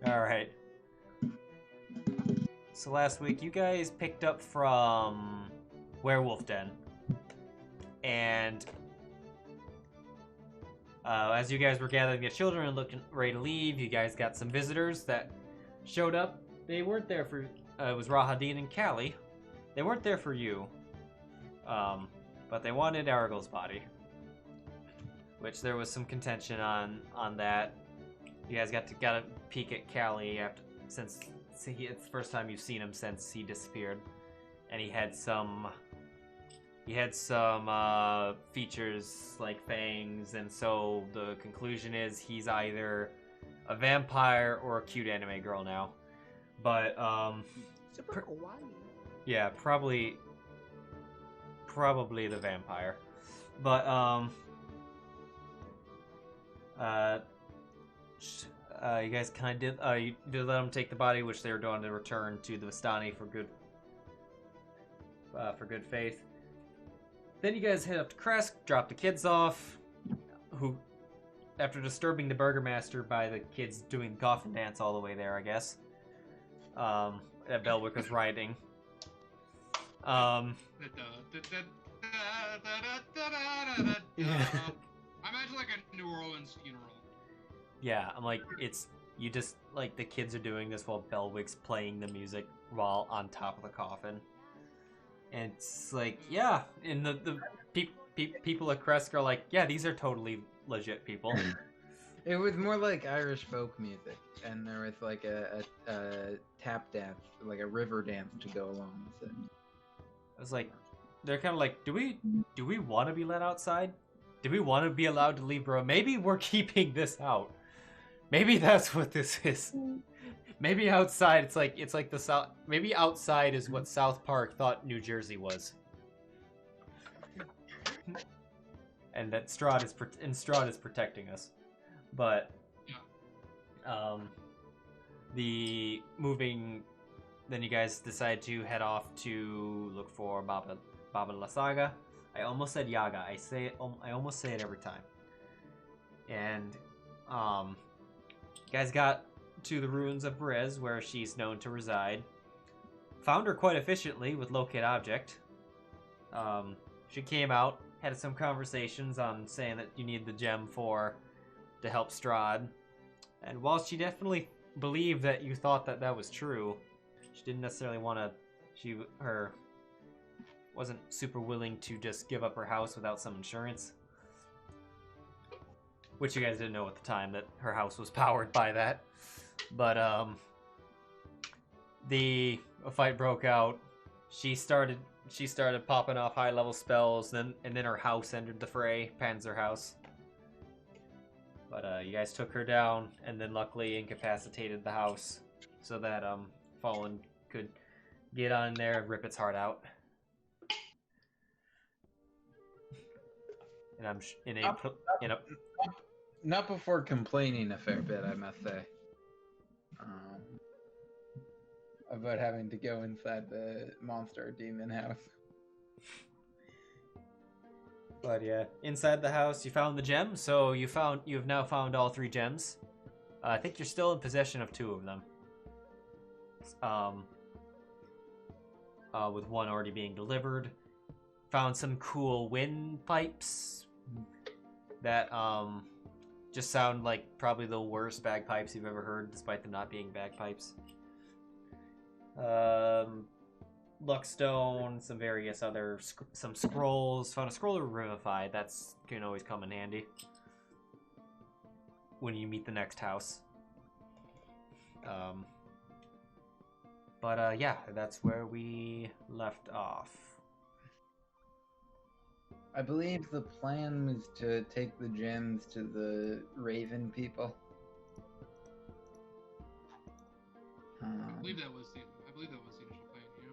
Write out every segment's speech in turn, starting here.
Alright. So last week, you guys picked up from Werewolf Den. And as you guys were gathering your children and looking ready to leave, you guys got some visitors that showed up. They weren't there for... it was Rahadin and Callie. They weren't there for you. But they wanted Aragel's body. Which there was some contention on that. You guys got a peek at Callie since it's the first time you've seen him since he disappeared, and he had some features like fangs, and so the conclusion is he's either a vampire or a cute anime girl now. But Super kawaii. yeah, probably the vampire. But you guys kind of did. You did let them take the body, which they were going to return to the Vistani for good faith. Then you guys head up to Kresk, drop the kids off. Who, after disturbing the Burgermaster by the kids doing the coffin dance all the way there, I guess. That Belwick was riding. I imagine like a New Orleans funeral. Yeah, I'm like, you just, like, the kids are doing this while Belwick's playing the music while on top of the coffin. And it's like, yeah, and the people at Kresk are like, yeah, these are totally legit people. It was more like Irish folk music, and there was like a tap dance, like a river dance to go along with it. I was like, they're kind of like, do we want to be let outside? Do we want to be allowed to leave, bro? Maybe we're keeping this out. Maybe that's what this is. Maybe outside, it's like the South. Maybe outside is what South Park thought New Jersey was, and that Strahd is protecting us. But then you guys decide to head off to look for Baba Lasaga. I almost said Yaga. I almost say it every time. And you guys got to the ruins of Brez, where she's known to reside. Found her quite efficiently with locate object. She came out, had some conversations on saying that you need the gem to help Strahd. And while she definitely believed that you thought that was true, she didn't necessarily want to. She wasn't super willing to just give up her house without some insurance. Which you guys didn't know at the time, that her house was powered by that. But a fight broke out. She started popping off high level spells, and then her house entered the fray, Panzer house. But you guys took her down, and then luckily incapacitated the house, so that Fallen could get on there and rip its heart out. And I'm Not before complaining a fair bit, I must say, about having to go inside the monster demon house. But yeah, inside the house, you found the gem. So you have now found all 3 gems. I think you're still in possession of 2 of them. With one already being delivered. Found some cool windpipes that just sound like probably the worst bagpipes you've ever heard, despite them not being bagpipes. Luckstone, some various other some scrolls. Found a scroll of Revivify. That's can always come in handy when you meet the next house. But yeah, that's where we left off. I believe the plan was to take the gems to the Raven people. I believe that was the initial plan. Yeah.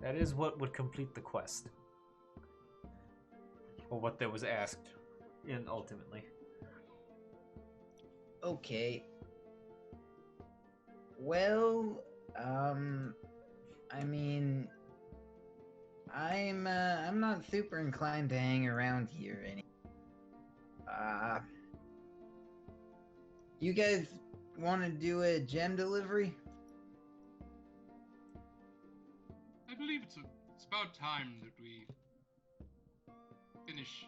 That is what would complete the quest, or what that was asked in ultimately. Okay. Well, I mean, I'm not super inclined to hang around here any. You guys want to do a gem delivery? I believe it's about time that we finish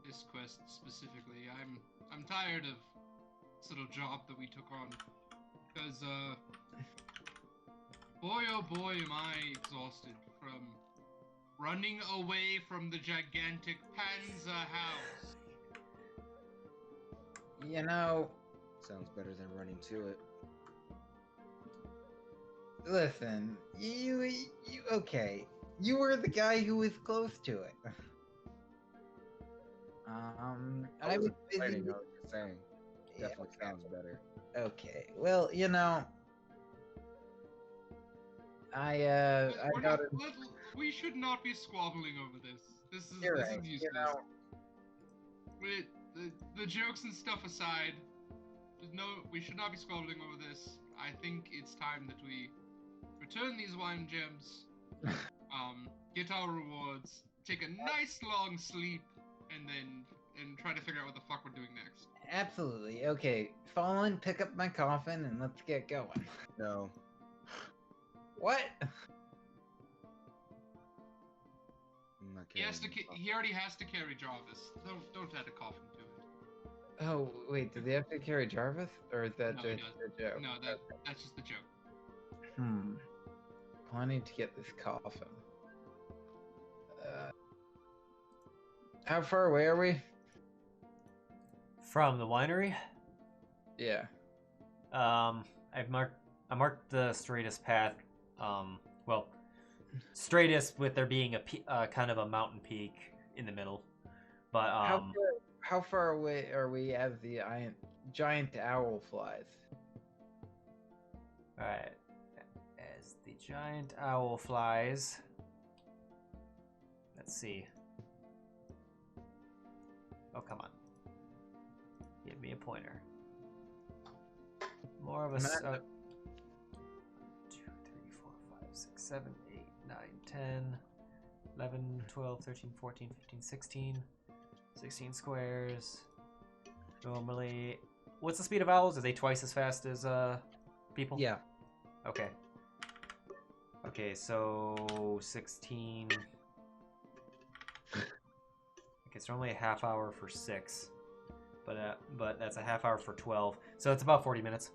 this quest specifically. I'm tired of this little job that we took on, because boy oh boy am I exhausted from running away from the gigantic Panzer house. You know, Sounds better than running to it. listen, you okay. You were the guy who was close to it. I was busy. I know what you're saying. Yeah, Definitely sounds better. okay. Well, you know, I We're got not- we should not be squabbling over this. This is You're this right. is You useless. know, The jokes and stuff aside, we should not be squabbling over this. I think it's time that we return these wine gems, get our rewards, take a nice long sleep, and try to figure out what the fuck we're doing next. absolutely. Okay, Fallen, pick up my coffin and let's get going. No. What? I'm not He has to. carrying He already has to carry Jarvis. Don't add a coffin to it. Oh, wait, do they have to carry Jarvis? Or is that No, he just doesn't. a joke? No, that's just the joke. Well, I need to get this coffin. How far away are we? From the winery, Yeah. I marked the straightest path. Well, straightest with there being a kind of a mountain peak in the middle. But How far away are we as the giant owl flies? alright. As the giant owl flies. Let's see. Oh, come on. Give me a pointer. More of a... 2, 3, 4, 5, 6, 7, 8, 9, 10, 11, 12, 13, 14, 15, 16. 16 squares. Normally... What's the speed of owls? Are they twice as fast as people? Yeah. Okay. Okay, so 16. Okay, it's normally a half hour for 6, but that's a half hour for 12, so it's about 40 minutes.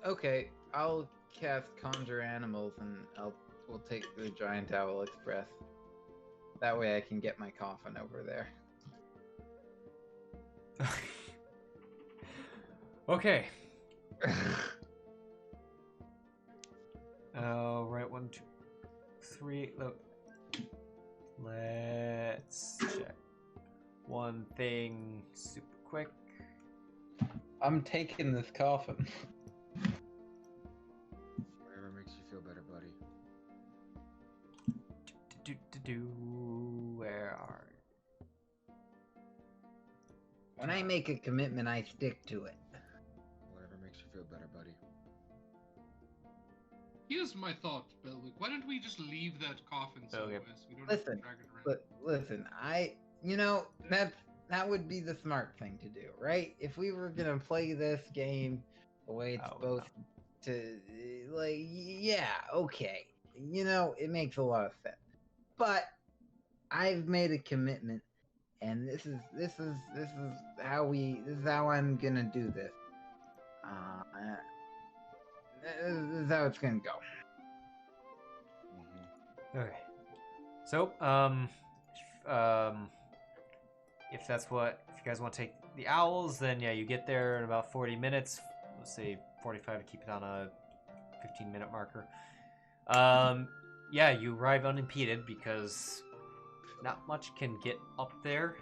Okay, I'll cast Conjure Animals and we'll take the Giant Owl Express. That way I can get my coffin over there. Okay. Right, 1, 2, 3. Look. Let's check one thing super quick. I'm taking this coffin. Whatever makes you feel better, buddy. Where are When I make a commitment, I stick to it. Whatever makes you feel better, buddy. Here's my thought, Belwick. Why don't we just leave that coffin somewhere so we don't have to Listen, drag it around? But listen, that would be the smart thing to do, right? If we were gonna play this game the way it's supposed to, like, yeah, okay, it makes a lot of sense. But I've made a commitment, and this is how I'm gonna do this. This is how it's gonna go. Okay. So, if you guys want to take the owls, then yeah, you get there in about 40 minutes. Let's say 45 to keep it on a 15-minute marker. Yeah, you arrive unimpeded because not much can get up there.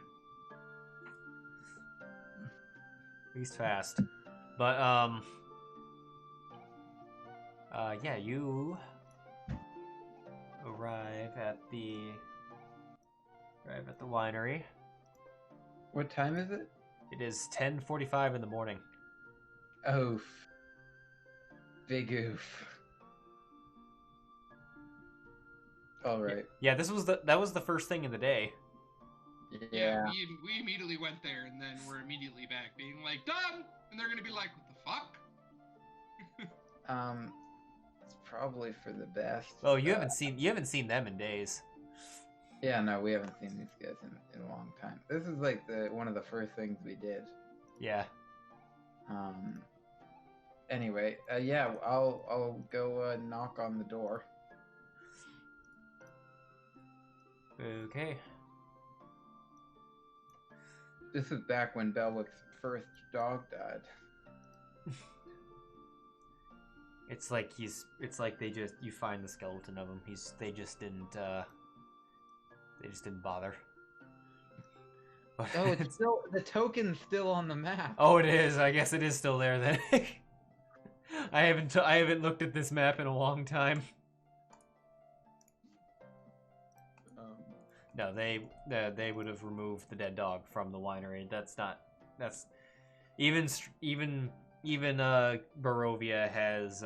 At least fast. But, yeah, you arrive at the winery. What time is it? It is 10:45 in the morning. Oof. Big oof. All right. Yeah, that was the first thing in the day. Yeah. We immediately went there, and then we're immediately back, being like, done! And they're gonna be like, what the fuck? It's probably for the best. Oh, you haven't seen them in days. Yeah, no, we haven't seen these guys in a long time. This is like one of the first things we did. Yeah. Anyway, yeah, I'll go knock on the door. Okay. This is back when Belwick's first dog died. It's like you find the skeleton of him. They just didn't bother. Oh, it's still the token's still on the map. Oh, it is. I guess it is still there then. I haven't looked at this map in a long time. No, they would have removed the dead dog from the winery. That's even Barovia has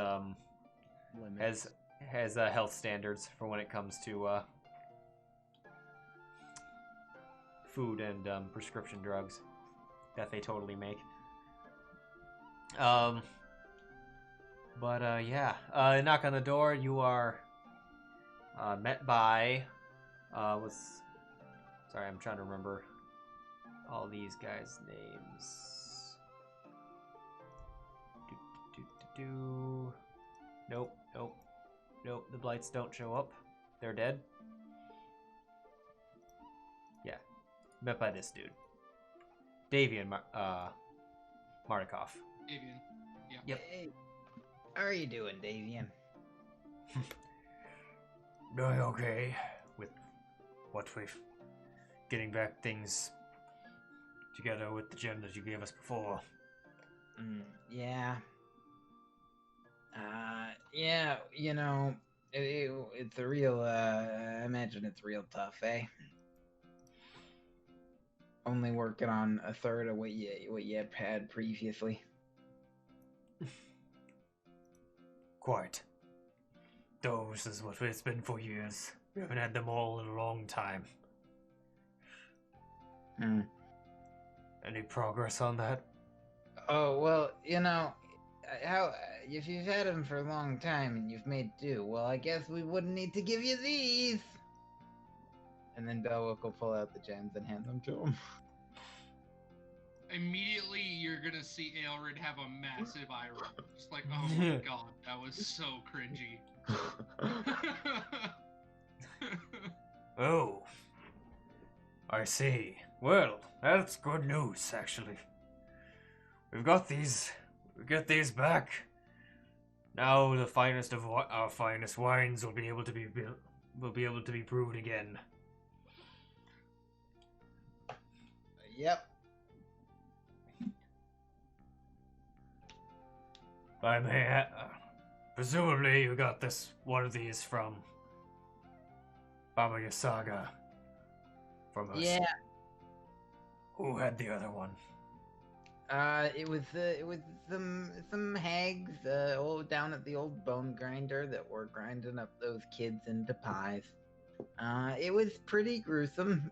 health standards for when it comes to food and prescription drugs that they totally make. Yeah, knock on the door. You are met by sorry, I'm trying to remember all these guys' names. Nope. The Blights don't show up. They're dead. Yeah, met by this dude, Davian Marnikov. Davian. Yeah. Yep. Hey, how are you doing, Davian? Doing okay with what we've getting back things together with the gem that you gave us before. Yeah. Yeah, you know, it's a real, I imagine it's real tough, eh? Only working on a third of what you had previously. Quite. Those is what it's been for years. We haven't had them all in a long time. Any progress on that? Oh, well, you know, if you've had them for a long time and you've made do, well, I guess we wouldn't need to give you these. And then Belwick will pull out the gems and hand them to him. Immediately, you're gonna see Ailred have a massive eye roll. Just like, oh my god, that was so cringy. Oh, I see. Well, that's good news, actually. We've got these back. Now the finest of our finest wines will be able to be brewed again. Yep. I may, presumably you got one of these from Baba Yaga. From us. Yeah. Who had the other one? It was some hags down at the old bone grinder that were grinding up those kids into pies. It was pretty gruesome.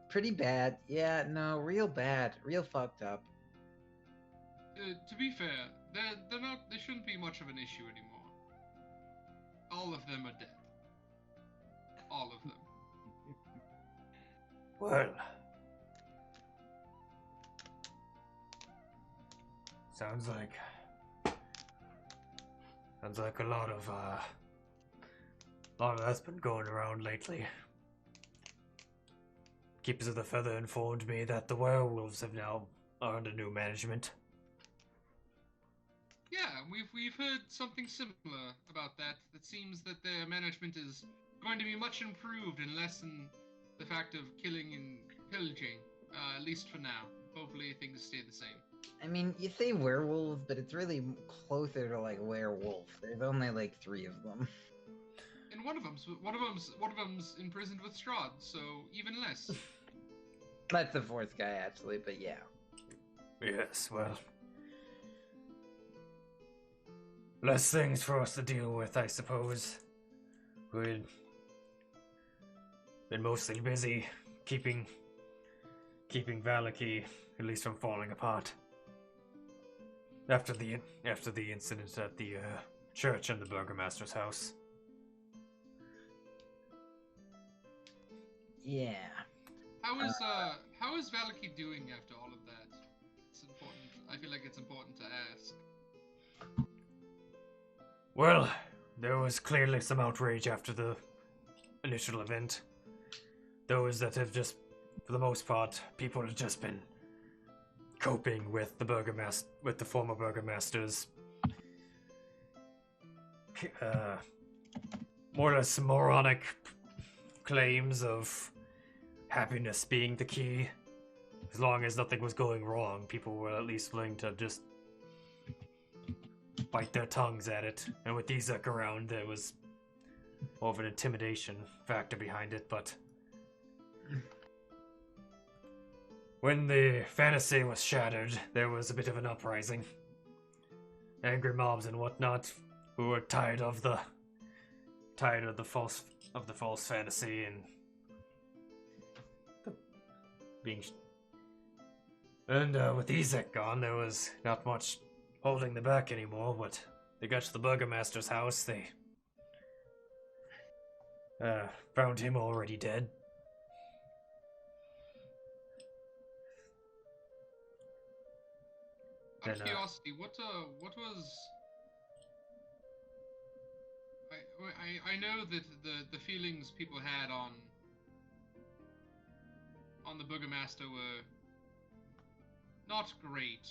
Pretty bad. Yeah, no, real bad, real fucked up. To be fair, they shouldn't be much of an issue anymore. All of them are dead. All of them. Well, sounds like a lot of that's been going around lately. Keepers of the Feather informed me that the werewolves are under new management. Yeah, we've heard something similar about that. It seems that their management is going to be much improved and lessen the fact of killing and pillaging, at least for now. Hopefully things stay the same. I mean, you say werewolves, but it's really closer to like werewolf. There's only like 3 of them. And one of them's imprisoned with Strahd, so even less. That's the 4th guy actually, but yeah. Yes, well, less things for us to deal with, I suppose. We'd been mostly busy keeping Valaki, at least from falling apart. After the incident at the church and the burgomaster's house. Yeah. How is Valaki doing after all of that? It's important. I feel like it's important to ask. Well, there was clearly some outrage after the initial event. Those that have just, for the most part, people have just been coping with the former burgomaster's more or less moronic claims of happiness being the key. As long as nothing was going wrong, people were at least willing to just bite their tongues at it. And with Izek around, there was more of an intimidation factor behind it, but when the fantasy was shattered, there was a bit of an uprising. Angry mobs and whatnot who were tired of the false fantasy and with Izek gone, there was not much holding them back anymore. But they got to the burgomaster's house. They found him already dead. Out of curiosity, what was? I know that the feelings people had on the burgomaster were not great.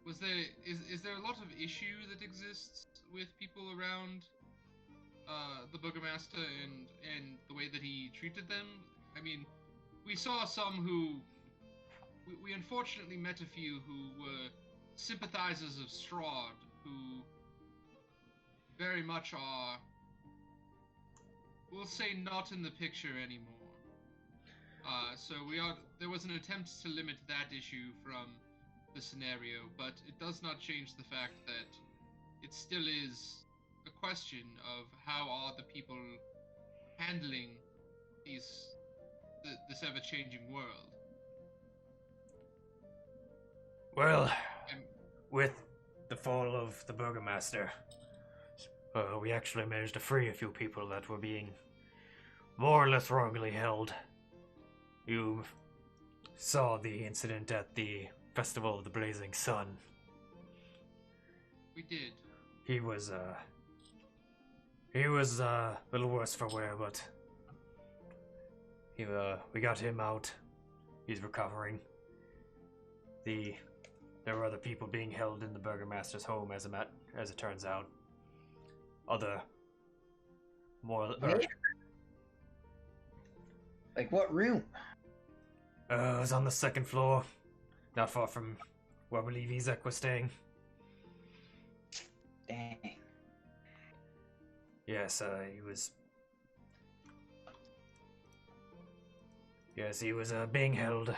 Is there a lot of issue that exists with people around the burgomaster and the way that he treated them? I mean, we saw some who we unfortunately met a few who were sympathizers of Strahd, who very much are, we'll say, not in the picture anymore. So there was an attempt to limit that issue from the scenario, but it does not change the fact that it still is a question of how are the people handling this ever-changing world. Well, with the fall of the burgomaster, we actually managed to free a few people that were being more or less wrongly held. You saw the incident at the Festival of the Blazing Sun. We did. He was a little worse for wear, but we got him out. He's recovering. There were other people being held in the burgomaster's home, as it turns out. Like what room? It was on the second floor, not far from where I believe Izek was staying. Dang. Yes, he was. Yes, he was being held.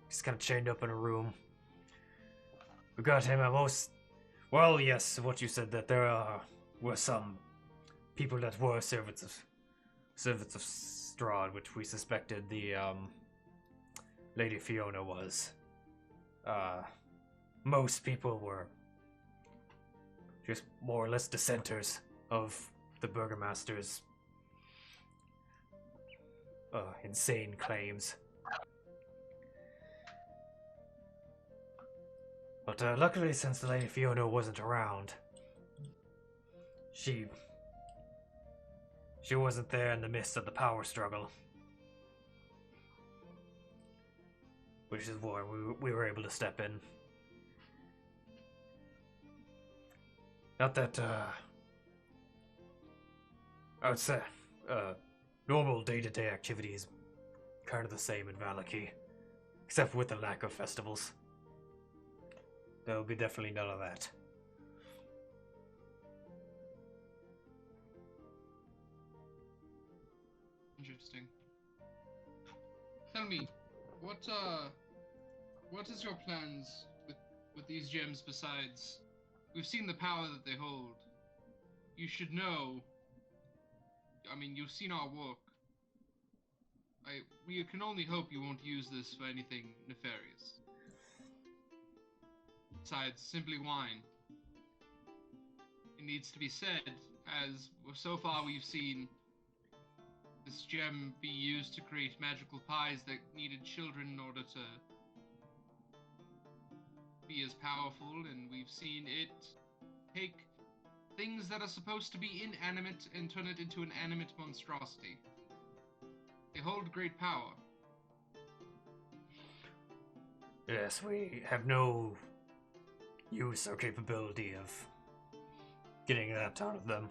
He's kind of chained up in a room. We got him almost. Well, yes, what you said, that there were some people that were servants of Strahd, which we suspected the Lady Fiona was. Most people were just more or less dissenters of the burgomaster's insane claims. But luckily, since the Lady Fiona wasn't around, she wasn't there in the midst of the power struggle. Which is why we were able to step in. Not that, I would say, normal day-to-day activity is kind of the same in Valaki, except with the lack of festivals. There will be definitely none of that. Interesting. Tell me, what is your plans with these gems besides? We've seen the power that they hold. You should know. I mean, you've seen our work. We can only hope you won't use this for anything nefarious. besides simply wine. It needs to be said, as so far we've seen this gem be used to create magical pies that needed children in order to be as powerful, and we've seen it take things that are supposed to be inanimate and turn it into an animate monstrosity. They hold great power. Yes, we have no use or capability of getting that out of them.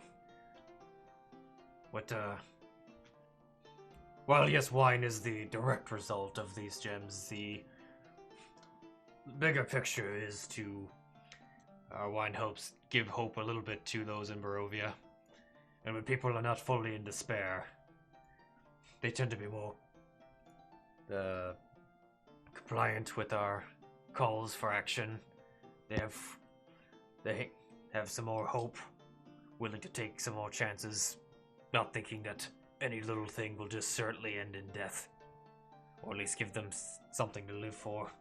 While yes, wine is the direct result of these gems, the bigger picture is to wine helps give hope a little bit to those in Barovia. And when people are not fully in despair, they tend to be more compliant with our calls for action. They have some more hope, willing to take some more chances, not thinking that any little thing will just certainly end in death, or at least give them something to live for.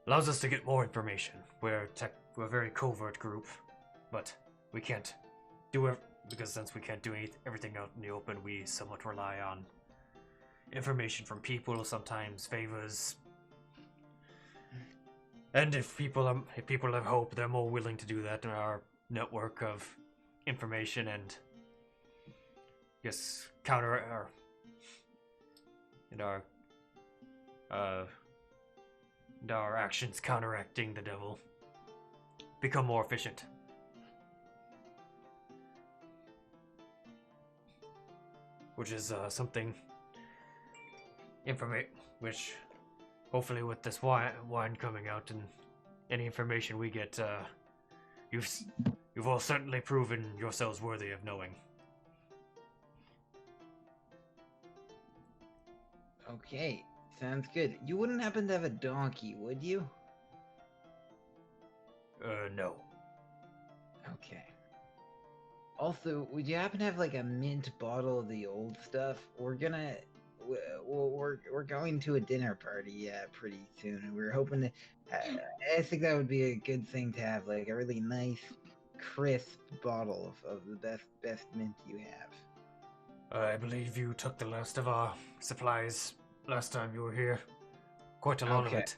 Allows us to get more information. We're a very covert group, but we can't do it because since we can't do everything out in the open, we somewhat rely on information from people, sometimes favors. And if people have hope, they're more willing to do that in our network of information and yes, our actions counteracting the devil become more efficient. Which is something which hopefully with this wine coming out and any information we get, you've all certainly proven yourselves worthy of knowing. Okay, sounds good. You wouldn't happen to have a donkey, would you? No. Okay. Also, would you happen to have like a mint bottle of the old stuff? We're going to a dinner party pretty soon, and we're hoping to. I think that would be a good thing to have, like a really nice, crisp bottle of the best mint you have. I believe you took the last of our supplies last time you were here. Quite a lot of it.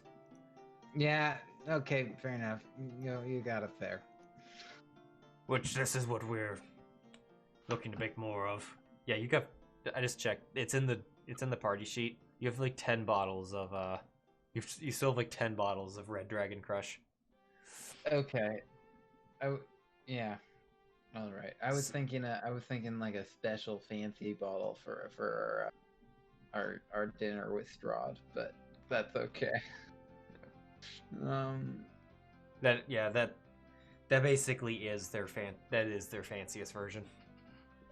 Yeah. Okay. Fair enough. You got it there. Which this is what we're looking to make more of. Yeah, you got. I just checked. It's in the party sheet. You have like 10 bottles of You still have like 10 bottles of Red Dragon Crush. Okay. Yeah. All right. I was thinking like a special fancy bottle for our dinner with Strahd, but that's okay. That basically is their fanciest version.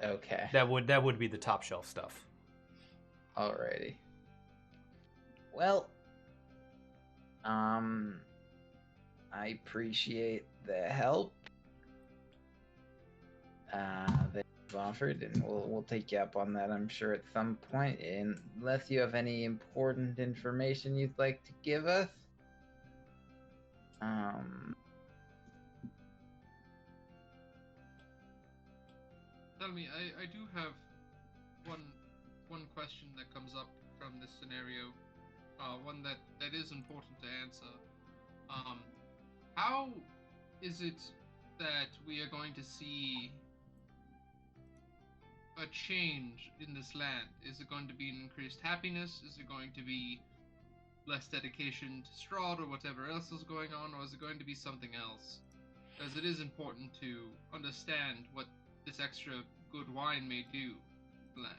Okay. That would be the top shelf stuff. Alrighty. Well, I appreciate the help that you've offered, and we'll take you up on that, I'm sure, at some point, unless you have any important information you'd like to give us. Tell me, I do have one question that comes up from this scenario, one that is important to answer. How is it that we are going to see a change in this land? Is it going to be an increased happiness? Is it going to be less dedication to Strahd or whatever else is going on, or is it going to be something else? Because it is important to understand what this extra good wine may do to the land.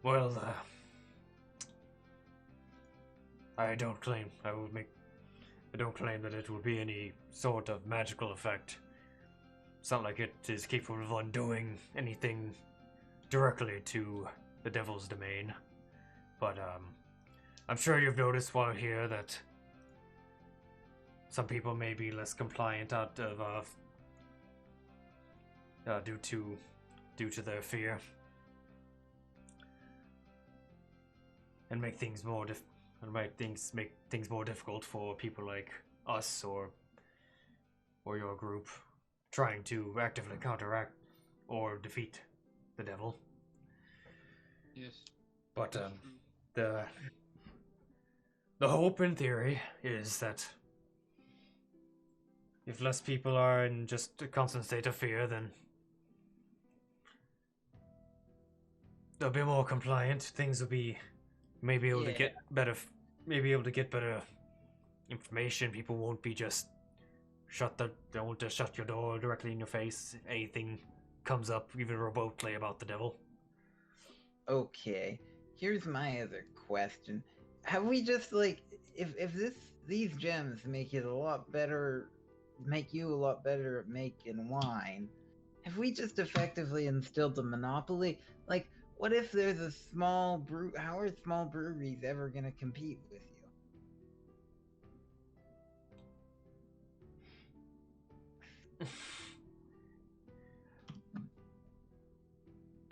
Well, I don't claim that it will be any sort of magical effect. It's not like it is capable of undoing anything directly to the Devil's Domain. But I'm sure you've noticed while here that some people may be less compliant out of due to their fear. and make things more make things more difficult for people like us or your group trying to actively counteract or defeat the devil. Yes. But That's true. the hope in theory is that if less people are in just a constant state of fear, then they'll be more compliant. Things will be maybe able to get better, maybe able to get better information. People won't be just they won't just shut your door directly in your face if anything comes up, even remotely, about the devil. Okay, here's my other question. Have we just, like, if these gems make you a lot better at making wine, have we just effectively instilled a monopoly? Like, what if there's a small how are small breweries ever gonna compete with you?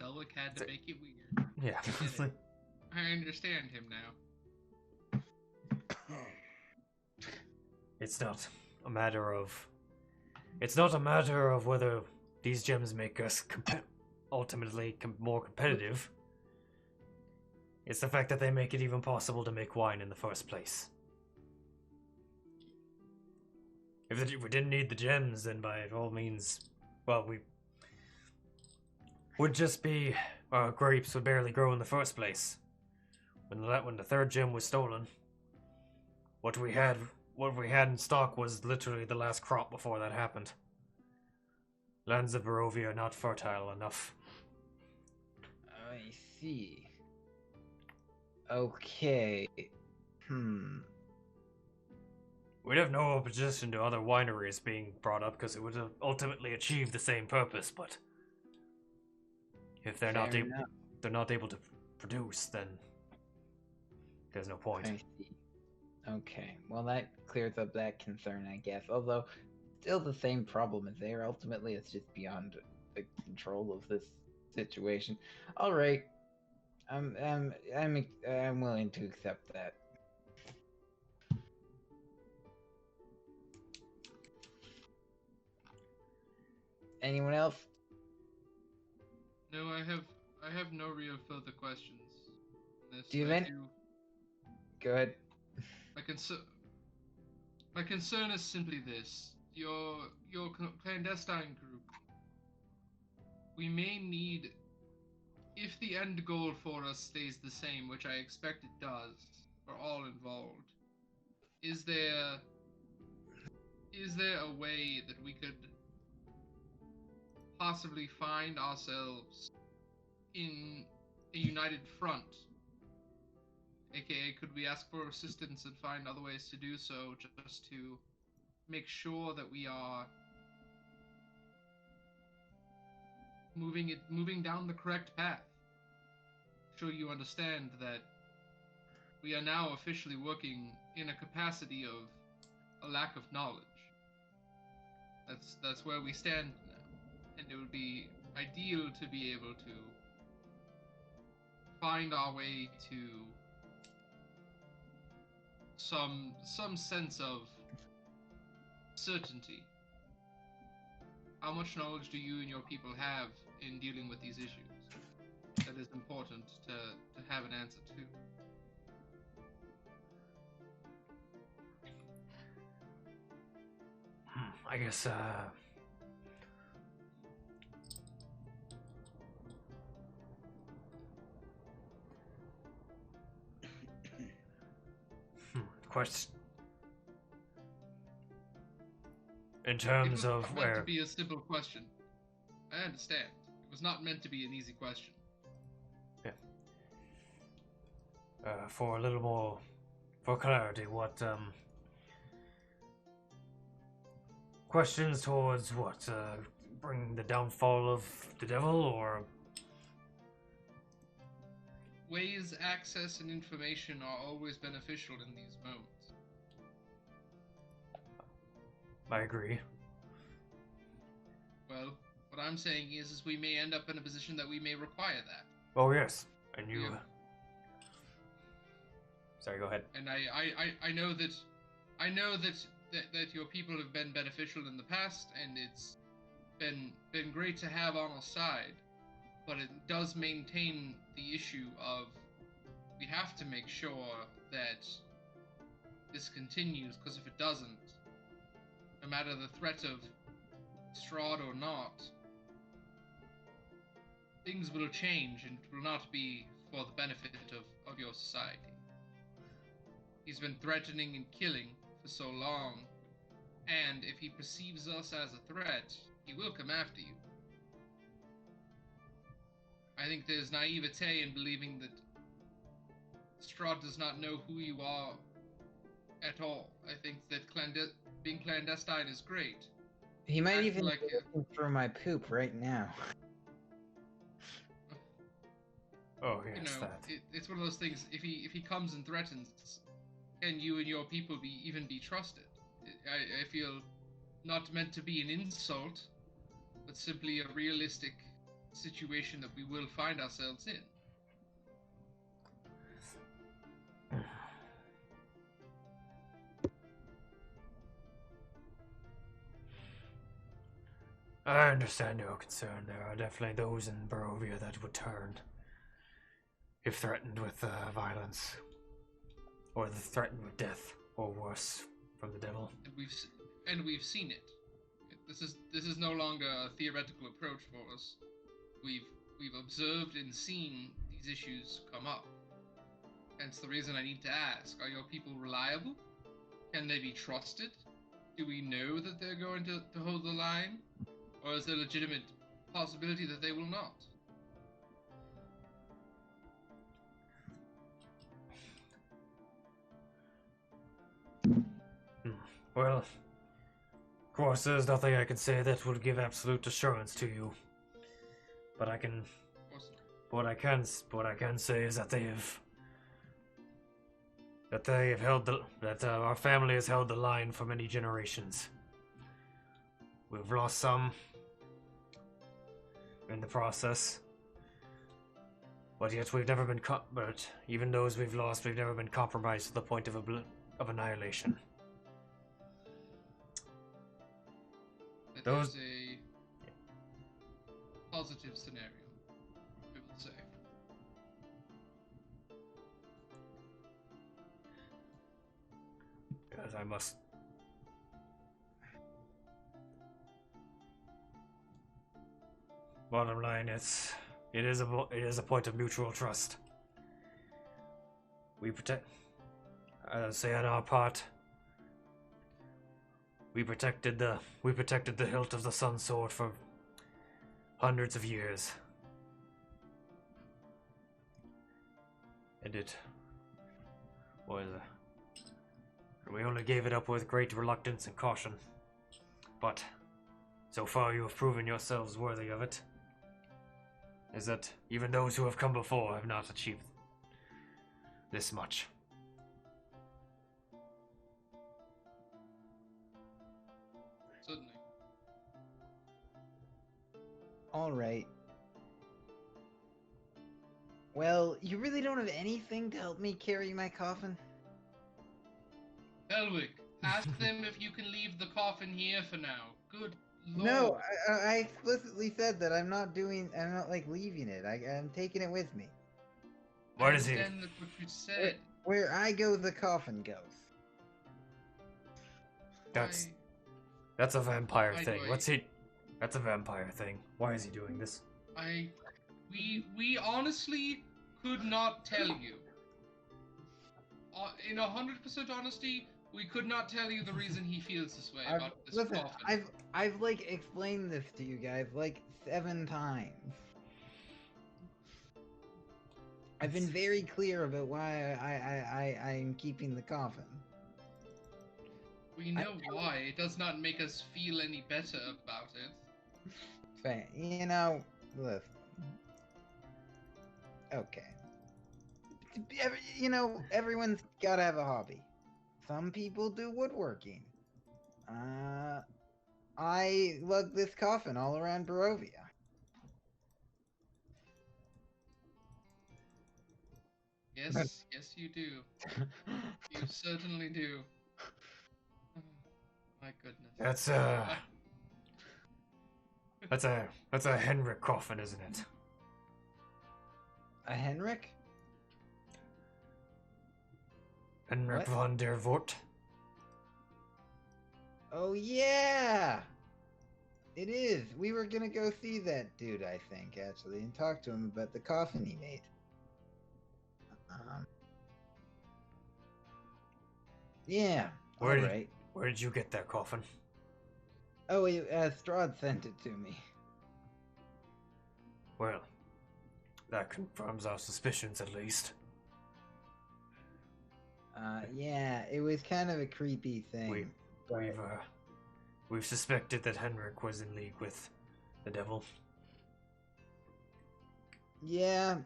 Belwick had to make it weird. Yeah. I understand him now. It's not a matter of whether these gems make us ultimately more competitive. It's the fact that they make it even possible to make wine in the first place. If we didn't need the gems, then by all means, well, we would just be our grapes would barely grow in the first place. When the third gem was stolen, what we had in stock was literally the last crop before that happened. Lands of Barovia are not fertile enough. I see. Okay. We'd have no opposition to other wineries being brought up because it would ultimately achieve the same purpose, but if they're not able to produce, then there's no point. I see. Okay, well that clears up that concern, I guess. Although, still the same problem is there. Ultimately, it's just beyond the control of this situation. All right, I'm willing to accept that. Anyone else? No, I have no real further questions. Do you have any? Go ahead. My concern is simply this: your clandestine group. We may need, if the end goal for us stays the same, which I expect it does for all involved. Is there a way that we could possibly find ourselves in a united front? AKA, could we ask for assistance and find other ways to do so, just to make sure that we are moving down the correct path? Sure, you understand that we are now officially working in a capacity of a lack of knowledge. That's where we stand now, and it would be ideal to be able to find our way to some sense of certainty. How much knowledge do you and your people have in dealing with these issues? That is important to have an answer to. I guess, question. In terms of where... It was meant to be a simple question. I understand. It was not meant to be an easy question. Yeah. For a little more... For clarity, what, questions towards what? Bring the downfall of the devil, or... Ways, access, and information are always beneficial in these moments. I agree. Well, what I'm saying is we may end up in a position that we may require that. Oh, yes. And you... Sorry, go ahead. And I know that your people have been beneficial in the past, and it's been great to have on our side. But it does maintain the issue of we have to make sure that this continues, because if it doesn't, no matter the threat of Strahd or not, things will change and it will not be for the benefit of your society. He's been threatening and killing for so long, and if he perceives us as a threat, he will come after you. I think there's naivete in believing that Strahd does not know who you are at all. I think that being clandestine is great. He might even be looking through my poop right now. Oh, yes, that. It's one of those things. If he comes and threatens, can you and your people even be trusted? I feel not meant to be an insult, but simply a realistic situation that we will find ourselves in. I understand your concern. There are definitely those in Barovia that would turn if threatened with violence, or threatened with death, or worse, from the devil. And we've seen it. This is no longer a theoretical approach for us. We've observed and seen these issues come up. Hence the reason I need to ask: are your people reliable? Can they be trusted? Do we know that they're going to hold the line? Or is there a legitimate possibility that they will not? Well, of course, there's nothing I can say that would give absolute assurance to you. But what I can say is that that our family has held the line for many generations. We've lost some in the process, but yet we've never been but even those we've lost, we've never been compromised to the point of annihilation. That is a positive scenario, we would say. Because I must. Bottom line, it is a point of mutual trust. We protect. Say on our part, we protected the hilt of the Sun Sword for hundreds of years, and it was. We only gave it up with great reluctance and caution, but so far you have proven yourselves worthy of it. Is that even those who have come before have not achieved this much. Certainly. All right. Well, you really don't have anything to help me carry my coffin? Belwick, ask them if you can leave the coffin here for now. Good Lord. No, I explicitly said that I'm not like leaving it. I'm taking it with me. Where is he? I understand what you said. Where I go, the coffin goes. That's a vampire thing. That's a vampire thing. Why is he doing this? We honestly could not tell you. In 100% honesty, we could not tell you the reason he feels this way about this coffin. I've like explained this to you guys like 7 times. I've been very clear about why I'm keeping the coffin. We know why. It does not make us feel any better about it. Fair. You know, listen. Okay. You know, everyone's gotta have a hobby. Some people do woodworking. I lug this coffin all around Barovia. Yes, yes, you do. You certainly do. Oh, my goodness. That's a Henrik coffin, isn't it? A Henrik? Henrik What? von der Voort. Oh yeah, it is. We were gonna go see that dude, I think, actually, and talk to him about the coffin he made. Yeah. Where all did right. Where did you get that coffin? Oh, Strahd sent it to me. Well, that confirms our suspicions at least. Yeah, it was kind of a creepy thing. We've suspected that Henrik was in league with the devil. Yeah.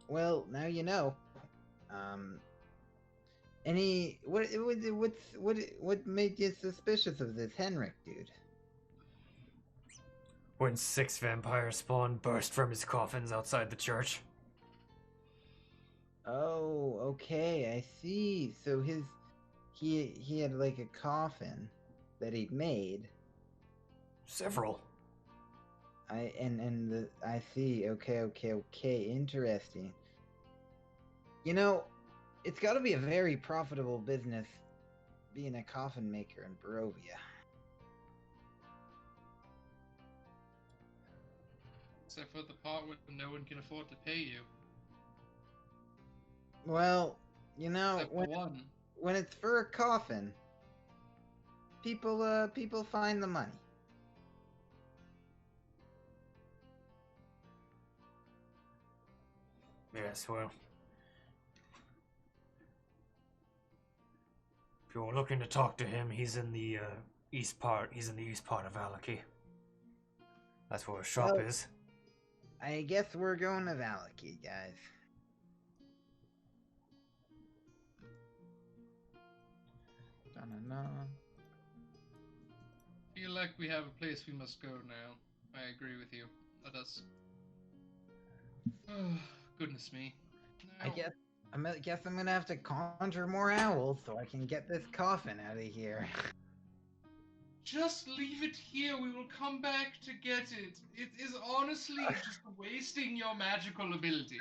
Well, now you know. What made you suspicious of this Henrik dude? When 6 vampire spawn burst from his coffins outside the church. Oh, okay, I see. So he had like a coffin that he'd made. Several. I see. Okay. Interesting. You know, it's got to be a very profitable business being a coffin maker in Barovia. Except for the part where no one can afford to pay you. Well, you know, Except for one. when it's for a coffin, people find the money. Yes, well. If you're looking to talk to him, he's in the east part of Valaki. That's where his shop Well, is. I guess we're going to Valaki, guys. Da-na-na. Feel like we have a place we must go now. I agree with you. Let us. Oh, goodness me. I Now, guess I'm gonna have to conjure more owls so I can get this coffin out of here. just leave it here. We will come back to get it. It is honestly just wasting your magical ability.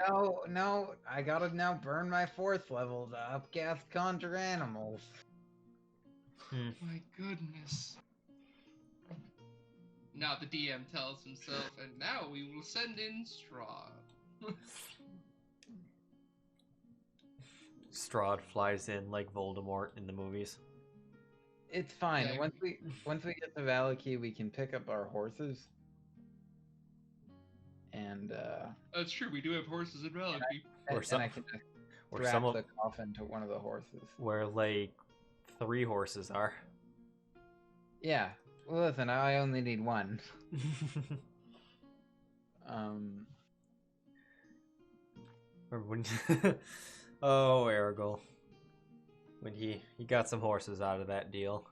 No, I gotta now burn my 4th level to upcast conjure animals. My goodness. Now the DM tells himself, and now we will send in Strahd. Strahd flies in like Voldemort in the movies. It's fine. Yeah. Once we get to Valaki, we can pick up our horses. And That's true. We do have horses in Valaki. Or and some- I can just Or strap some of the coffin to one of the horses. where like 3 horses are. Yeah. Well, listen, I only need one. Or when oh, Aragorn. When he got some horses out of that deal.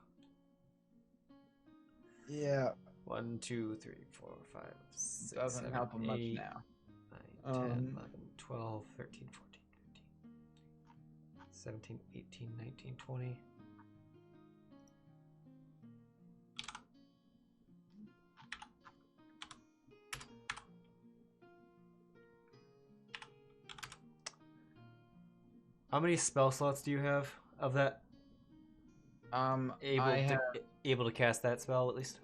Yeah. 1, 2, 3, 4, 5, 6, Doesn't 7, help him much 8, now. 9, 10, 11, Um, 12, 13, 14, 15, 17, 18, 19, 20. How many spell slots do you have of that? Able to cast that spell at least?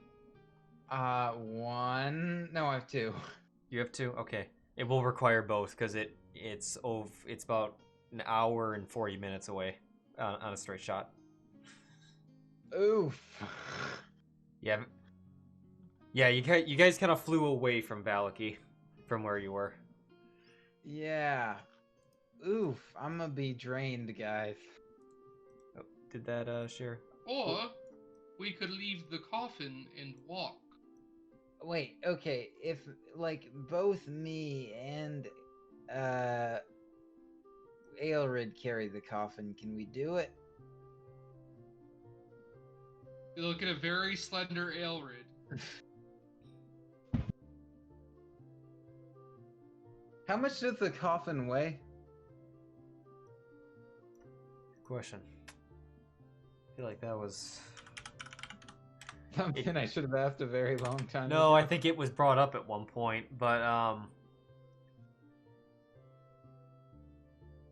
One. No, I have 2. You have 2? Okay. It will require both because it's about an hour and 40 minutes away on a straight shot. Oof. Yeah. Yeah, you guys kind of flew away from Valaki, from where you were. Yeah. Oof. I'm gonna be drained, guys. Oh, did that share? Or we could leave the coffin and walk. Wait, okay, if like both me and Ailred carry the coffin, can we do it? You look at a very slender Ailred. How much does the coffin weigh? question. I feel like that was... Something I should have asked a very long time No, ago. I think it was brought up at one point, but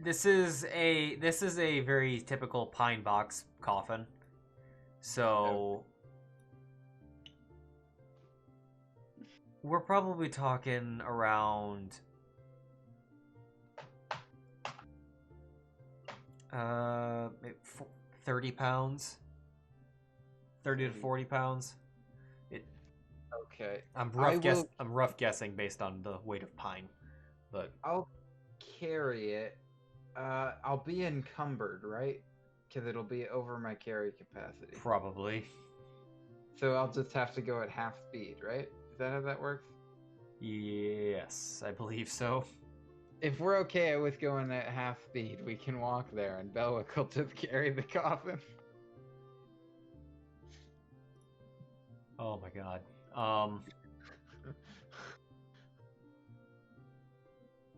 this is a very typical pine box coffin. So we're probably talking around 30 pounds. 30 to 40 pounds. Okay. I'm rough guessing based on the weight of pine, but I'll carry it. I'll be encumbered, right? Because it'll be over my carry capacity. probably. So I'll just have to go at half speed, right? Is that how that works? Yes, I believe so. If we're okay with going at half speed, we can walk there, and Belwick will just carry the coffin. Oh my god.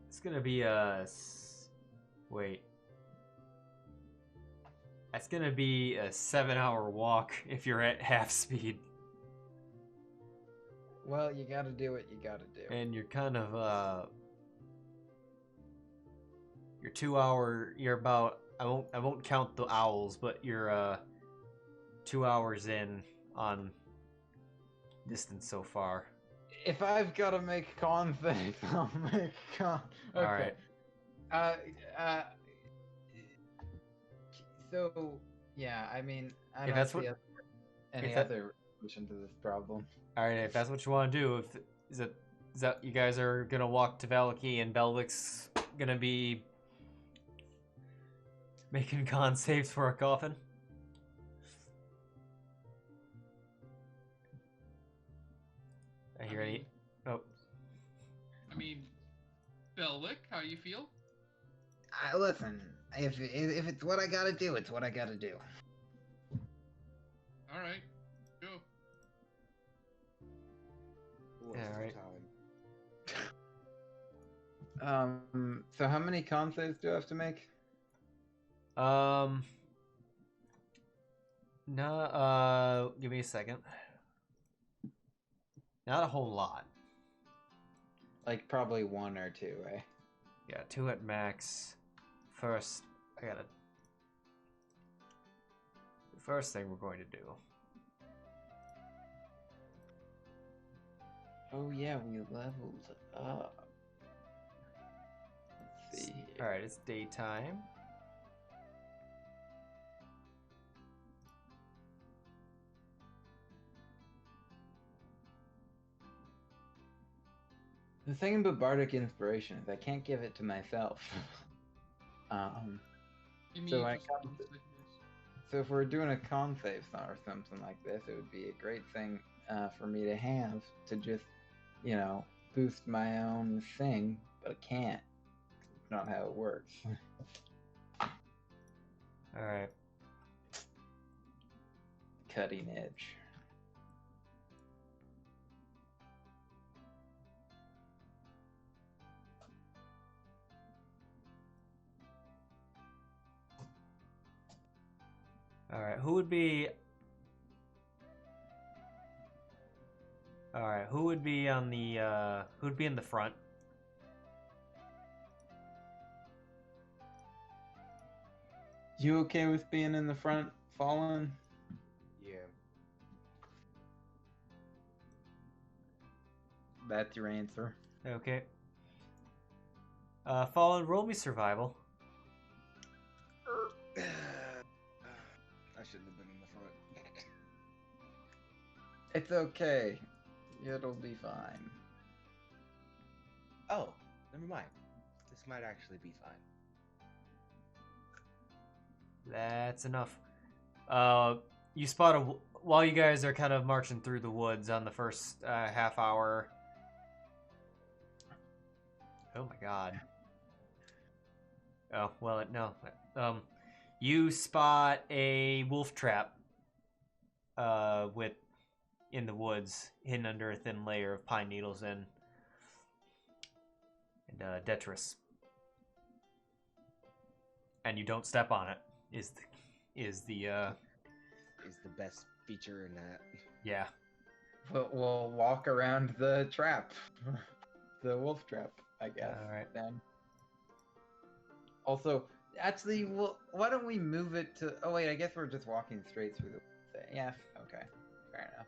It's gonna be wait. That's gonna be a 7-hour walk if you're at half speed. Well, you gotta do what you gotta do. And you're kind of you're 2 hour. You're about. I won't count the owls, but you're 2 hours in on distance so far. If I've got to make con saves, I'll make con. Okay. All right. So yeah, I mean, I If don't that's see what- any if that- other solution to this problem. All right. If that's what you want to do, is that you guys are gonna walk to Valaki and Belwick's gonna be making con saves for a coffin. I hear any. Oh, I mean, Belwick, how you feel? Listen, if it's what I gotta do, it's what I gotta do. All right, go. Yeah, right. So how many con saves do I have to make? no. Give me a second. Not a whole lot. Like probably 1 or 2, eh? Yeah, 2 at max. First, the first thing we're going to do. Oh yeah, we leveled up. Let's see. All right, it's daytime. The thing about Bardic Inspiration is I can't give it to myself. Give me So I just got one the- second. So if we're doing a con save or something like this, it would be a great thing for me to have to just, boost my own thing, but I can't. It's not how it works. All right. Cutting edge. All right. Who would be? All right. Who would be on the? Who would be in the front? You okay with being in the front, Fallen? Yeah. That's your answer. Okay. Fallen, roll me survival. I shouldn't have been in the front. It's okay. It'll be fine. Oh, never mind. This might actually be fine. That's enough. You spot while you guys are kind of marching through the woods on the first half hour. Oh my god. Oh, well, no. You spot a wolf trap in the woods, hidden under a thin layer of pine needles and detritus. And you don't step on it. is the Is the best feature in that. yeah. We'll walk around the trap, the wolf trap, I guess. All right. Then. Also, actually, why don't we move it to? Oh wait, I guess we're just walking straight through the thing. Yeah. Okay. Fair enough.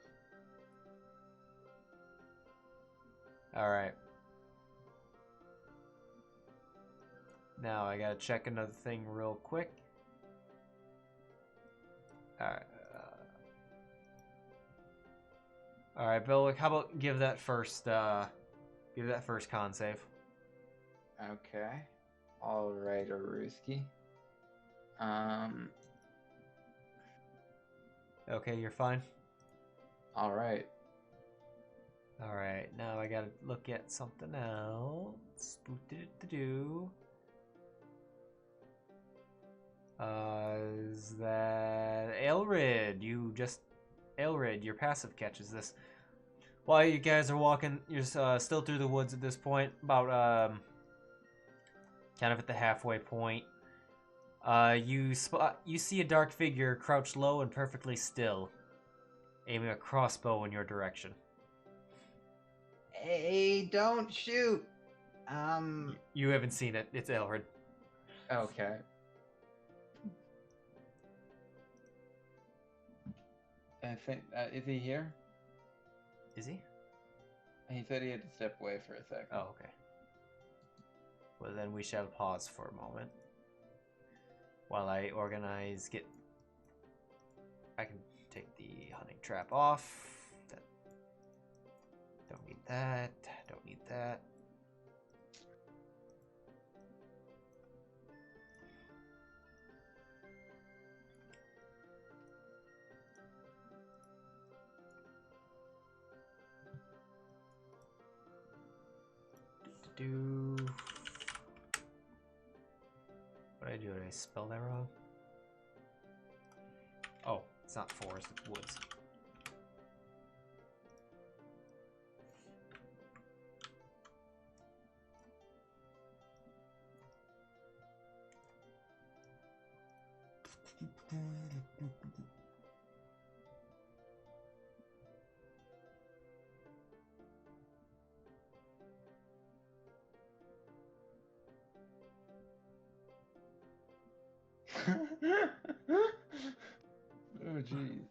All right. Now I gotta check another thing real quick. All right. All right, Belwick. How about give that first con save? Okay. All right, Aruski. Okay, you're fine. All right. All right. Now I gotta look at something else. Boo-doo-doo-doo. Is that Ailred? Ailred, your passive catches this. While you guys are walking, you're still through the woods at this point, about kind of at the halfway point. You see a dark figure crouched low and perfectly still, aiming a crossbow in your direction. Hey, don't shoot. You haven't seen it. It's Ailred. Okay. I think is he here? Is he? He said he had to step away for a second. Oh, okay. Well, then we shall pause for a moment while I organize. I can take the hunting trap off. Don't need that. Don't need that. What did I do? Did I spell that wrong? Oh, it's not forest, it's woods. Oh jeez.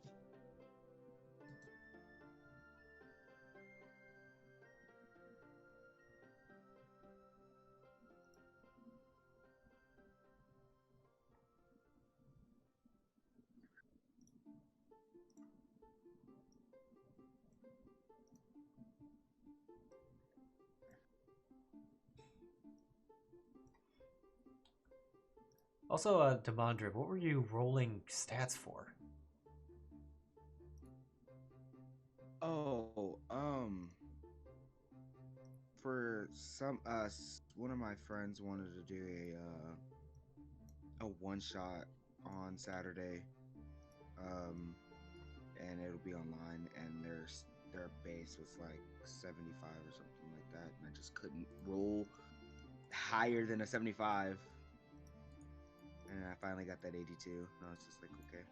Also, Demandra, what were you rolling stats for? Oh, for one of my friends wanted to do a one shot on Saturday, and it'll be online, and their base was like 75 or something like that, and I just couldn't roll higher than a 75. And I finally got that 82. And I was just like, okay.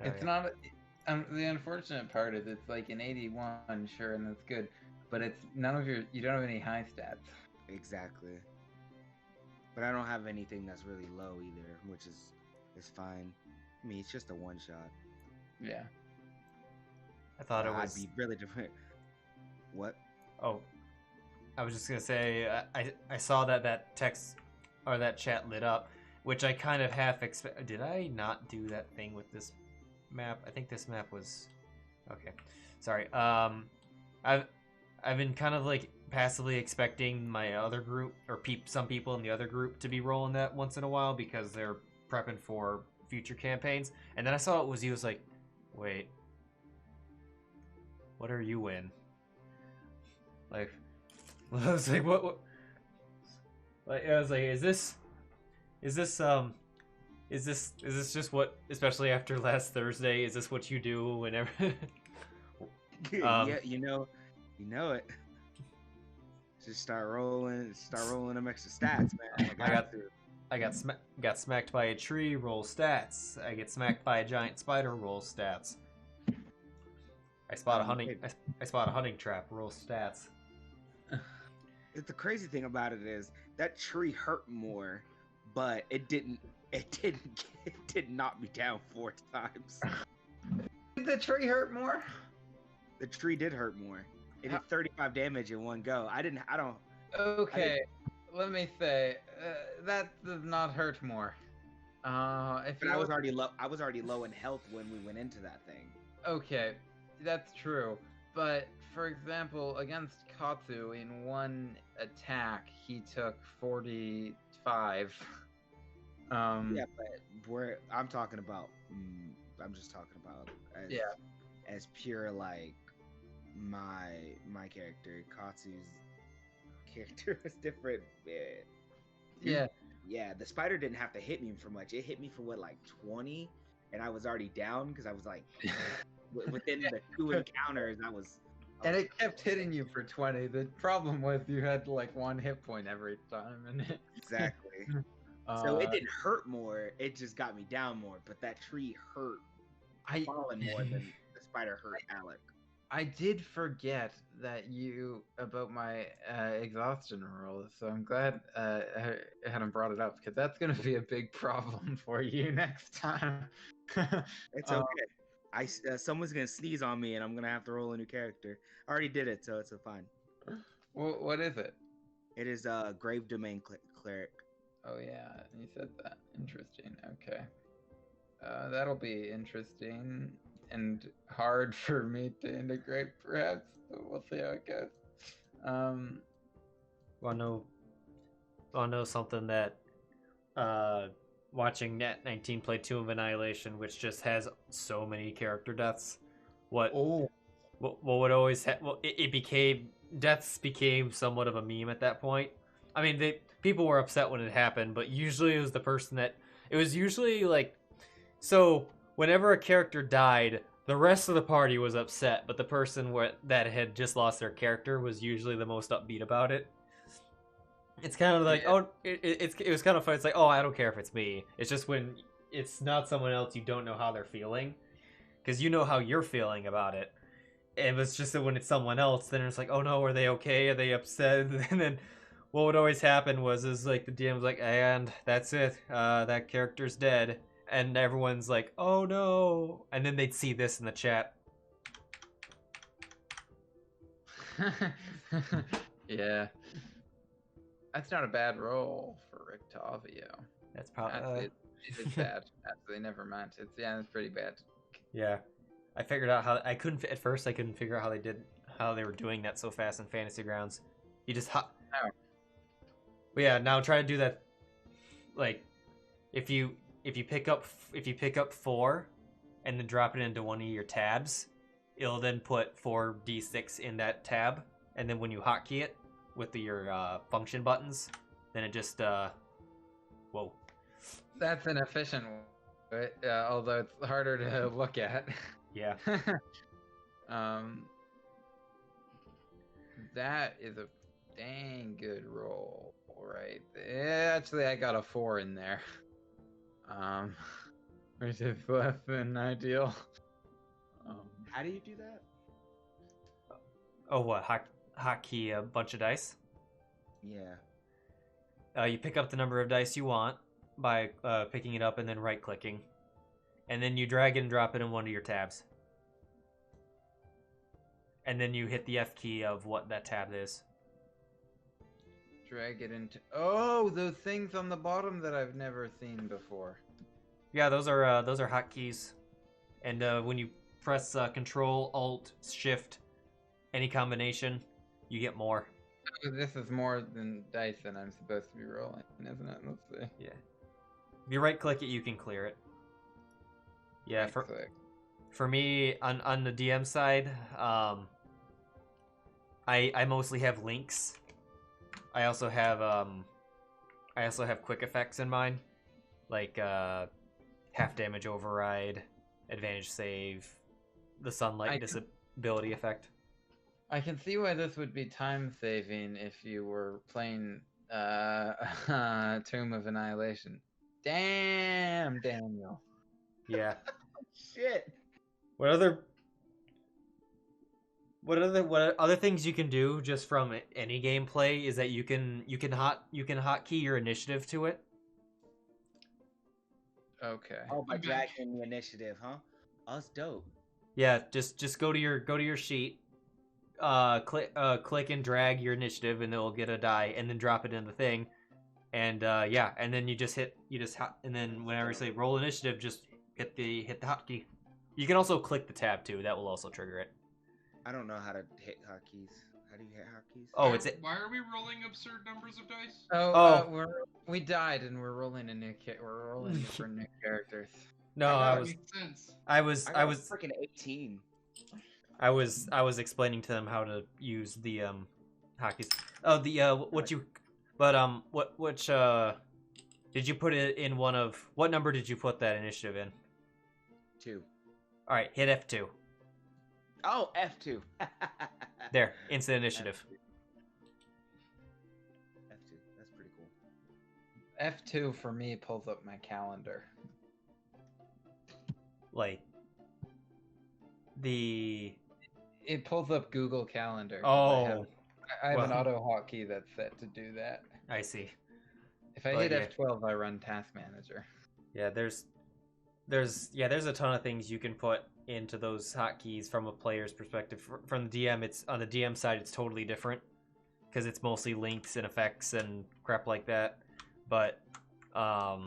It's not. The unfortunate part is it's like an 81, sure, and that's good, but it's none of you don't have any high stats. Exactly. But I don't have anything that's really low either, which is fine. I mean, it's just a one shot. Yeah. I thought it was. I'd be really different. What? Oh, I was just gonna say I saw that text or that chat lit up, which I kind of half expect. Did I not do that thing with this map? I think this map was okay. Sorry. I've been kind of like passively expecting my other group or some people in the other group to be rolling that once in a while because they're prepping for future campaigns. And then I saw it was you. I was like, wait, what are you in? Like, I was like, what? Like, I was like, is this just what, especially after last Thursday, is this what you do whenever? Yeah, you know it. Just start rolling them extra stats, man. I got to. got smacked by a tree, roll stats. I get smacked by a giant spider, roll stats. I spot a hunting trap, roll stats. The crazy thing about it is that tree hurt more, but it did knock me down 4 times. Did the tree hurt more? The tree did hurt more. It did 35 damage in one go. Okay, let me say that does not hurt more. I was already low in health when we went into that thing. Okay, that's true. But for example, against Katsu in one attack, he took 45. Yeah, but I'm talking about. I'm just talking about as pure like my character. Katsu's character was different. Yeah. The spider didn't have to hit me for much. It hit me for what, like 20, and I was already down because I was like within the 2 encounters. And it kept hitting you for 20. The problem was you had like 1 hit point every time, and exactly. So it didn't hurt more. It just got me down more. But that tree hurt falling more than the spider hurt Alec. I did forget about my exhaustion roll, so I'm glad I hadn't brought it up, because that's going to be a big problem for you next time. It's okay. Someone's going to sneeze on me, and I'm going to have to roll a new character. I already did it, so it's fine. What is it? It is Grave Domain Cleric. Oh yeah, you said that. Interesting. Okay. That'll be interesting and hard for me to integrate, perhaps. But we'll see how it goes. Wanna know something that watching Net19 play Tomb of Annihilation, which just has so many character deaths. What would always deaths became somewhat of a meme at that point. I mean, people were upset when it happened, but usually it was the person that... It was usually like... So, whenever a character died, the rest of the party was upset, but the person that had just lost their character was usually the most upbeat about it. It's kind of like, it was kind of fun. It's like, oh, I don't care if it's me. It's just when it's not someone else, you don't know how they're feeling. Because you know how you're feeling about it. And it's just that when it's someone else, then it's like, oh no, are they okay? Are they upset? And then... What would always happen is like the DM was like, and that's it, that character's dead, and everyone's like, oh no, and then they'd see this in the chat. Yeah, that's not a bad roll for Rictavio. That's probably it's bad. Absolutely never meant. It's pretty bad. Yeah, I figured out how I couldn't figure out how they were doing that so fast in Fantasy Grounds. You just But yeah, now try to do that. Like, if you pick up 4, and then drop it into one of your tabs, it'll then put 4d6 in that tab, and then when you hotkey it with your function buttons, then it just whoa. That's an efficient way, although it's harder to look at. Yeah. That is a dang good roll. Right. Actually, I got a 4 in there. Which is less than ideal. How do you do that? Oh, what? Hotkey a bunch of dice? Yeah. You pick up the number of dice you want by picking it up and then right-clicking. And then you drag it and drop it in one of your tabs. And then you hit the F key of what that tab is. Drag it into... Oh, those things on the bottom that I've never seen before. Yeah, those are hotkeys. And when you press Control, Alt, Shift, any combination, you get more. This is more than dice than I'm supposed to be rolling, isn't it? Let's see. Yeah. If you right-click it, you can clear it. Yeah, for me, on the DM side, I mostly have links. I also have quick effects in mine, like half damage override, advantage save, the sunlight disability effect. I can see why this would be time saving if you were playing Tomb of Annihilation. Damn, Daniel. Yeah. Shit. What other things you can do just from any gameplay is that you can hotkey your initiative to it. Okay. Oh, by dragging the initiative, huh? Oh, that's dope. Yeah, just go to your sheet, click and drag your initiative, and it'll get a die, and then drop it in the thing, and and then and then whenever you say roll initiative, just hit the hotkey. You can also click the tab too. That will also trigger it. I don't know how to hit hotkeys. How do you hit hotkeys? Oh, Why are we rolling absurd numbers of dice? We died and we're rolling we're rolling for new characters. No, I was freaking 18. I was explaining to them how to use the hotkeys. Oh, which did you put it in what number did you put that initiative in? 2. All right, hit F2. Oh, F2. There, instant initiative. F2. That's pretty cool. F2 for me pulls up my calendar. Like it pulls up Google Calendar. Oh, I have an auto hotkey that's set to do that. I see. If I hit F12, I run Task Manager. Yeah, there's a ton of things you can put into those hotkeys from a player's perspective. From the DM, it's on the DM side, it's totally different because it's mostly links and effects and crap like that. But I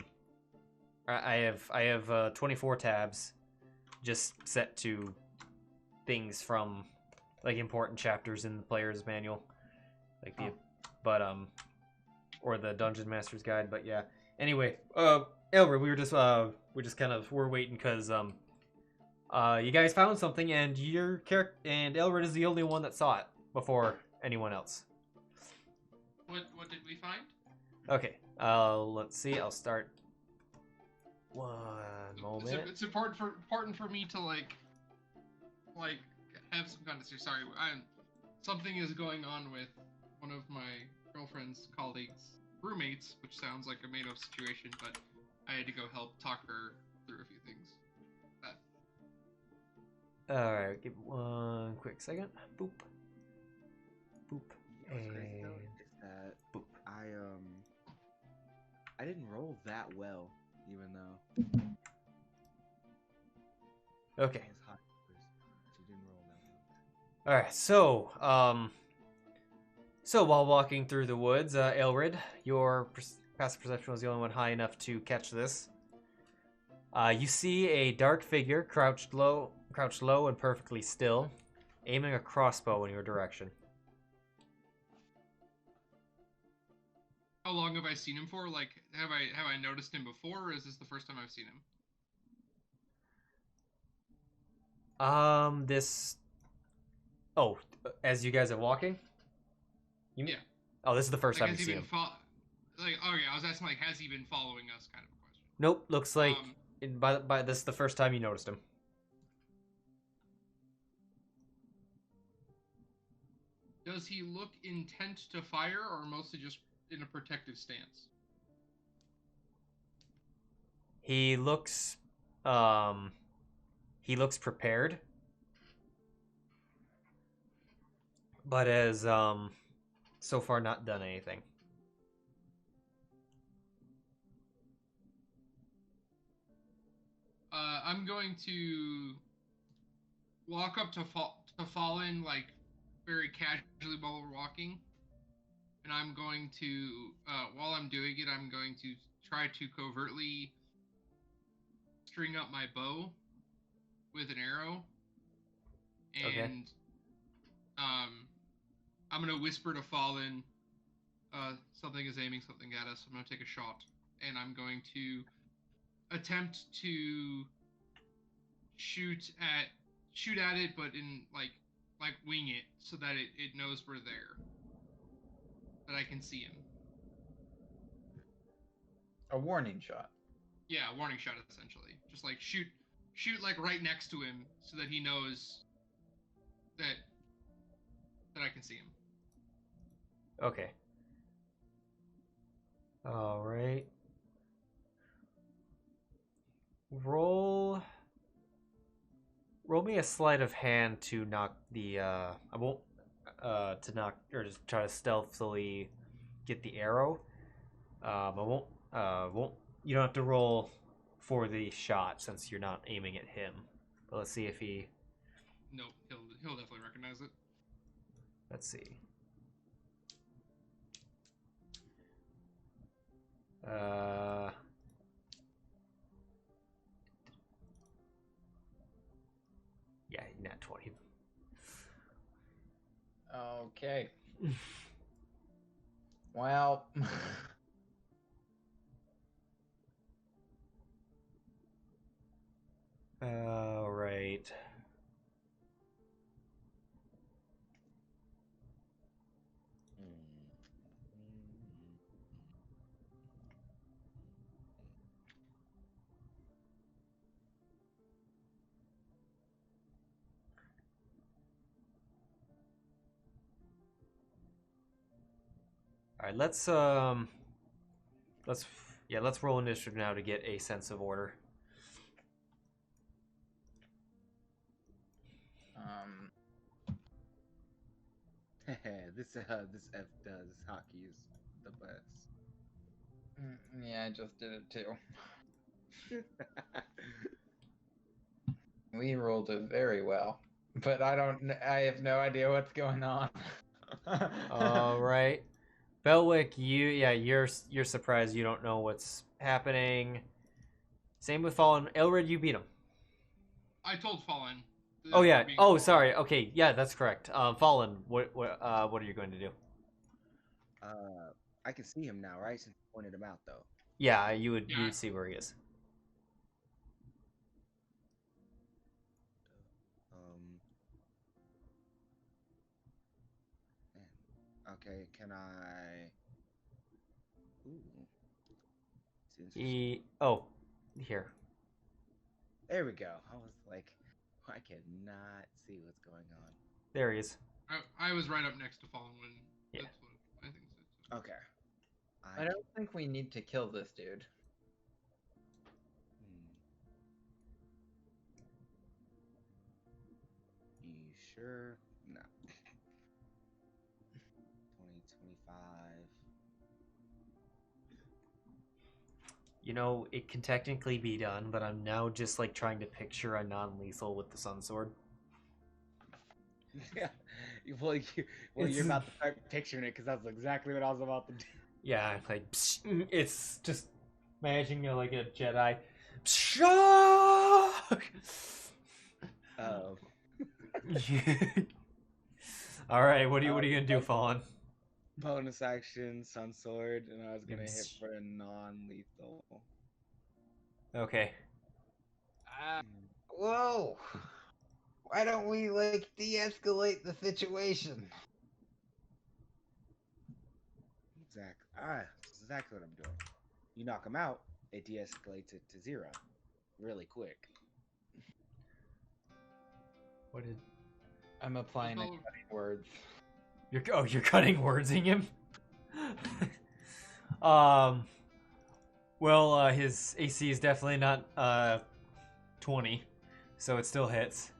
have 24 tabs just set to things from like important chapters in the player's manual, like or the Dungeon Master's Guide. But yeah, anyway, Ailred, we're waiting because you guys found something, and your character and Ailred is the only one that saw it before anyone else. What did we find? Okay, let's see. I'll start. One moment. It's important for me to like have some context here. Sorry, something is going on with one of my girlfriend's colleagues' roommates, which sounds like a made-up situation, but I had to go help talk her through a few things. Alright, give me one quick second. Boop. Boop. What's great though is that boop. I didn't roll that well, even though. Okay. She didn't roll that well. Alright, so while walking through the woods, Ailred, your passive perception was the only one high enough to catch this. You see a dark figure crouched low and perfectly still, aiming a crossbow in your direction. How long have I seen him for? Like, have I noticed him before, or is this the first time I've seen him? As you guys are walking? Yeah. Oh, this is the first time you've seen him. I was asking, like, has he been following us, kind of a question. Nope, looks like by this is the first time you noticed him. Does he look intent to fire, or mostly just in a protective stance? He looks prepared, but has so far not done anything. I'm going to walk up to Fallen, like, very casually while we're walking. And I'm going to, while I'm doing it, I'm going to try to covertly string up my bow with an arrow. And, okay. I'm going to whisper to Fallen, something is aiming something at us. I'm going to take a shot. And I'm going to attempt to shoot at it, but in like wing it so that it knows we're there, that I can see him. A warning shot. Yeah, a warning shot essentially. Just like shoot like right next to him so that he knows that I can see him. Okay. All right. Roll me a sleight of hand to knock the I won't to knock or just try to stealthily get the arrow. I won't you don't have to roll for the shot since you're not aiming at him. But let's see if he Nope, he'll definitely recognize it. let's see. Yeah, nat 20. Okay. Well. All right. All right, let's roll initiative now to get a sense of order. This hockey is the best. Yeah, I just did it too. We rolled it very well, but I have no idea what's going on. All right, Belwick, you're surprised you don't know what's happening. Same with Fallen. Ailred, you beat him. I told Fallen. Oh yeah. Oh, sorry. Okay, yeah, that's correct. Fallen, what are you going to do? I can see him now, right? Since you pointed him out, though. Yeah, you would see where he is. Okay, can I? Ooh. Here. There we go. I was like, I cannot see what's going on. There he is. I was right up next to Fallen when. Yeah. That's what I think. So. Okay. I don't think we need to kill this dude. You sure? No. 2025. You know, it can technically be done, but I'm now just like trying to picture a non-lethal with the sun sword. Yeah. Well, you're about to start picturing it because that's exactly what I was about to do. Yeah, like it's just imagining like a Jedi. Oh. All right, what are you gonna do, Fallen? Bonus action, sun sword, and I was gonna hit for a non-lethal. Okay. Whoa! Why don't we de-escalate the situation? Exactly. That's exactly what I'm doing. You knock him out, it de-escalates it to 0, really quick. What did? I'm applying cutting words. You're cutting wordsing him. Well, his AC is definitely not 20, so it still hits.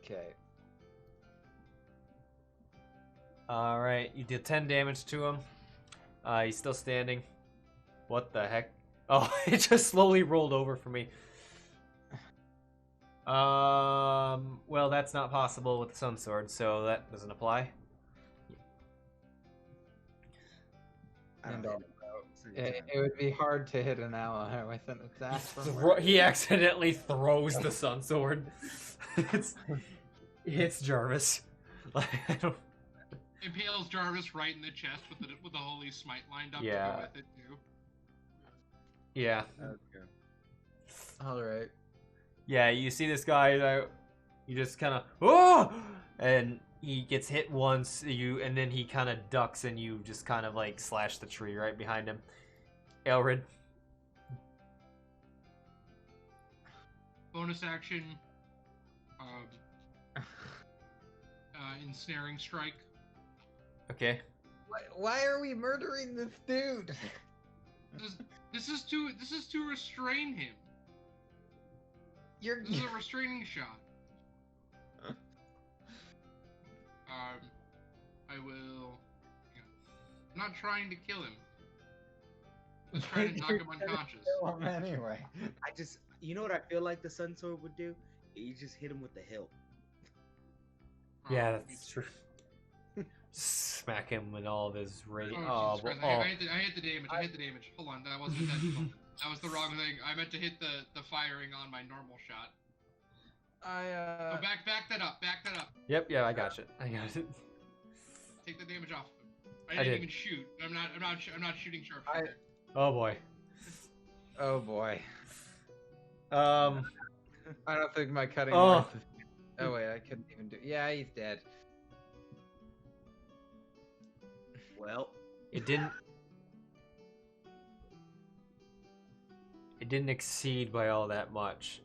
Okay. All right, you did 10 damage to him. He's still standing. What the heck? Oh, it just slowly rolled over for me. Well, that's not possible with the sun sword, so that doesn't apply. It would be hard to hit an ally with an attack. He accidentally throws the sun sword. It hits Jarvis. I don't... Impales Jarvis right in the chest with the holy smite lined up Yeah. to go with it too. Yeah. Okay. All right. Yeah, you see this guy, you just kind of, oh! And he gets hit once, and then he kind of ducks, and you just kind of like slash the tree right behind him. Ailred. Bonus action. Ensnaring strike. Okay. Why are we murdering this dude? This is to restrain him. This is a restraining shot. I will. I'm not trying to kill him. I'm just trying to knock him unconscious. Kill him anyway. You know what I feel like the Sun Sword would do? You just hit him with the hilt. Yeah, that's true. Smack him with all of his rage. Oh, Jesus Christ. I hit the damage. I hit the damage. Hold on, that wasn't intentional. That was the wrong thing. I meant to hit the firing on my normal shot. Oh, back that up. Back that up. Yep, yeah, I got it. Take the damage off of him. I didn't even shoot. I'm not shooting sharp. Oh boy. Oh boy. I don't think my cutting knife is... Oh wait, I couldn't even do... Yeah, he's dead. Well, it didn't exceed by all that much.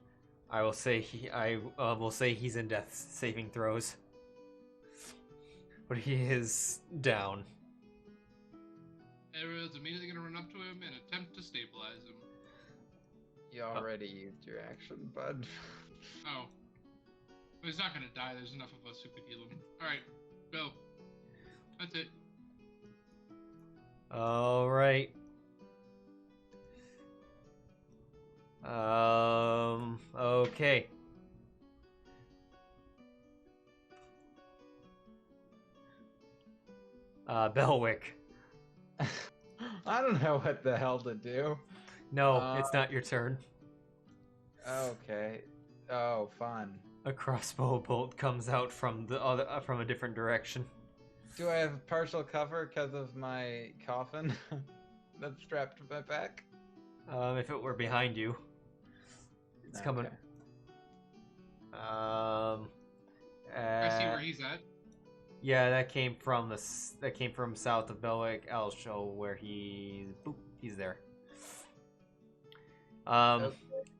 I will say he's in death saving throws. But he is down. Ailred's immediately gonna run up to him and attempt to stabilize him. You already used your action, bud. Oh. But he's not gonna die, there's enough of us who could heal him. Alright, go. That's it. Alright. Okay. Belwick. I don't know what the hell to do. No, it's not your turn. Okay. Oh, fun. A crossbow bolt comes out from the other, from a different direction. Do I have partial cover because of my coffin that's strapped to my back? If it were behind you, it's coming. I see where he's at. Yeah, that came from south of Belwick. I'll show where he's there. Okay.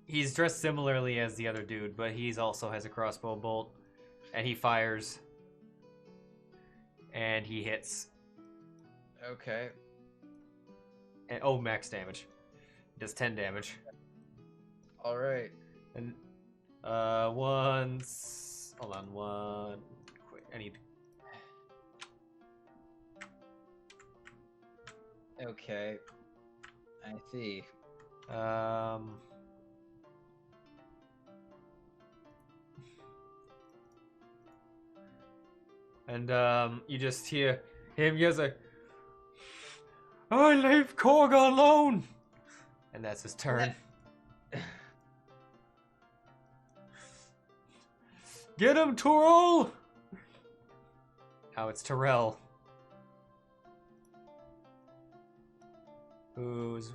He's dressed similarly as the other dude, but he's also has a crossbow bolt, and he fires, and he hits. Okay. And max damage. Does 10 damage. All right. And hold on, one. Quick, I need. Okay. I see. And you just hear him yell like, "I leave Korg alone," and that's his turn. Get him, Tyrell! Now it's Tyrell.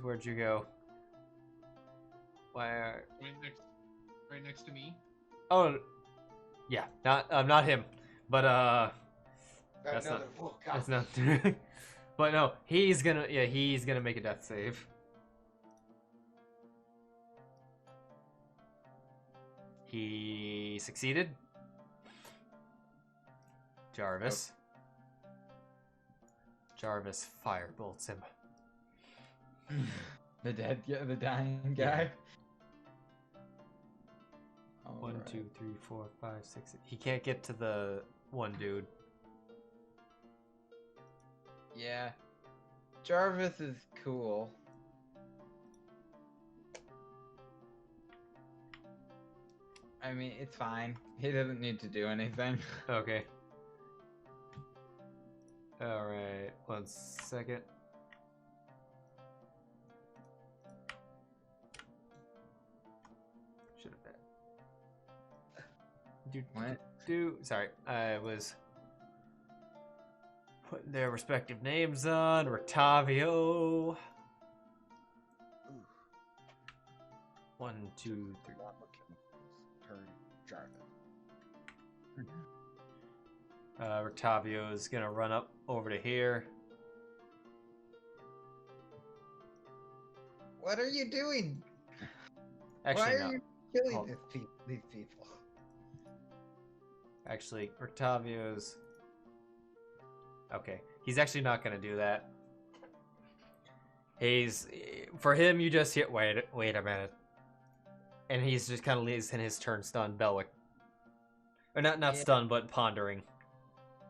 Where'd you go? Where? Right next to me. Oh, yeah, not him, but that's not. But no, he's gonna make a death save. He succeeded. Jarvis. Jarvis firebolts him. The dying guy. Yeah. 1, 2, 3, 4, 5, 6. He can't get to the one dude. Yeah. Jarvis is cool. I mean, it's fine. He doesn't need to do anything. Okay. Alright, 1 second. Should have been. Sorry, I was putting their respective names on. Rictavio. 1, 2, 3. Turn Jarvis. Rictavio is gonna run up over to here. What are you doing? Actually, Why are you killing these people? Actually, Rictavio's... Okay. He's actually not gonna do that. For him, you just hit. Wait a minute. And he's just kind of leaves in his turn stunned Belwick. Or not stunned, but pondering.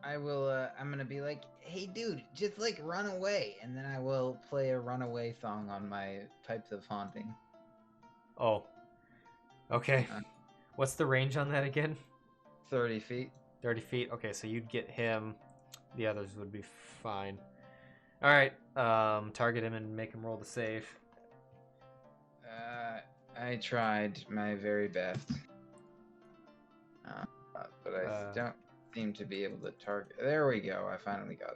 I will, I'm gonna be like, hey dude, just like run away. And then I will play a runaway song on my Pipes of Haunting. Oh. Okay. What's the range on that again? 30 feet. 30 feet? Okay, so you'd get him. The others would be fine. Alright, target him and make him roll the save. I tried my very best. But I don't seem to be able to target. There we go, I finally got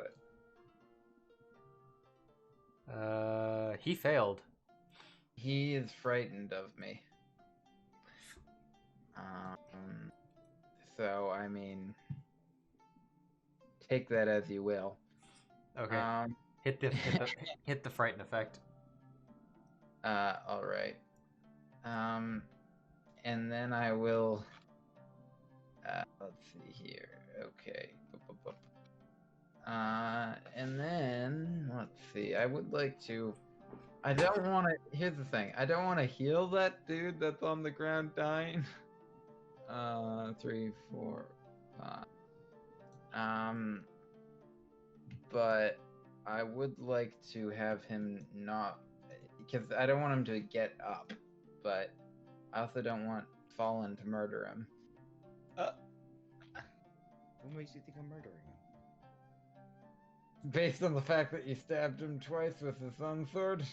it. He failed. He is frightened of me. So, I mean, take that as you will. Okay. Hit the frighten effect. All right. And then I will. Let's see here. Okay. And then let's see. I would like to. I don't want to. Here's the thing. I don't want to heal that dude that's on the ground dying. 3, 4, 5. But I would like to have him not, because I don't want him to get up, but I also don't want Fallen to murder him. What makes you think I'm murdering him? Based on the fact that you stabbed him twice with the sun sword?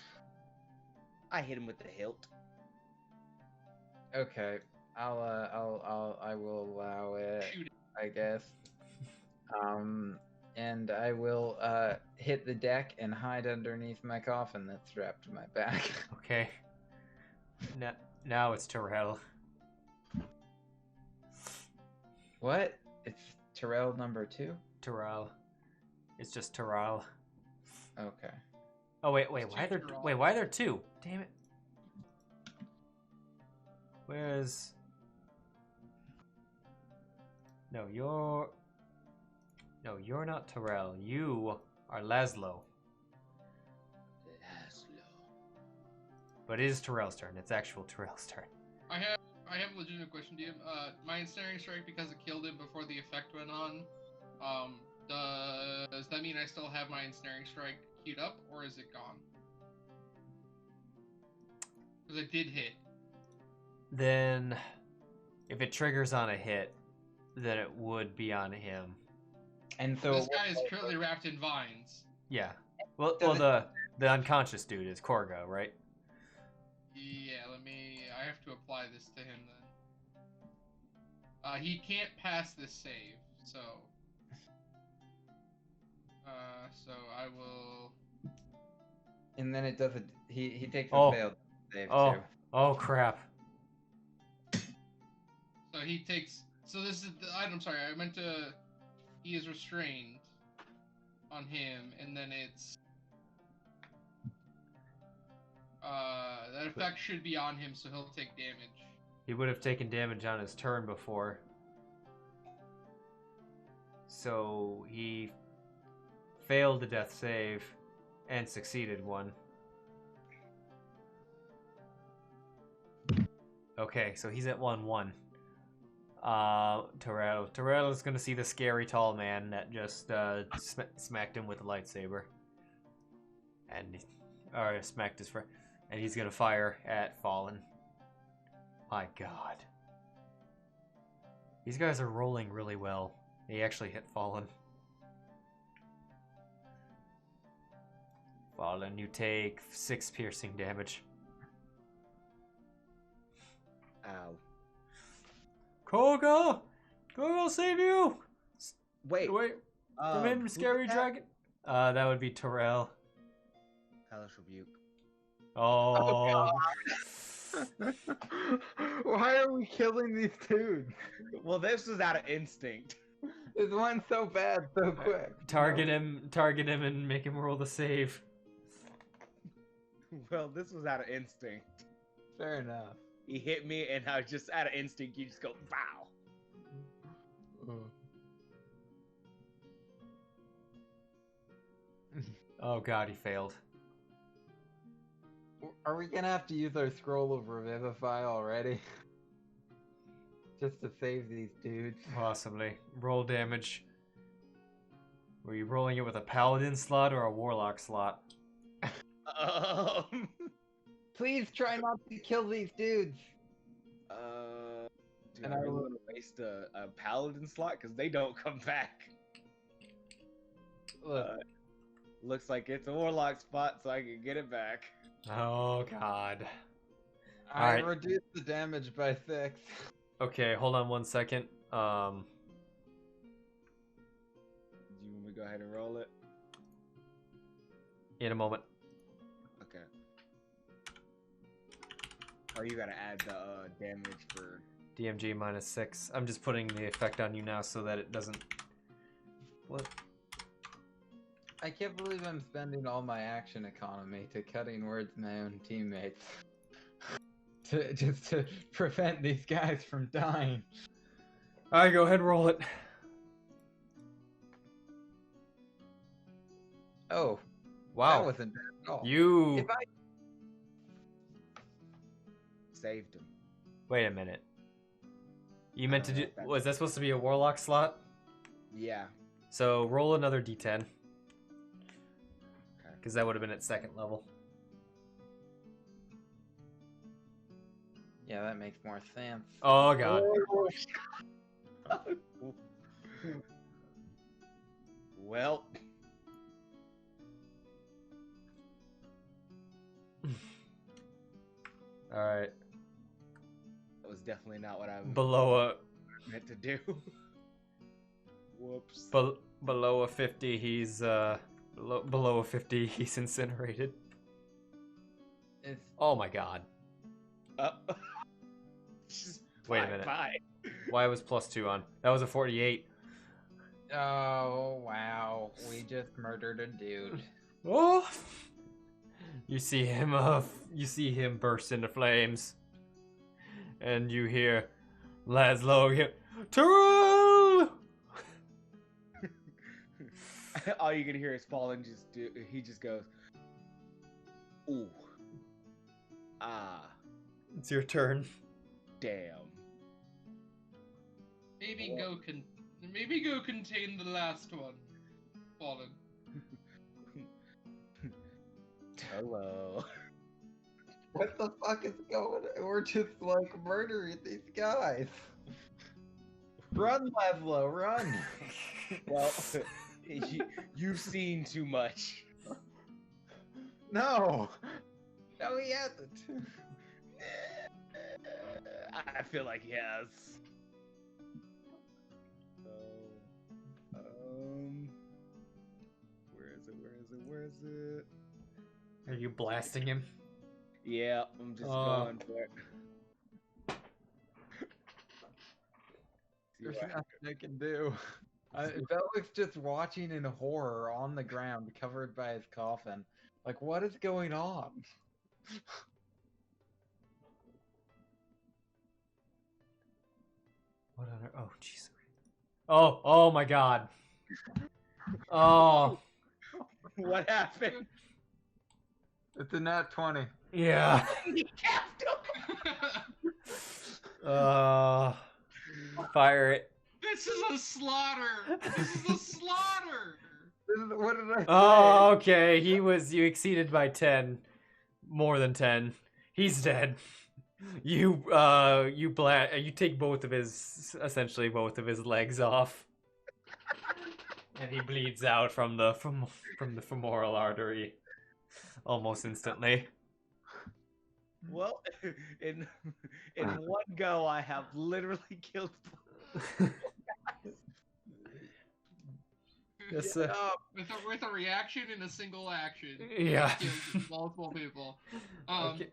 I hit him with the hilt. Okay, I will allow it, I guess. And I will hit the deck and hide underneath my coffin that's strapped to my back. Okay. Now it's Terrell. What? It's Terrell number 2? Terrell. It's just Terrell. Okay. Oh wait, why are there 2? Damn it. Where's... No, you're not Terrell. You are Laszlo. But it is Terrell's turn. It's actual Terrell's turn. I have a legitimate question to you. My ensnaring strike, because it killed him before the effect went on, does that mean I still have my ensnaring strike queued up, or is it gone? Because it did hit. Then, if it triggers on a hit, then it would be on him. And so this guy is currently wrapped in vines. Yeah. Well, the unconscious dude is Korga, right? Yeah, I have to apply this to him then. He can't pass this save, so I will. And then it does it. He takes a failed save too. Oh crap. So he takes. So this is the item. Sorry, I meant to. He is restrained on him, and then it's. That effect should be on him, so he'll take damage. He would have taken damage on his turn before. So he failed the death save and succeeded one. Okay, so he's at 1-1. Terrell is going to see the scary tall man that just smacked him with a lightsaber. Or smacked his friend. And he's going to fire at Fallen. My god. These guys are rolling really well. He actually hit Fallen. Fallen, you take 6 piercing damage. Ow. Koga! Koga will save you! Wait. Come in, scary dragon. That would be Terrell. Hellish Rebuke. Oh. Why are we killing these dudes? Well, this was out of instinct. This one's so bad so quick. Target him, and make him roll the save. Well, this was out of instinct. Fair enough. He hit me, and I was just out of instinct. You just go, wow. Oh god, he failed. Are we gonna have to use our scroll of revivify already? Just to save these dudes. Possibly. Roll damage. Were you rolling it with a paladin slot or a warlock slot? Please try not to kill these dudes. Do And I I really will- want to waste a paladin slot? Because they don't come back. Look, Looks like it's a warlock spot, so I can get it back. Oh god. I alright. reduced the damage by 6. Okay, hold on 1 second. Do you want me to go ahead and roll it? In a moment. Okay. Oh, you gotta add the damage for... DMG -6. I'm just putting the effect on you now so that it doesn't... What? I can't believe I'm spending all my action economy to cutting words my own teammates. Just to prevent these guys from dying. Alright, go ahead, roll it. Oh, Wow. that wasn't bad at all. You... If I Saved him. Wait a minute. You meant to do... know what that Was that supposed to be a warlock slot? Yeah. So roll another d10. Okay. Because that would have been at 2nd level. Yeah, that makes more sense. Oh god. Well, Alright. that was definitely not what I Below meant to do. Whoops. below a 50, he's below a 50, he's incinerated. It's Oh my god. Just Wait a bye, minute. Bye. Why was +2 on? That was a 48. oh wow, we just murdered a dude. Oh! You see him burst into flames. And you hear Laszlo get Tyrell! All you can hear is Fallen he just goes, ooh. Ah, It's your turn. damn. Maybe go contain the last one. Fallen. Hello. What the fuck is going on? We're just like murdering these guys. Run, Laszlo, run! Well, you've seen too much. No! No, he hasn't. I feel like he has. So, where is it? Are you blasting him? Yeah, I'm just Oh. going for it. See There's what nothing I can do. Belwick's just watching in horror on the ground, covered by his coffin. Like, what is going on? What other? Oh, jeez. Oh my god. Oh, What happened? It's a nat 20. yeah. He capped him! Fire it. This is a slaughter! This is a slaughter! What did I say? Oh, okay. You exceeded by 10. More than 10. He's dead. You take essentially both of his legs off. And he bleeds out from the femoral artery almost instantly. Well, in one go, I have literally killed. Yes, With a reaction in a single action. Yeah. Kills multiple people. Okay.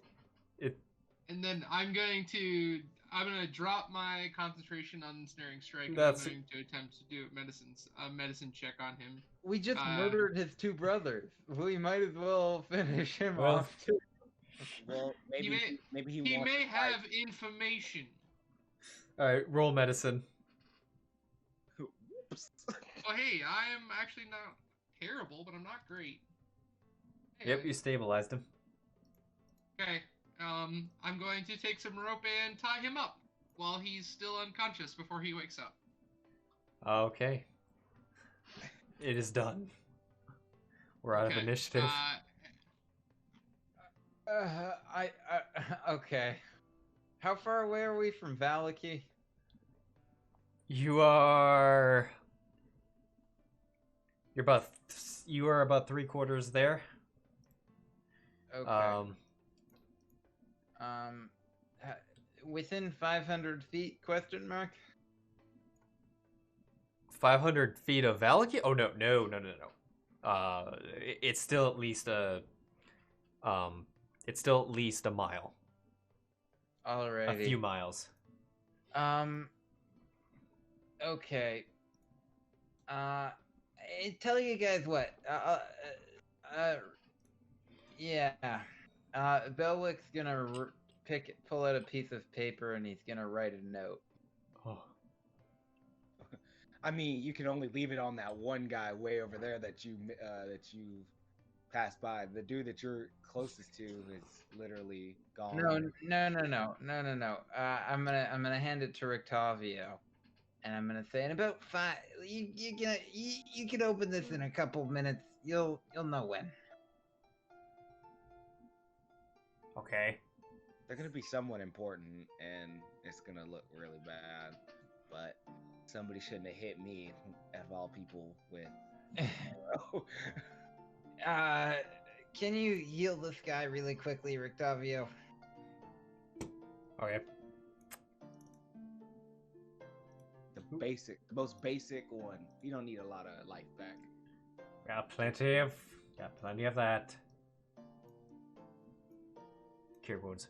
And then I'm gonna drop my concentration on ensnaring strike. And That's- I'm going to attempt to do a medicine check on him. We just murdered his two brothers. We might as well finish him Well- off too. Well, maybe he He wants may to fight. have information. Alright, roll medicine. Whoops. Oh hey, I am actually not terrible, but I'm not great. Yep, you stabilized him. Okay. I'm going to take some rope and tie him up while he's still unconscious before he wakes up. Okay. It is done. We're out of initiative. Okay. How far away are we from Valaki? You are about 3/4 there. Okay. Within 500 feet? Question mark. 500 feet of Valaki? Oh no. It's still at least a mile. Alrighty. A few miles. Okay. I tell you guys what. Yeah. Belwick's gonna pull out a piece of paper and he's gonna write a note. Oh. I mean, you can only leave it on that one guy way over there that you passed by. The dude that you're closest to is literally gone. No. I'm gonna hand it to Rictavio, and I'm gonna say in about 5. You can open this in a couple minutes. You'll know when. Okay. They're gonna be somewhat important, and it's gonna look really bad. But somebody shouldn't have hit me, of all people, with arrow. Can you heal this guy really quickly, Rictavio? Okay. The most basic one. You don't need a lot of life back. Got plenty of that. Cure wounds.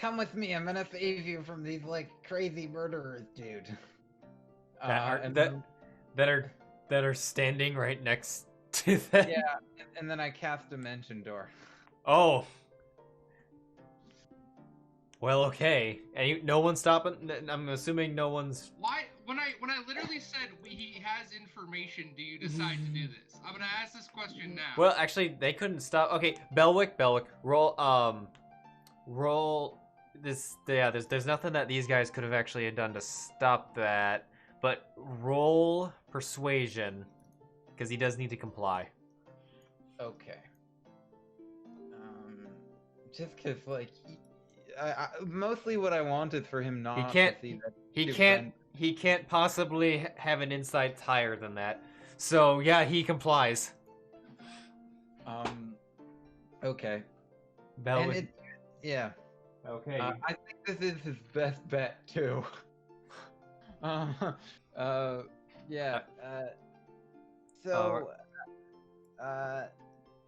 Come with me. I'm gonna save you from these crazy murderers, dude. That are standing right next to them. Yeah, and then I cast Dimension Door. Oh. Well, okay. And no one's stopping. I'm assuming no one's. Why? When I literally said he has information, do you decide to do this? I'm gonna ask this question now. Well, actually, they couldn't stop. Okay, Belwick, roll this. Yeah, there's nothing that these guys could have actually done to stop that. But roll persuasion, because he does need to comply. Okay. Just because mostly what I wanted for him not to see that. He can't possibly have an insight higher than that. So yeah, he complies. Okay. Belwick. Yeah. Okay. I think this is his best bet too. Yeah.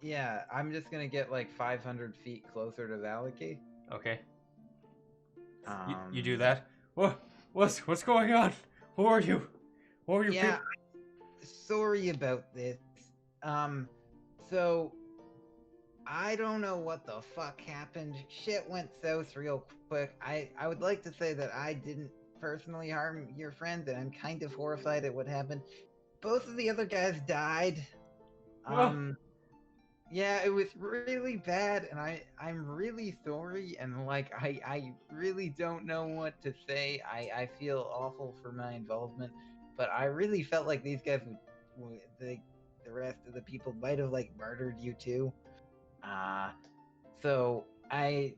Yeah, I'm just gonna get 500 feet closer to Valaki. Okay. You do that. What's going on? Who are you? Yeah. Sorry about this. So I don't know what the fuck happened. Shit went south real quick. I would like to say that I didn't personally harm your friend, and I'm kind of horrified at what happened. Both of the other guys died. Yeah, it was really bad, and I'm really sorry, and I really don't know what to say. I feel awful for my involvement, but I really felt like these guys the rest of the people might have murdered you too. So I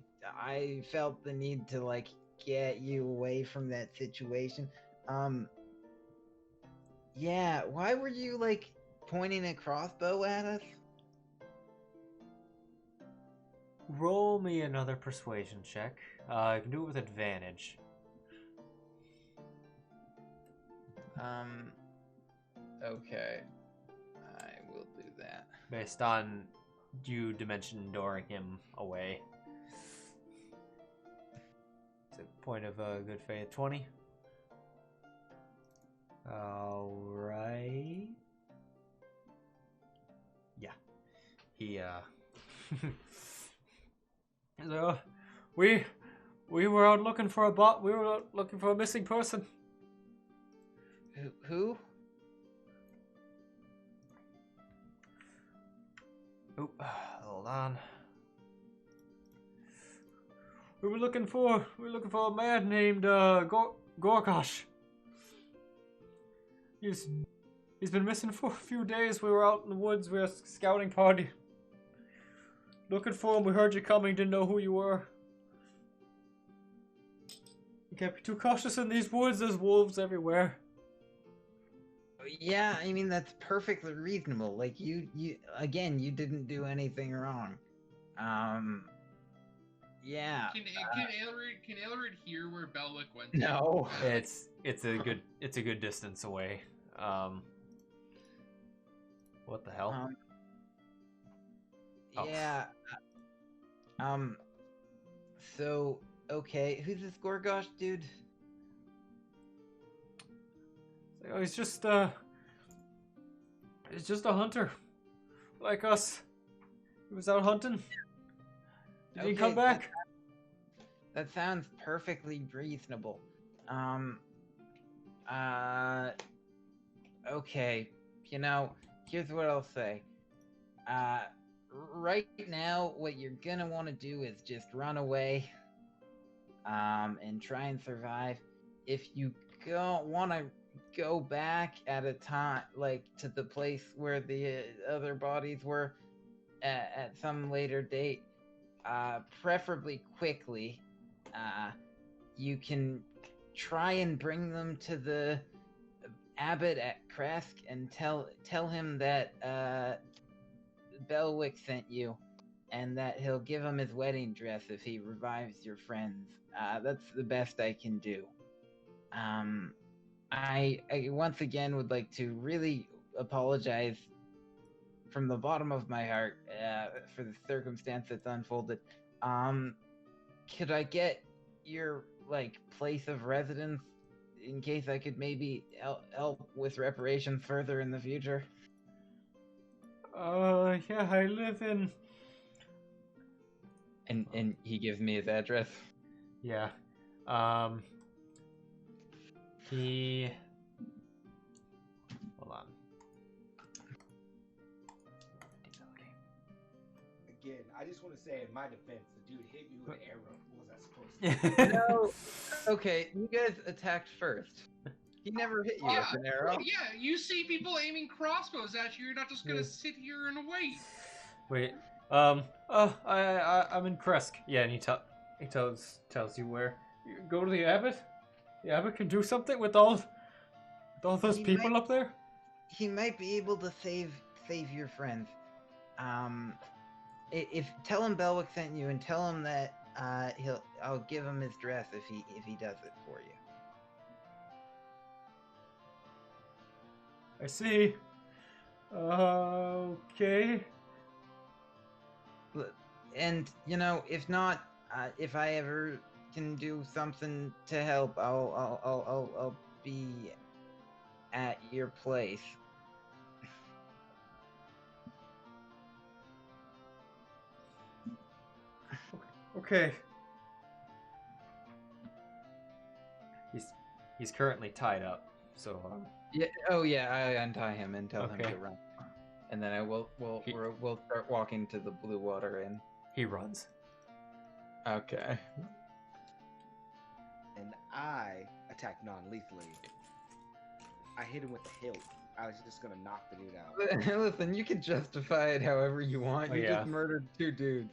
felt the need to get you away from that situation. Yeah, why were you pointing a crossbow at us? Roll me another persuasion check. You can do it with advantage. Okay. I will do that. Based on you dimension dooring him away. It's a point of good faith. 20. Alright. Yeah. He, So, we were out looking for a bot. We were out looking for a missing person. Who? Oh, hold on. We were looking for a man named Gorgosh. He's been missing for a few days. We were out in the woods. We were a scouting party. Looking for him. We heard you coming. Didn't know who you were. You can't be too cautious in these woods. There's wolves everywhere. Yeah, I mean that's perfectly reasonable. Like you didn't do anything wrong. Yeah. Can Ailred hear where Belwick went? No. It's a good distance away. What the hell? Oh. Yeah. So okay, who's this Gorgosh dude? Oh, he's just a hunter, like us. He was out hunting. Did he come back? That sounds perfectly reasonable. Okay. You know, here's what I'll say. Right now, what you're gonna want to do is just run away, and try and survive. If you don't want to go back at a time, like to the place where the other bodies were at some later date, preferably quickly, you can try and bring them to the abbot at Kresk and tell him that Belwick sent you, and that he'll give him his wedding dress if he revives your friends. That's the best I can do. I once again would like to really apologize from the bottom of my heart for the circumstance that's unfolded. Could I get your place of residence in case I could maybe help with reparations further in the future? Yeah, I live in. And he gives me his address. Yeah. Hold on. Again, I just want to say in my defense, the dude hit me with an arrow. What was I supposed to do? No. Okay, you guys attacked first. He never hit you with an arrow. Yeah, you see people aiming crossbows at you. You're not just gonna sit here and wait. Wait. I'm in Kresk. Yeah, and he tells you where. You go to the abbot. The abbot can do something with all those people up there. He might be able to save your friends. If tell him Belwick sent you, and tell him that I'll give him his dress if he does it for you. I see. Okay. And if not, if I ever can do something to help, I'll be at your place. Okay. He's currently tied up, so. Yeah. Oh yeah. I untie him and tell him Okay. to run, and then we'll start walking to the blue water and. He runs. Okay. And I attack non-lethally. I hit him with the hilt. I was just gonna knock the dude out. Listen, you can justify it however you want. Oh, You yeah. just murdered two dudes.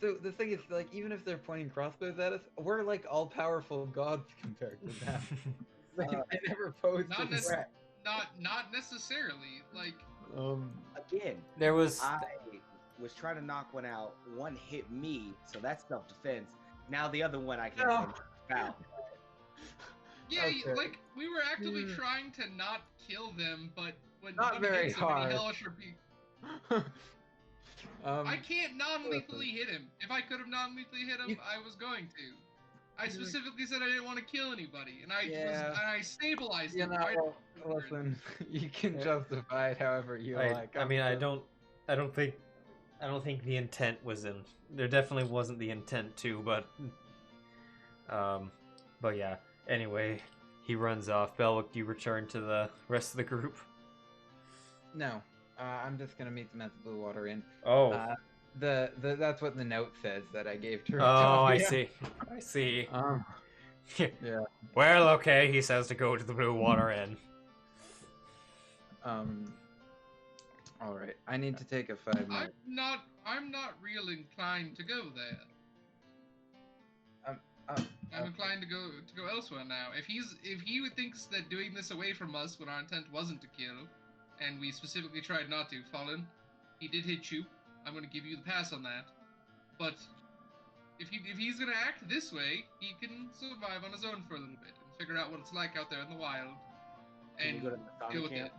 So the thing is, even if they're pointing crossbows at us, we're all-powerful gods compared to them. They never posed Not a threat. Not necessarily. Again, There was. I was trying to knock one out. One hit me, so that's self-defense. Now the other one I can foul. Yeah, Okay. we were actively trying to not kill them, but when Not you very hit somebody, hard. hellish I can't non-lethally hit him. If I could have non-lethally hit him, I was going to. I specifically said I didn't want to kill anybody, and I stabilized him. Listen, you can justify it however you like. I mean, I don't think the intent was in. There definitely wasn't the intent to, but yeah. Anyway, he runs off. Belwick, you return to the rest of the group. No. I'm just gonna meet them at the Blue Water Inn. Oh. That's what the note says that I gave to. Oh, I Octavia. see. I see. Yeah. Well, okay, he says to go to the Blue Water Inn. All right. I need to take a 5-minute. I'm not real inclined to go there. I'm inclined to go elsewhere now. If he thinks that doing this away from us when our intent wasn't to kill, and we specifically tried not to, Fallen, he did hit you. I'm going to give you the pass on that. But if he's going to act this way, he can survive on his own for a little bit and figure out what it's like out there in the wild. Can And we go to the deal with camp? it.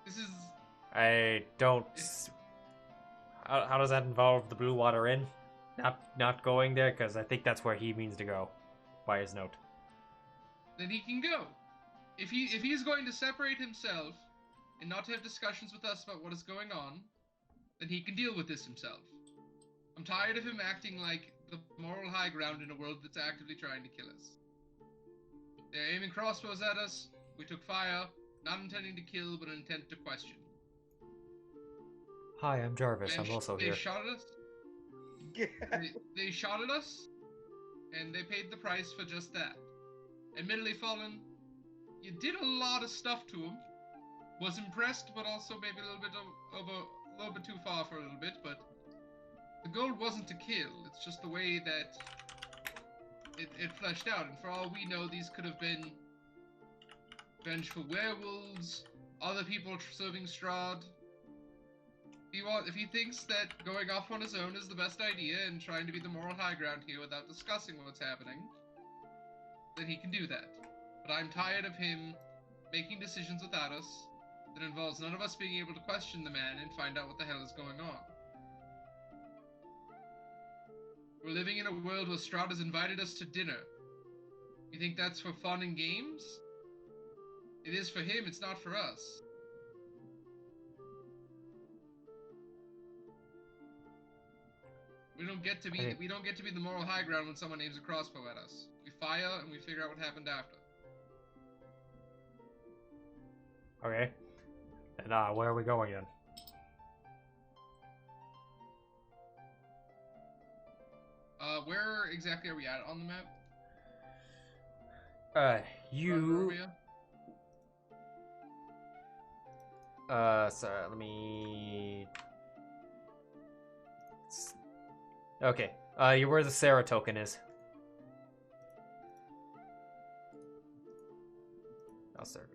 This is... I don't... How does that involve the Blue Water Inn? Not going there? Because I think that's where he means to go, by his note. Then he can go. If he's going to separate himself and not have discussions with us about what is going on, then he can deal with this himself. I'm tired of him acting like the moral high ground in a world that's actively trying to kill us. They're aiming crossbows at us. We took fire, not intending to kill, but an intent to question. Hi, I'm Jarvis. And I'm also they here. shot at us. They shot at us, and they paid the price for just that. Admittedly, Fallen, you did a lot of stuff to him. Was impressed, but also maybe a little bit too far for a little bit. But the goal wasn't to kill. It's just the way that it fleshed out. And for all we know, these could have been vengeful werewolves, other people serving Strahd. If he thinks that going off on his own is the best idea and trying to be the moral high ground here without discussing what's happening, then he can do that. But I'm tired of him making decisions without us that involves none of us being able to question the man and find out what the hell is going on. We're living in a world where Strahd has invited us to dinner. You think that's for fun and games? It is for him, it's not for us. We don't get to be the moral high ground when someone aims a crossbow at us. We fire and we figure out what happened after. Okay. And where are we going then? Where exactly are we at on the map? You... Area? Sorry, let me... Okay, you're where the Sarah token is. Oh, Sarah.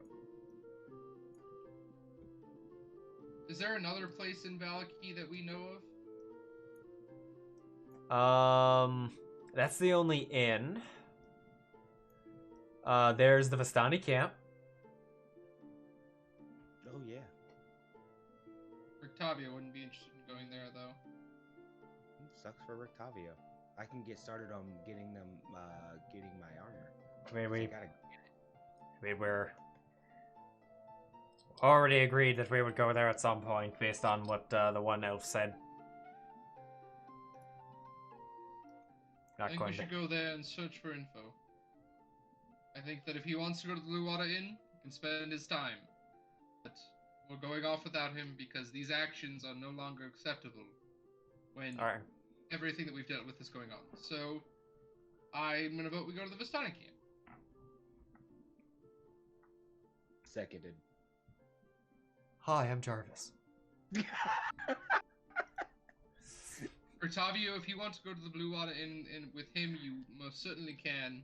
Is there another place in Valaki that we know of? That's the only inn. There's the Vistani camp. Oh yeah. Rictavia wouldn't be interested in going there though. Sucks for Rictavia. I can get started on getting my armor. We're already agreed that we would go there at some point based on what the one elf said. I think we should go there and search for info. I think that if he wants to go to the Blue Water Inn, he can spend his time. But we're going off without him because these actions are no longer acceptable when everything that we've dealt with is going on. So, I'm gonna vote we go to the Vistani camp. Seconded. Hi, I'm Jarvis. Rictavio, if you want to go to the Blue Water Inn with him, you most certainly can.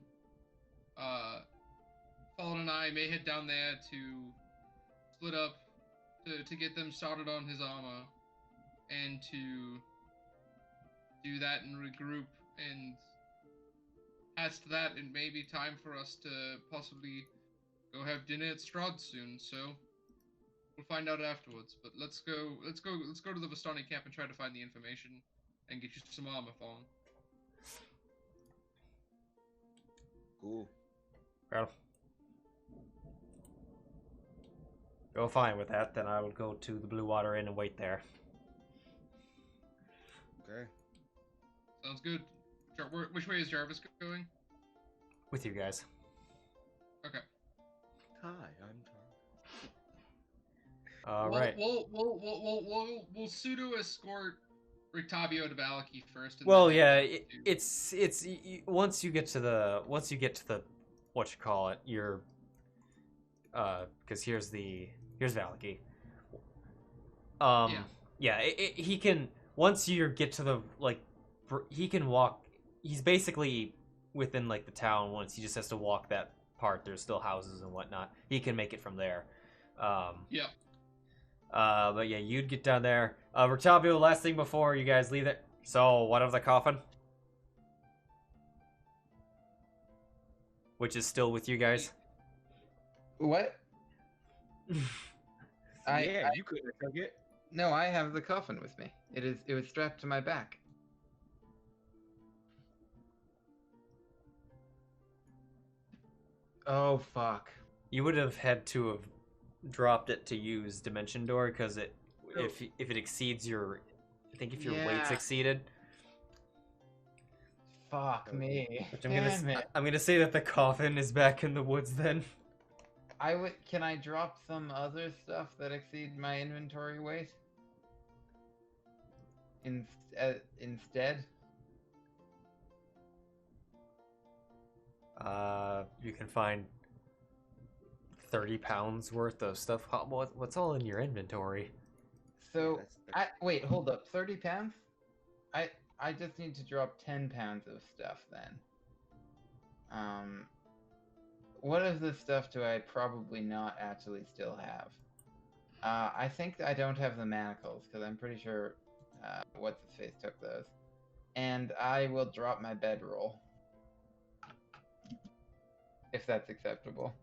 Fallen and I may head down there to split up to get them started on his armor and to do that and regroup, and past that it may be time for us to possibly go have dinner at Strahd soon, so we'll find out afterwards. But let's go to the Vistani camp and try to find the information and get you some armor, Fallen. Cool. Well, go fine with that, then I will go to the Blue Water Inn and wait there. Okay. Sounds good. Which way is Jarvis going? With you guys. Okay. Hi, I'm Jarvis. All right. We'll pseudo escort Rictavio to Valaki first. And Well, then yeah, head up to- it's once you get to the what you call it, you're because here's Valaki. Yeah, he can once you get to the he can walk. He's basically within like the town. Once he just has to walk that part. There's still houses and whatnot. He can make it from there. Yeah. But yeah, you'd get down there. Rictavio, last thing before you guys leave it. So, what of the coffin? Which is still with you guys? What? You could have took it. No, I have the coffin with me. It was strapped to my back. Oh fuck. You would have had to have dropped it to use Dimension Door because if it exceeds your, I think if your weight's exceeded. Fuck me. Which I'm gonna say that the coffin is back in the woods then. Can I drop some other stuff that exceed my inventory weight? Instead? You can find 30 pounds worth of stuff. What's all in your inventory? So, wait, hold up. 30 pounds? I just need to drop 10 pounds of stuff then. What of the stuff do I probably not actually still have? I think I don't have the manacles, because I'm pretty sure What's-His-Face took those. And I will drop my bedroll. If that's acceptable.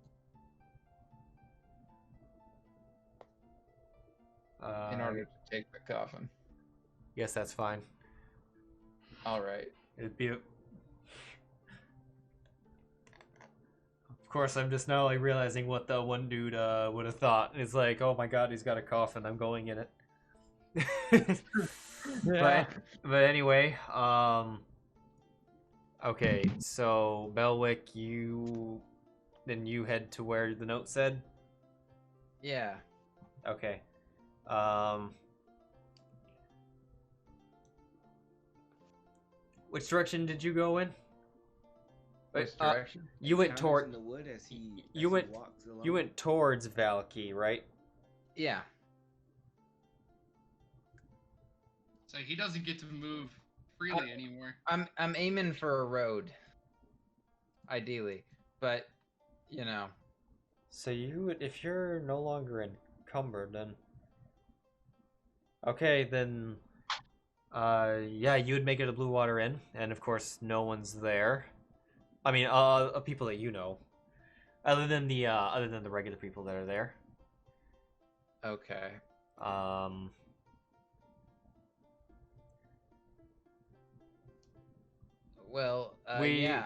In order to take the coffin. Yes, that's fine. Alright. It'd be... Of course, I'm just now realizing what the one dude would have thought. It's like, oh my god, he's got a coffin, I'm going in it. Yeah. But anyway, okay, so Belwick, you head to where the note said? Yeah. Okay. Which direction did you go in? Which direction? You went in toward the wood as he went walks along. you went towards Valaki, right? Yeah. So he doesn't get to move freely anymore. I'm aiming for a road. Ideally. But, you know. So if you're no longer encumbered, then okay, then yeah, you would make it a Blue Water Inn, and of course no one's there. I mean, people that you know, other than the regular people that are there. Okay. Well, yeah.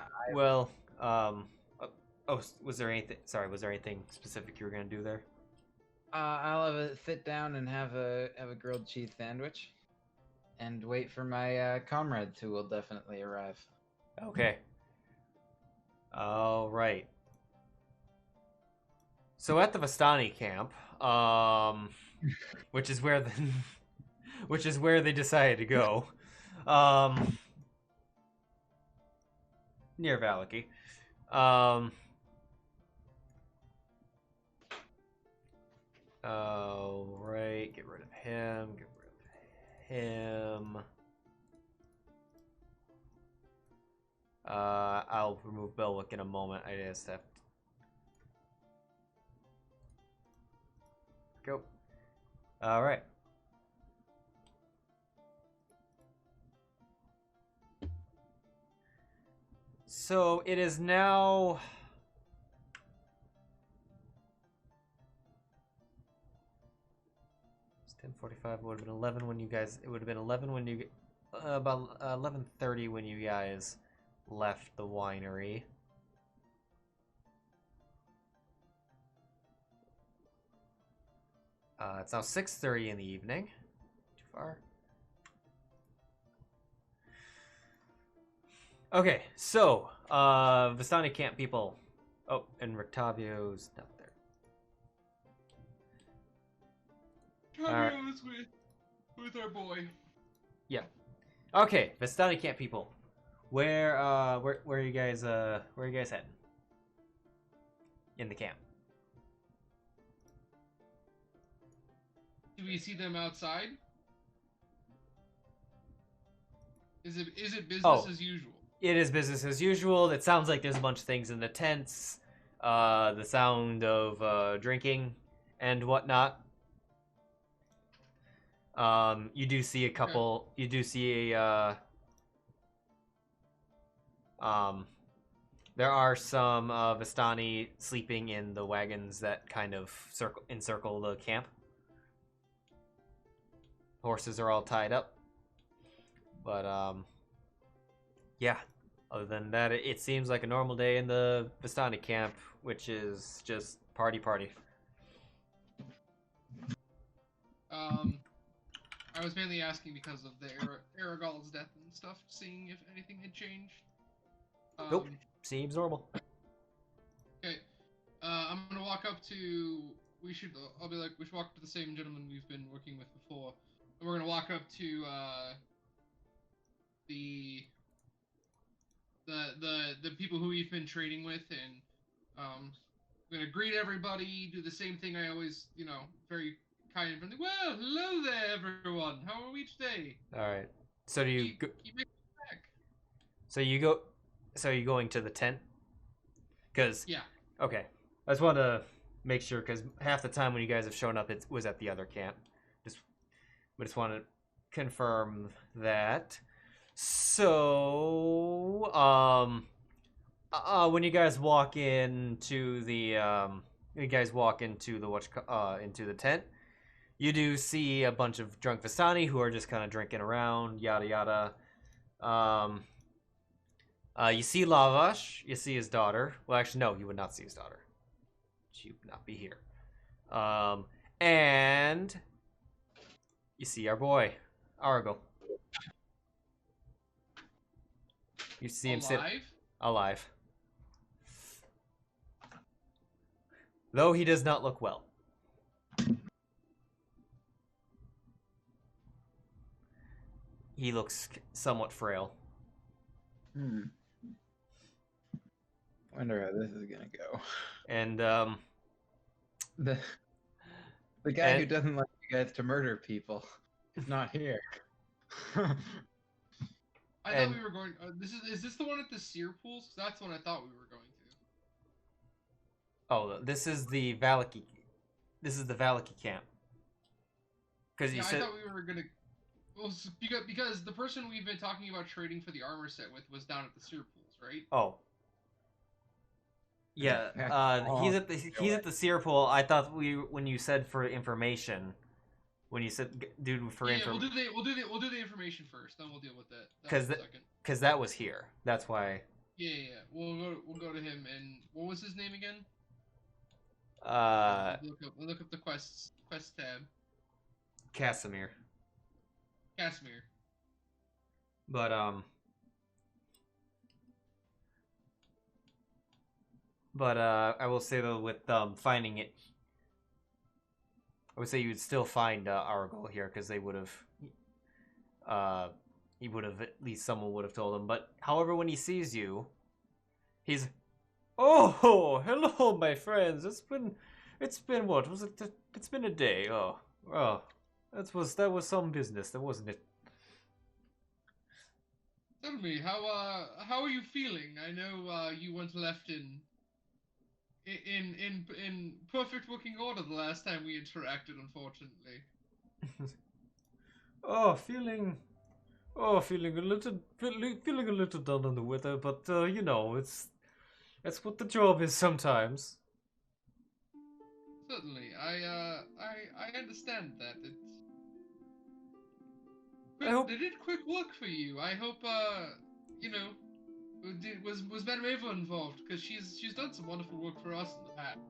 Was there anything? Sorry, was there anything specific you were gonna do there? I'll have a sit down and have a grilled cheese sandwich, and wait for my comrades who will definitely arrive. Okay. All right. So at the Vistani camp, which is where they decided to go, near Valaki. All right, get rid of him. I'll remove Belwick in a moment. I just have to go. All right. So it is now. It's 10:45. It would have been 11 when you guys. It would have been 11 when you. About 11:30 when you guys left the winery. It's now 6:30 in the evening. Too far. Okay, so Vistani camp people. Oh, and Rictavio's not there. Cameos with our boy. Yeah. Okay, Vistani camp people. Where are you guys heading? In the camp. Do we see them outside? Is it business as usual? It is business as usual. It sounds like there's a bunch of things in the tents. The sound of drinking and whatnot. You do see a couple. Okay. You do see a. There are some Vistani sleeping in the wagons that kind of encircle the camp. Horses are all tied up. But, yeah. Other than that, it seems like a normal day in the Vistani camp, which is just party. I was mainly asking because of the Aragal's death and stuff, seeing if anything had changed. Nope. Seems normal. Okay. I'm gonna walk up to... I'll be like, we should walk up to the same gentleman we've been working with before. And we're gonna walk up to, the people who we've been trading with, and, I'm gonna greet everybody, do the same thing I always, very kind and friendly. Well, hello there, everyone. How are we today? Alright. So do you go... Keep making it back. So you go... So are you going to the tent? Because... Yeah. Okay. I just want to make sure, because half the time when you guys have shown up, it was at the other camp. We just want to confirm that. So, when you guys walk into the, into the tent, you do see a bunch of drunk Vistani who are just kind of drinking around, yada yada. You see Lavash, you see his daughter. Well, actually, no, you would not see his daughter. She would not be here. And you see our boy, Argo. You see him sit alive. Though he does not look well. He looks somewhat frail. Wonder how this is gonna go. And the guy who doesn't like you guys to murder people is not here. I thought we were going. Is this the one at the Seer Pools? That's the one I thought we were going to. Oh, this is the Valaki. This is the Valaki camp. Because you said I thought we were gonna. Well, because the person we've been talking about trading for the armor set with was down at the Seer Pools, right? Oh. Yeah, he's at the Seer Pool. I thought when you said for information, when you said dude for information. Yeah, we'll do the information first, then we'll deal with that. Because that was here. That's why. Yeah. We'll go to him. And what was his name again? Look up the quest tab. Casimir. But I will say though, with finding it, I would say you would still find Argal here because they would have, he would have, at least someone would have told him. But however, when he sees you, he's, oh, hello, my friends. It's been what was it? It's been a day. Oh, that was some business, wasn't it? Tell me, how are you feeling? I know you weren't left in perfect working order the last time we interacted, unfortunately. feeling a little down on the weather, but it's what the job is sometimes. Certainly, I understand that. They did quick work for you. I hope was Madame Ava involved, because she's done some wonderful work for us in the past.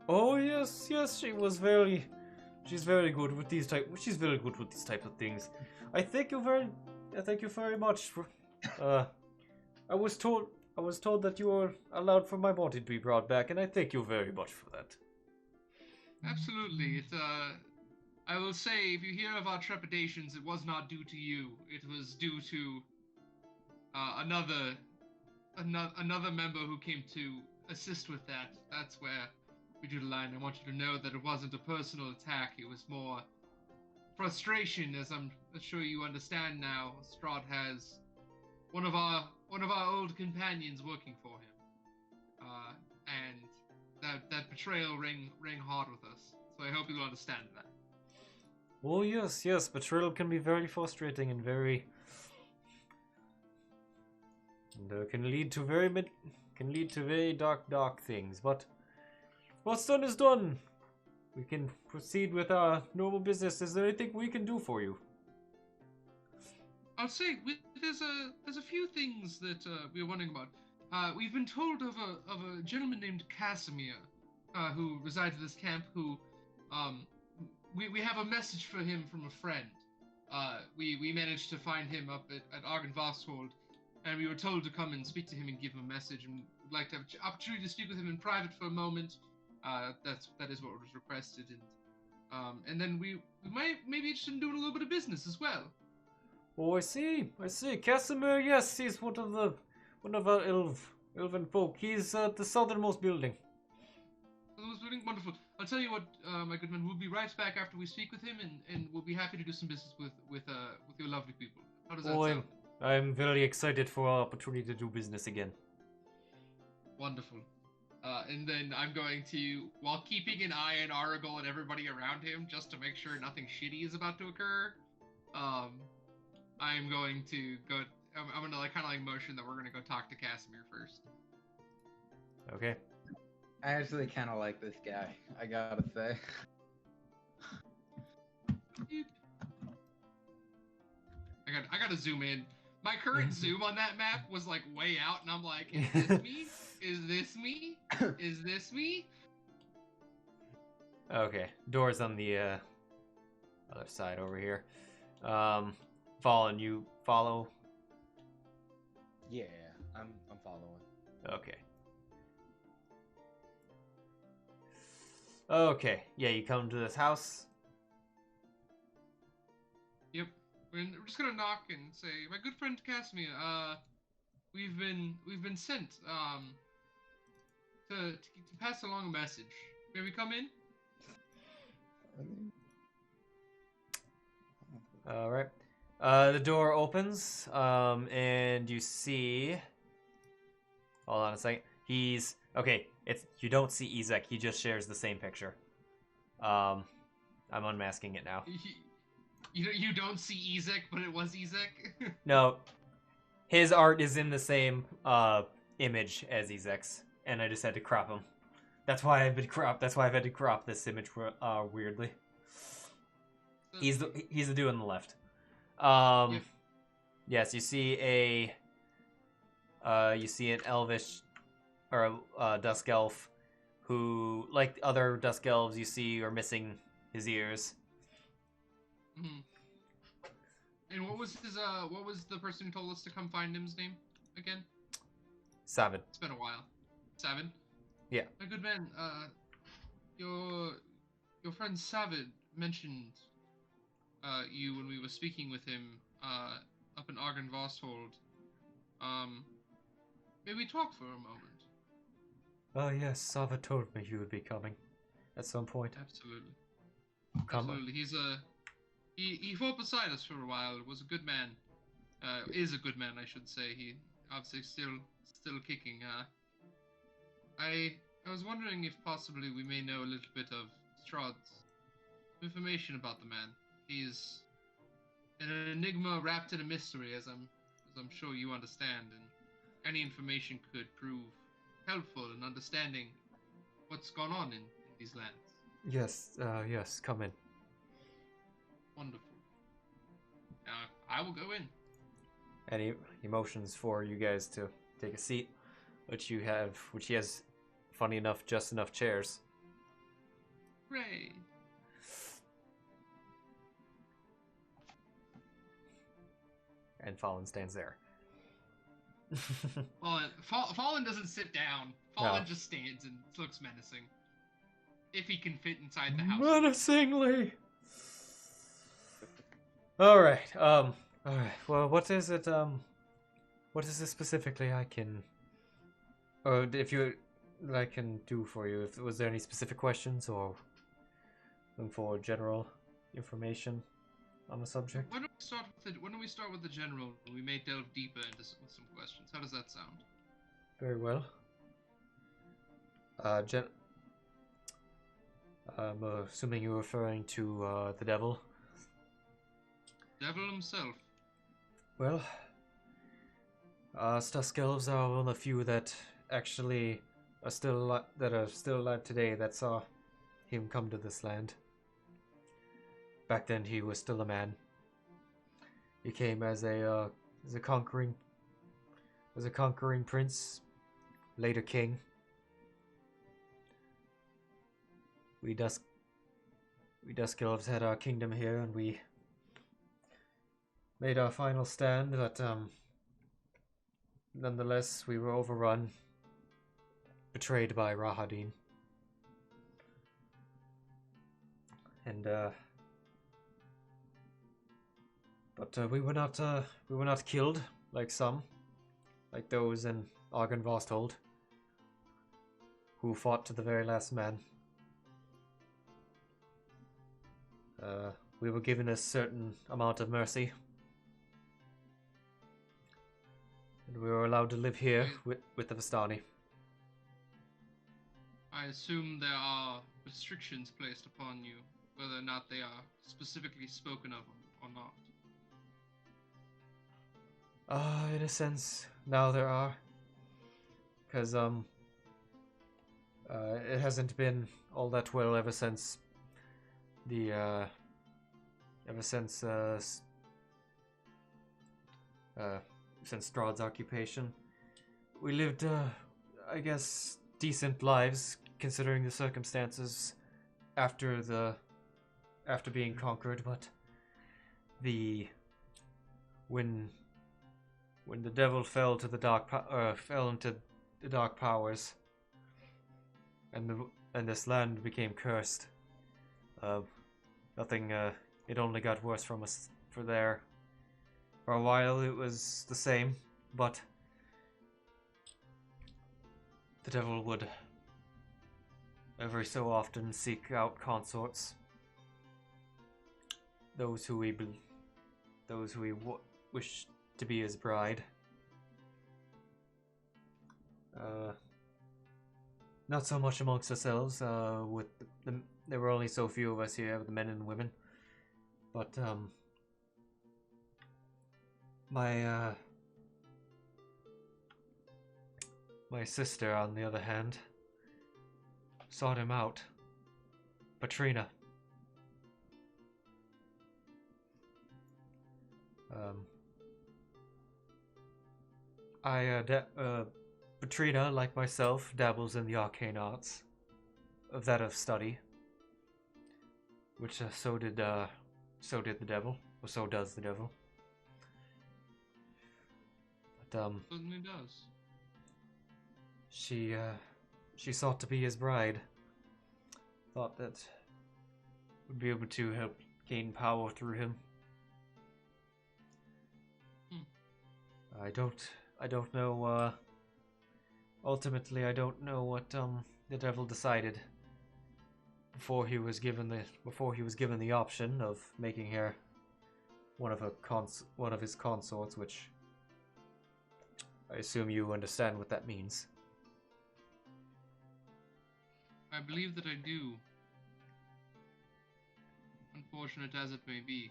Oh yes, she's very good with these types of things. I thank you very much for. I was told that you were allowed for my body to be brought back, and I thank you very much for that. Absolutely, I will say, if you hear of our trepidations, it was not due to you. It was due to another member who came to assist with that. That's where we drew the line. I want you to know that it wasn't a personal attack. It was more frustration, as I'm sure you understand now. Strahd has one of our old companions working for him, and that betrayal rang hard with us. So I hope you'll understand that. Oh yes, betrayal can be very frustrating and very, and can lead to very dark things. But what's done is done. We can proceed with our normal business. Is there anything we can do for you? I'll say there's a few things that we were wondering about. We've been told of a gentleman named Casimir, who resides at this camp. Who, we have a message for him from a friend. We managed to find him up at Argynvostholt, and we were told to come and speak to him and give him a message. And we'd like to have an opportunity to speak with him in private for a moment. That is what was requested, and then we might maybe interested in doing a little bit of business as well. Oh, I see. Casimir, yes, he's one of our elven folk. He's at the southernmost building. Wonderful. I'll tell you what, my good man, we'll be right back after we speak with him, and we'll be happy to do some business with your lovely people. How does that sound? I'm very excited for our opportunity to do business again. Wonderful. And then I'm going to, while keeping an eye on Aragol and everybody around him, just to make sure nothing shitty is about to occur, I'm going to go. I'm going to kind of motion that we're going to go talk to Casimir first. Okay. I actually kind of like this guy, I gotta say. I gotta zoom in. My current zoom on that map was like way out, and I'm like, is this me? Is this me? Is this me? Okay, door's on the other side over here. Fallen, you follow? Yeah, I'm following. Okay. Okay, yeah, you come to this house. Yep. We're just gonna knock and say, my good friend Casimir, we've been sent to pass along a message. May we come in? All right. The door opens, and you see. Hold on a second. He's okay. You don't see Ezek. He just shares the same picture. I'm unmasking it now. You don't see Ezek, but it was Ezek? No, his art is in the same image as Ezek's, and I just had to crop him. That's why I've had to crop this image weirdly. He's the dude on the left. Yep. Yes, you see an elvish or a dusk elf who, like other dusk elves you see, are missing his ears. Mm-hmm. And what was the person who told us to come find him's name again? Savin. It's been a while. Savin? Yeah. My good man, your friend Savin mentioned you when we were speaking with him up in Argynvostholt. May we talk for a moment? Oh yes, Sava told me you would be coming at some point. Absolutely. Come Absolutely. He fought beside us for a while. Was a good man. Is a good man, I should say. He obviously still kicking. I was wondering if possibly we may know a little bit of Strahd's information about the man. He's an enigma wrapped in a mystery, as I'm sure you understand, and any information could prove helpful in understanding what's gone on in these lands. Yes, come in. Wonderful. I will go in. Any emotions for you guys to take a seat, which he has, funny enough, just enough chairs. Hooray. And Fallen stands there. Fallen doesn't sit down. Fallen No. just stands and looks menacing. If he can fit inside the house. Menacingly! All right. All right. Well, what is it? What is it specifically I can, or if you, I can do for you? If was there any specific questions or looking for general information on the subject? Why don't we start with the general? And we may delve deeper into some questions. How does that sound? Very well. I'm assuming you're referring to the devil. Devil himself. Well, Stusk Elves are one of the few that actually are still alive today that saw him come to this land. Back then, he was still a man. He came as a conquering prince, later king. We Dusk Elves had our kingdom here, and we made our final stand, but nonetheless, we were overrun, betrayed by Rahadin. And but we were not killed like some, like those in Argynvostold, who fought to the very last man. We were given a certain amount of mercy. And we were allowed to live here with the Vistani. I assume there are restrictions placed upon you, whether or not they are specifically spoken of or not. In a sense, now there are. Because, it hasn't been all that well ever since since Strahd's occupation. We lived, I guess, decent lives considering the circumstances after being conquered, but when the devil fell into the dark powers, and this land became cursed, it only got worse from us for there. For a while it was the same, but the devil would every so often seek out consorts, those who he wished to be his bride. Not so much amongst ourselves. There were only so few of us here, the men and women. But my sister, on the other hand, sought him out. Patrina. Patrina, like myself, dabbles in the arcane arts, of study, which so did the devil, or so does the devil. But Certainly does. She sought to be his bride. Thought that would be able to help gain power through him. I don't know. Ultimately, I don't know what the devil decided before he was given the option of making her one of his consorts, which I assume you understand what that means. I believe that I do. Unfortunate as it may be.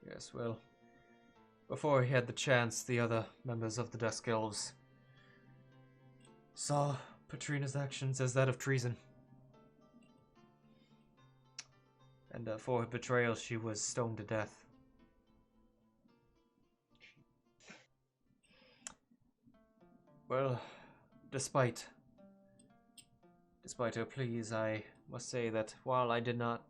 Yes, well, before he had the chance, the other members of the Dusk Elves saw Patrina's actions as that of treason. And for her betrayal, she was stoned to death. Well, despite her pleas, I must say that while I did not...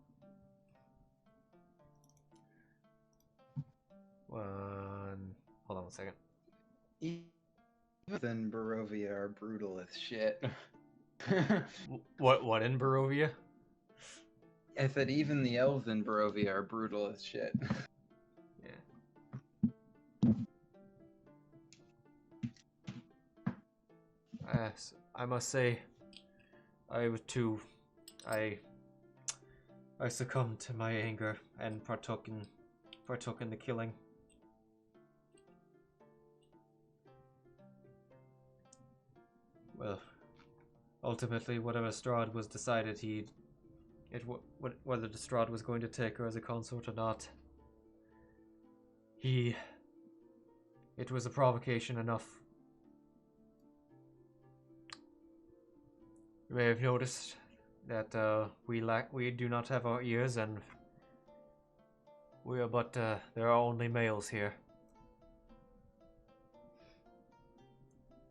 hold on one second. Even Barovia are brutal as shit. What in Barovia? I said even the elves in Barovia are brutal as shit. Yes, I must say, I succumbed to my anger and partook in the killing. Well, ultimately, whatever Strahd was decided, whether the Strahd was going to take her as a consort or not, it was a provocation enough. You may have noticed that we do not have our ears, and there are only males here.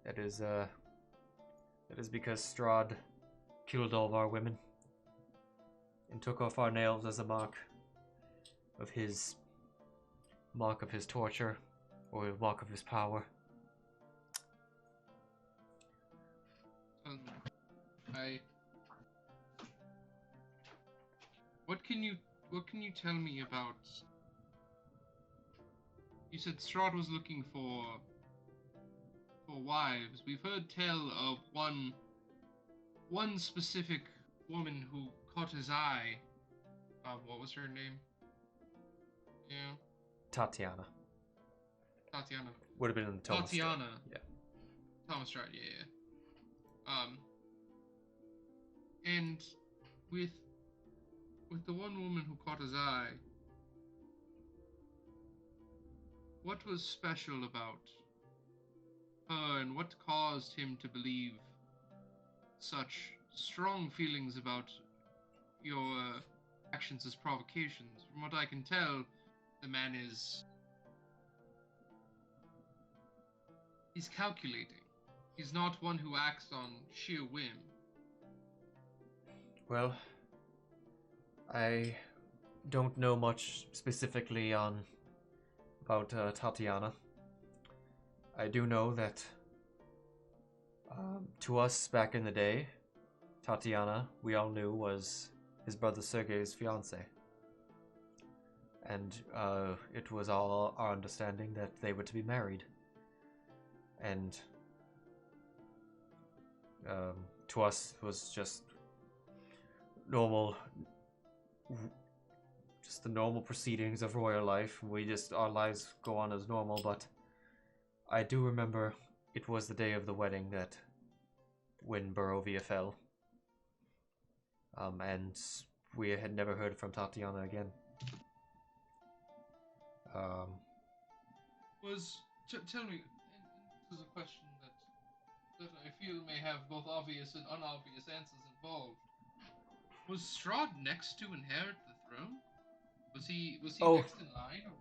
That is because Strahd killed all of our women and took off our nails as a mark of his torture, or a mark of his power. What can you tell me about? You said Strahd was looking for wives. We've heard tell of one specific woman who caught his eye. What was her name? Yeah. Tatiana. Would have been in the Thomas Tatiana. Strahd. Yeah. Thomas Strahd, yeah. And with the one woman who caught his eye, what was special about her, and what caused him to believe such strong feelings about your actions as provocations? From what I can tell, the man he's calculating. He's not one who acts on sheer whim. Well, I don't know much specifically about Tatiana. I do know that to us back in the day, Tatiana, we all knew, was his brother Sergei's fiance. And it was all our understanding that they were to be married. And to us it was just the normal proceedings of royal life. Our lives go on as normal, but I do remember it was the day of the wedding that when Barovia fell. And we had never heard from Tatiana again. Tell me, and this is a question that I feel may have both obvious and unobvious answers involved. Was Strahd next to inherit the throne? Was he next in line, or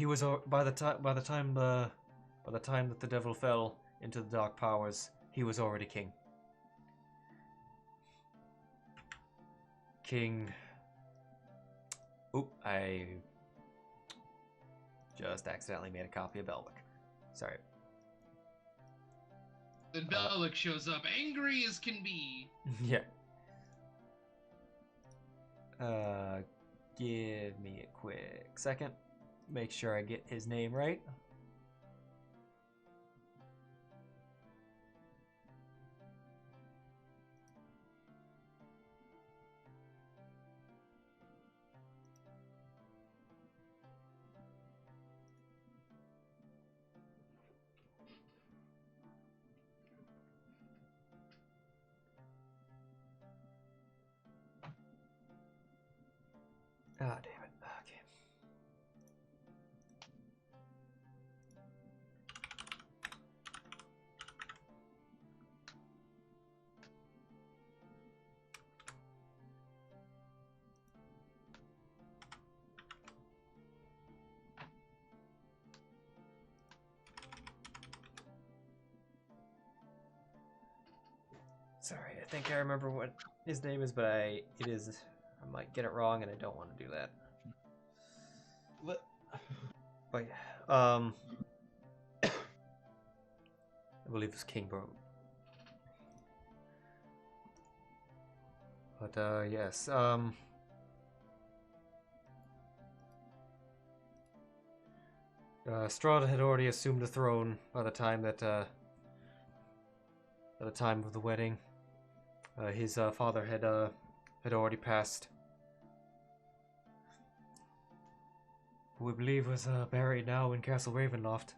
was by the time that the devil fell into the dark powers, he was already king. I just accidentally made a copy of Belwick. Sorry. Then Belwick shows up, angry as can be. Yeah. Give me a quick second. Make sure I get his name right. Ah, damn it. Okay. Sorry, I think I remember what his name is, but I might get it wrong, and I don't want to do that. But yeah, I believe it's King Bro. But yes, Strahd had already assumed the throne by the time that, by the time of the wedding. His father had already passed. Who we believe was buried now in Castle Ravenloft.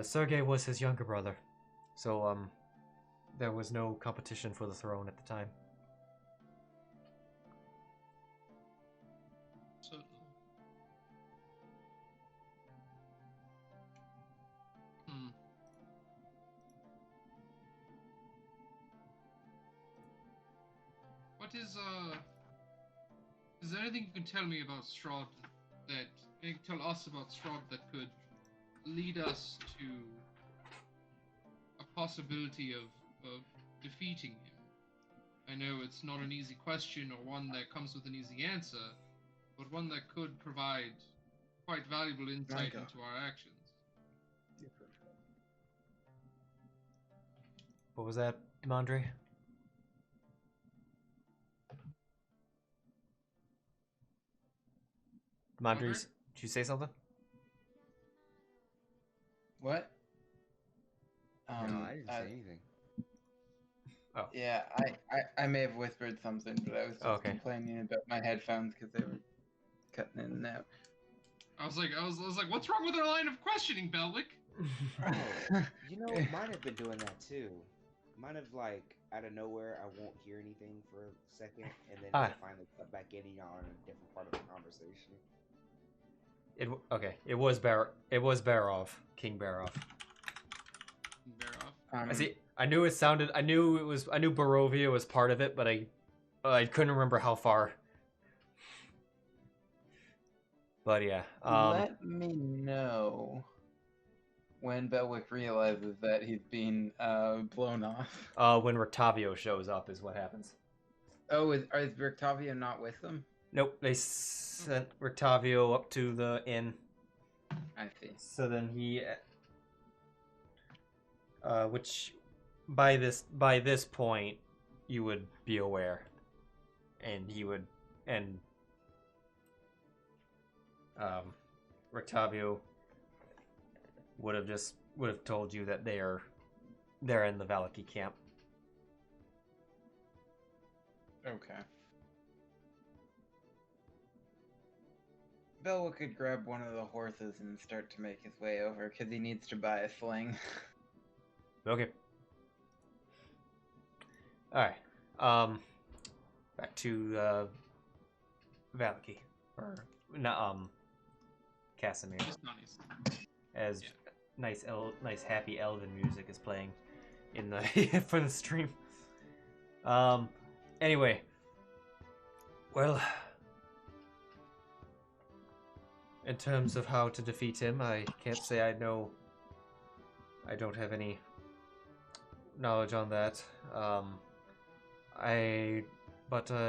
Sergei was his younger brother, so there was no competition for the throne at the time. Certainly. What is there anything you can tell me about Strahd that, you can tell us about Strahd that could lead us to a possibility of defeating him? I know it's not an easy question or one that comes with an easy answer, but one that could provide quite valuable insight into our actions. What was that, Demandre? Demandre, did you say something? What? No, I didn't say anything. Oh. Yeah, I may have whispered something, but I was just complaining about my headphones because they were cutting in and out. I was like, what's wrong with our line of questioning, Belwick? You know, mine have been doing that too. Mine have, like, out of nowhere, I won't hear anything for a second, and then I finally cut back in, and y'all are in a different part of the conversation. It was Barov, King Barov. I knew it sounded. I knew Barovia was part of it, but I couldn't remember how far. But yeah. Let me know when Belwick realizes that he's being blown off. When Rictavio shows up is what happens. Oh, is Rictavio not with them? Nope, they sent Rictavio up to the inn. I see. So then he, which by this point you would be aware, and he would, and Rictavio would have told you that they're in the Valaki camp. Okay. Belwick could grab one of the horses and start to make his way over, because he needs to buy a sling. Okay. Alright. Back to Valaki. Or not Casimir. As nice happy elven music is playing in the for the stream. Anyway. Well, in terms of how to defeat him, I can't say I know. I don't have any knowledge on that. I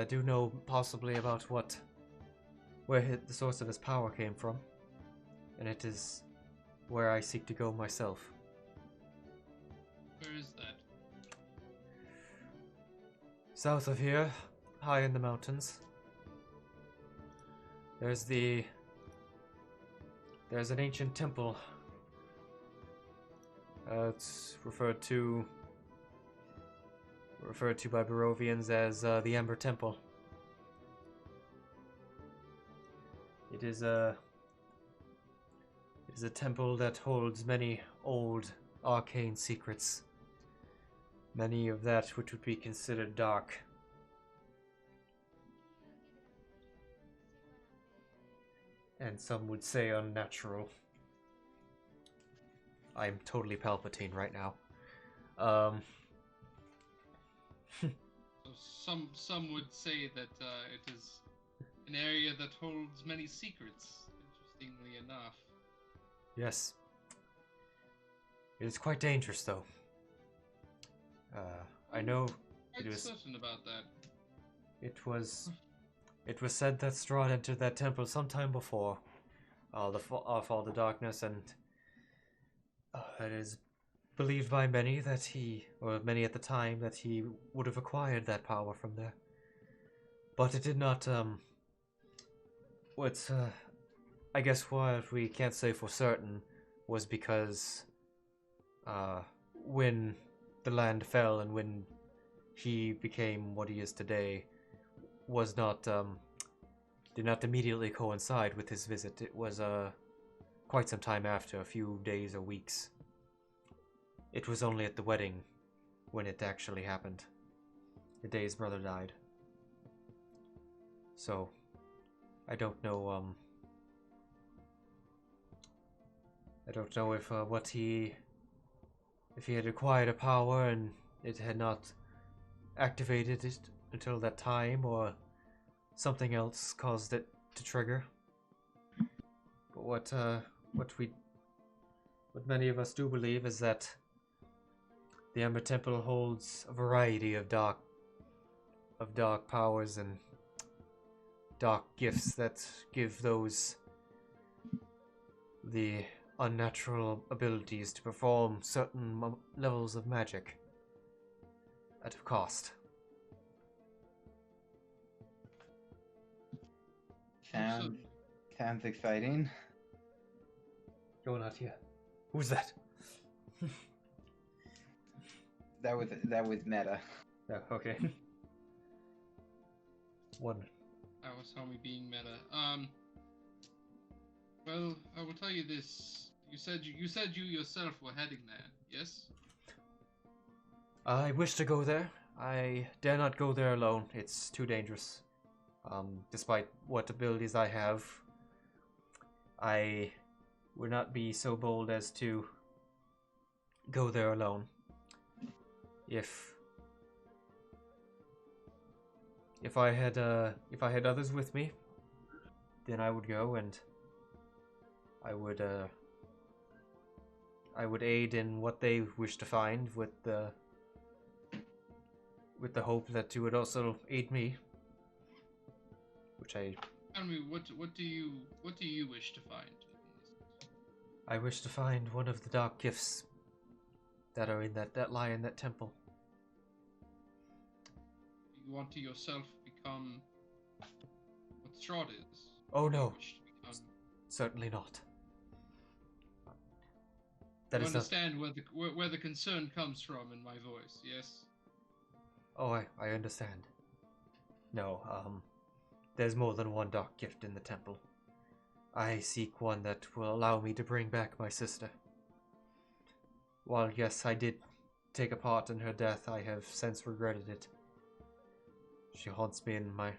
do know possibly about where the source of his power came from, and it is where I seek to go myself. Where is that? South of here, high in the mountains. There's an ancient temple. It's referred to by Barovians as the Ember Temple. It is a temple that holds many old arcane secrets. Many of that which would be considered dark. And some would say unnatural. I'm totally Palpatine right now. So some would say that it is an area that holds many secrets, interestingly enough. Yes. It is quite dangerous, though. I know it was certain about that. It was said that Strahd entered that temple sometime before the fall to darkness, and it is believed by many that many at the time, that he would have acquired that power from there. But it did not. I guess what we can't say for certain was because when the land fell and when he became what he is today was not did not immediately coincide with his visit. It was quite some time after, a few days or weeks. It was only at the wedding when it actually happened, the day his brother died. So I don't know if he had acquired a power and it had not activated it until that time, or something else caused it to trigger. But what many of us do believe is that the Ember Temple holds a variety of dark powers and dark gifts that give those the unnatural abilities to perform certain levels of magic at a cost. Sounds exciting. You're not here. Who's that? That was meta. Oh, okay. One. That was Homie being meta. Well, I will tell you this. You said you yourself were heading there, yes? I wish to go there. I dare not go there alone. It's too dangerous. Despite what abilities I have, I would not be so bold as to go there alone. If I had others with me, then I would go, and I would aid in what they wish to find, with the hope that you would also aid me. Which I... Tell me, what do you wish to find? I wish to find one of the dark gifts that are in that lie in that temple. You want to yourself become what Strahd is? Oh no, certainly not. You understand where the concern comes from in my voice, yes? Oh, I understand. No, there's more than one dark gift in the temple. I seek one that will allow me to bring back my sister. While yes, I did take a part in her death, I have since regretted it. She haunts me in my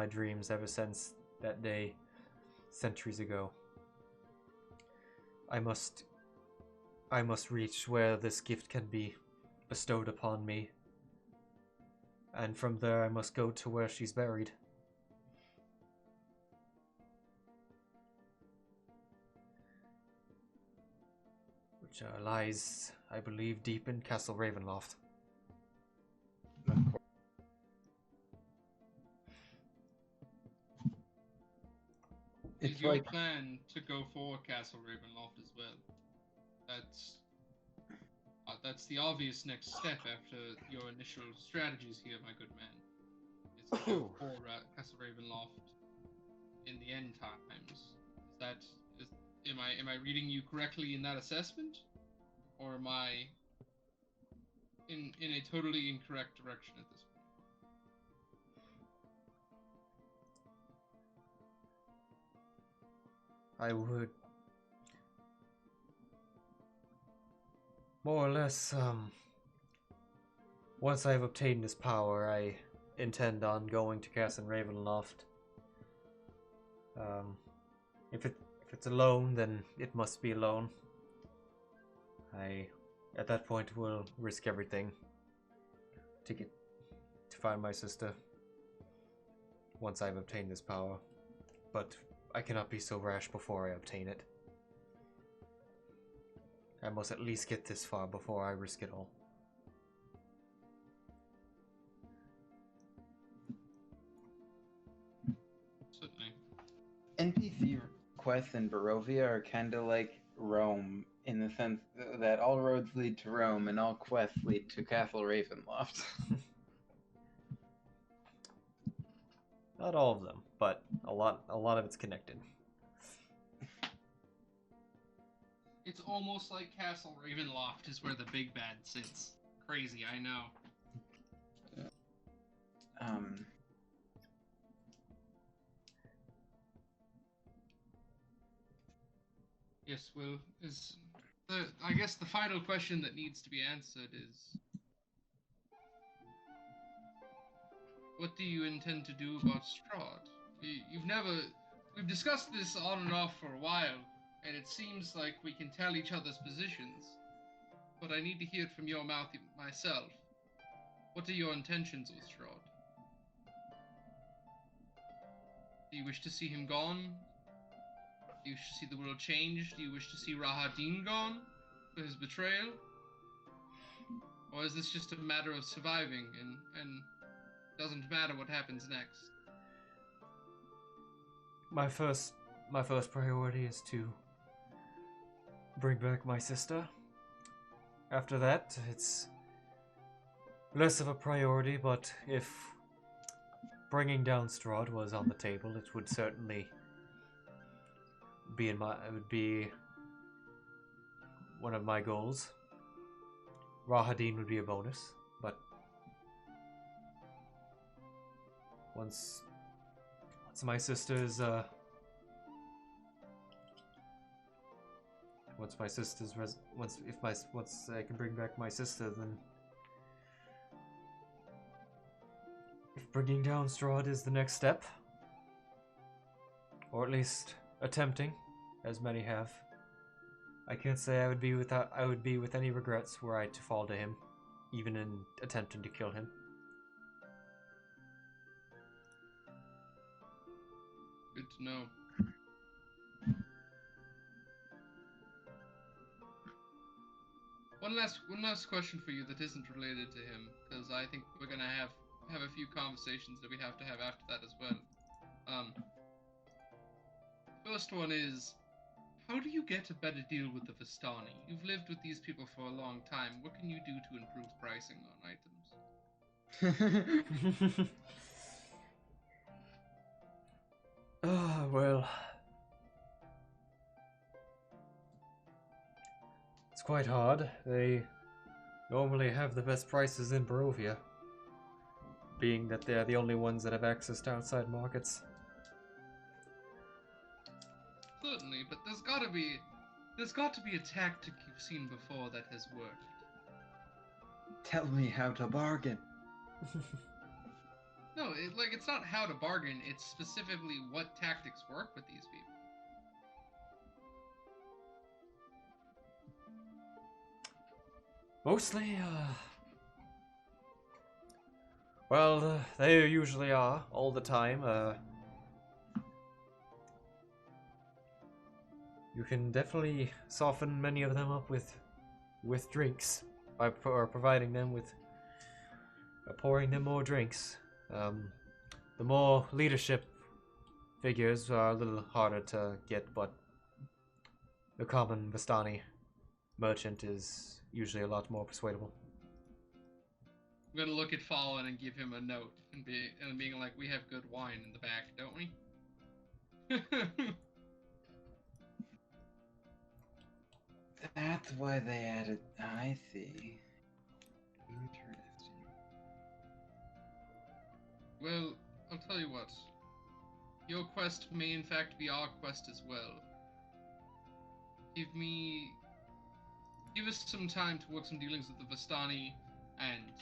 dreams ever since that day, centuries ago. I must reach where this gift can be bestowed upon me. And from there I must go to where she's buried. Which lies, I believe, deep in Castle Ravenloft. It's your plan to go for Castle Ravenloft as well. That's the obvious next step after your initial strategies here, my good man. Is to go for Castle Ravenloft in the end times. Am I reading you correctly in that assessment, or am I in a totally incorrect direction at this point? I would more or less, once I've obtained this power, I intend on going to Castle Ravenloft. If it's alone, then it must be alone. At that point, will risk everything to find my sister. Once I've obtained this power, but I cannot be so rash before I obtain it. I must at least get this far before I risk it all. Certainly. NPC quests in Barovia are kind of like Rome, in the sense that all roads lead to Rome and all quests lead to Castle Ravenloft. Not all of them, but a lot of it's connected. It's almost like Castle Ravenloft is where the big bad sits. Crazy, I know. Yes, well, I guess the final question that needs to be answered is, what do you intend to do about Strahd? We've discussed this on and off for a while, and it seems like we can tell each other's positions, but I need to hear it from your mouth myself. What are your intentions with Strahd? Do you wish to see him gone? Do you wish to see the world change? Do you wish to see Rahadin gone for his betrayal? Or is this just a matter of surviving and doesn't matter what happens next? My first priority is to bring back my sister. After that, it's less of a priority, but if bringing down Strahd was on the table, it would certainly be one of my goals. Rahadin would be a bonus, but once my sister's once I can bring back my sister, then if bringing down Strahd is the next step, or at least attempting, as many have, I can't say I would be with any regrets were I to fall to him, even in attempting to kill him. Good to know. One last question for you that isn't related to him, because I think we're gonna have a few conversations that we have to have after that as well. First one is, how do you get a better deal with the Vistani? You've lived with these people for a long time. What can you do to improve pricing on items? Well, it's quite hard. They normally have the best prices in Barovia, being that they're the only ones that have access to outside markets. Certainly, but there's got to be a tactic you've seen before that has worked. Tell me how to bargain. No, it's not how to bargain, it's specifically what tactics work with these people. Mostly, well, they usually are, all the time. You can definitely soften many of them up with drinks by providing them with pouring them more drinks. The more leadership figures are a little harder to get, but the common Vistani merchant is usually a lot more persuadable. I'm gonna look at Fallen and give him a note and being like, we have good wine in the back, don't we? That's why they added. I see. Interesting. Well, I'll tell you what. Your quest may in fact be our quest as well. Give us some time to work some dealings with the Vistani, and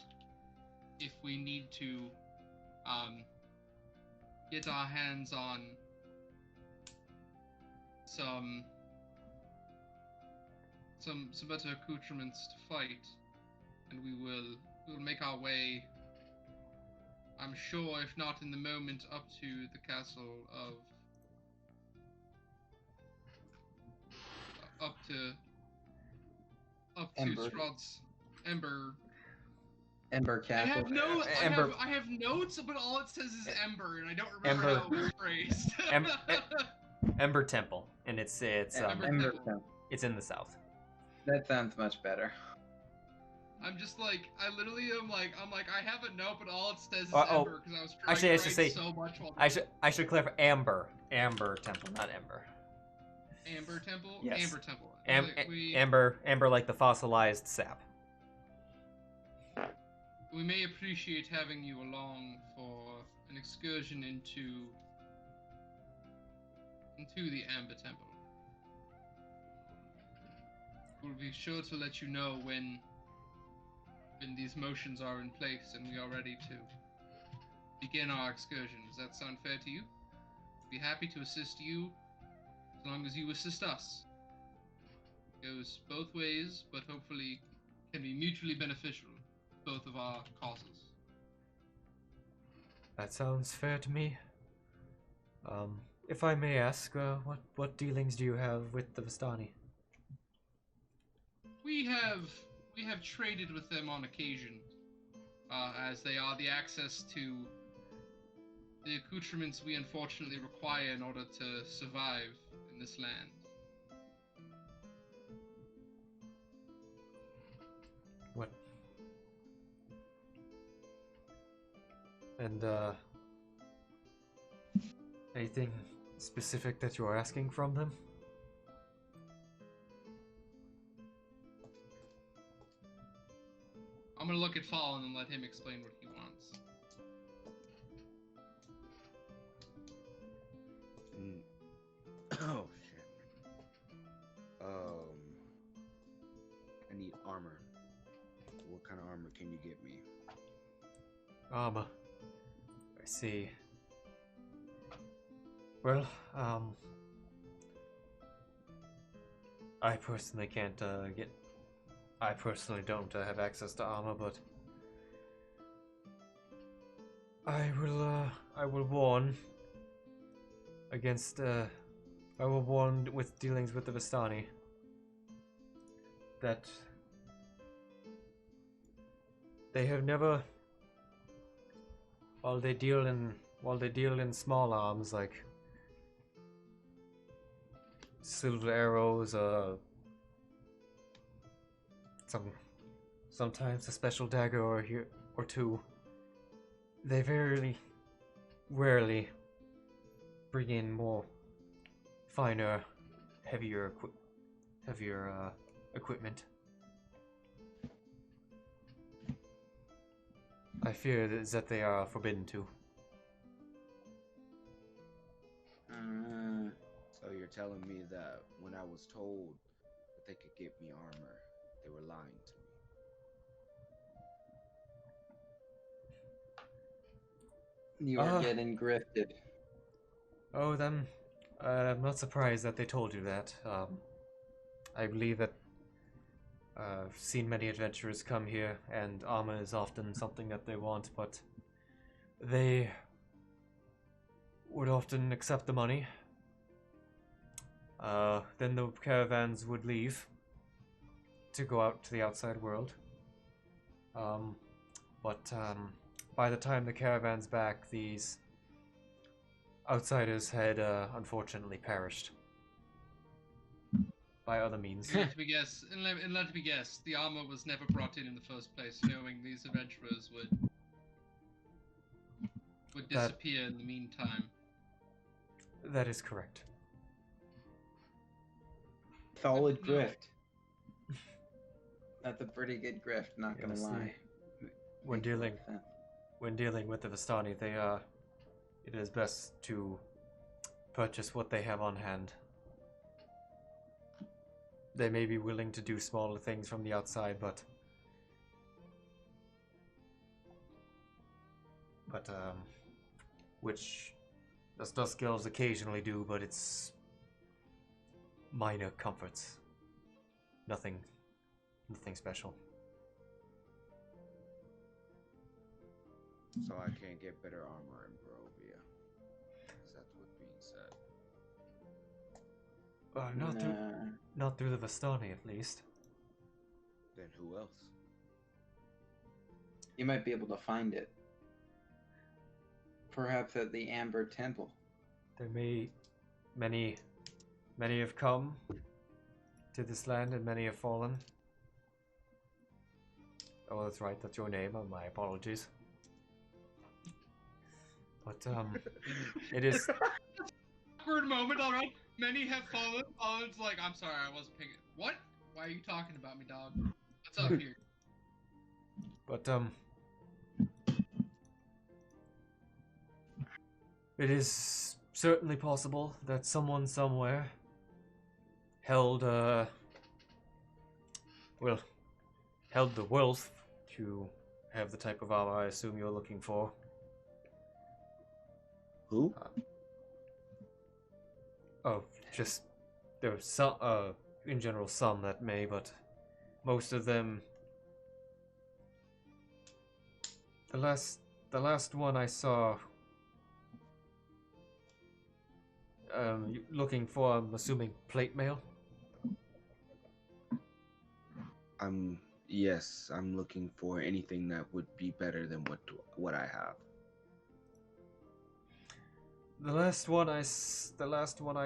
if we need to get our hands on some better accoutrements to fight, and we'll make our way, I'm sure, if not in the moment, up to the castle of up to Strahd's Ember Castle. I have notes, but all it says is Ember, and I don't remember how it was phrased. Ember Temple, and it's Ember Temple. It's in the south. That sounds much better. I'm just like, I literally am like, I have a note, but all it says is Ember, because I was trying to write so much. I should clarify Amber Temple, not Ember. Amber Temple? Yes. Amber Temple. Amber like the fossilized sap. We may appreciate having you along for an excursion into the Amber Temple. We'll be sure to let you know when these motions are in place and we are ready to begin our excursion. Does that sound fair to you? Be happy to assist you as long as you assist us. It goes both ways, but hopefully can be mutually beneficial to both of our causes. That sounds fair to me. If I may ask, what dealings do you have with the Vistani? We have traded with them on occasion, as they are the access to the accoutrements we unfortunately require in order to survive in this land. What? And, anything specific that you're asking from them? I'm gonna look at Fallen and let him explain what he wants. Oh shit. I need armor. What kind of armor can you get me? Armor. I see. Well, I personally can't I personally don't have access to armor, but I will warn against I will warn with dealings with the Vistani that they have never, while they deal in small arms like silver arrows, sometimes a special dagger or two, they very rarely bring in more finer, heavier equipment. I fear that they are forbidden to. So you're telling me that when I was told that they could get me armor, they were lying to me? You are getting grifted. Oh, then I'm not surprised that they told you that. I believe that I've seen many adventurers come here, and armor is often something that they want, but they would often accept the money. Then the caravans would leave to go out to the outside world. But by the time the caravan's back, these outsiders had unfortunately perished by other means. And let me guess, the armor was never brought in the first place, knowing these adventurers would disappear in the meantime. That is correct. Solid grift. That's a pretty good grift, not gonna lie. When dealing with the Vistani, it is best to purchase what they have on hand. They may be willing to do smaller things from the outside, but which us Dusk Elves occasionally do, but it's minor comforts. Nothing special. So I can't get better armor in Barovia. That's what's being said. Not through the Vistani, at least. Then who else? You might be able to find it. Perhaps at the Amber Temple. There may many have come to this land, and many have fallen. Oh, that's right. That's your name. My apologies. But it is. Awkward moment. All right. Many have fallen. Fallen's like, I'm sorry, I wasn't paying it. What? Why are you talking about me, dog? What's up here? But, it is certainly possible that someone somewhere held the wealth to have the type of armor I assume you're looking for. Who? Just there are some, in general, some that may, but most of them. The last one I saw. Looking for, I'm assuming, plate mail. Yes, I'm looking for anything that would be better than what I have. The last one I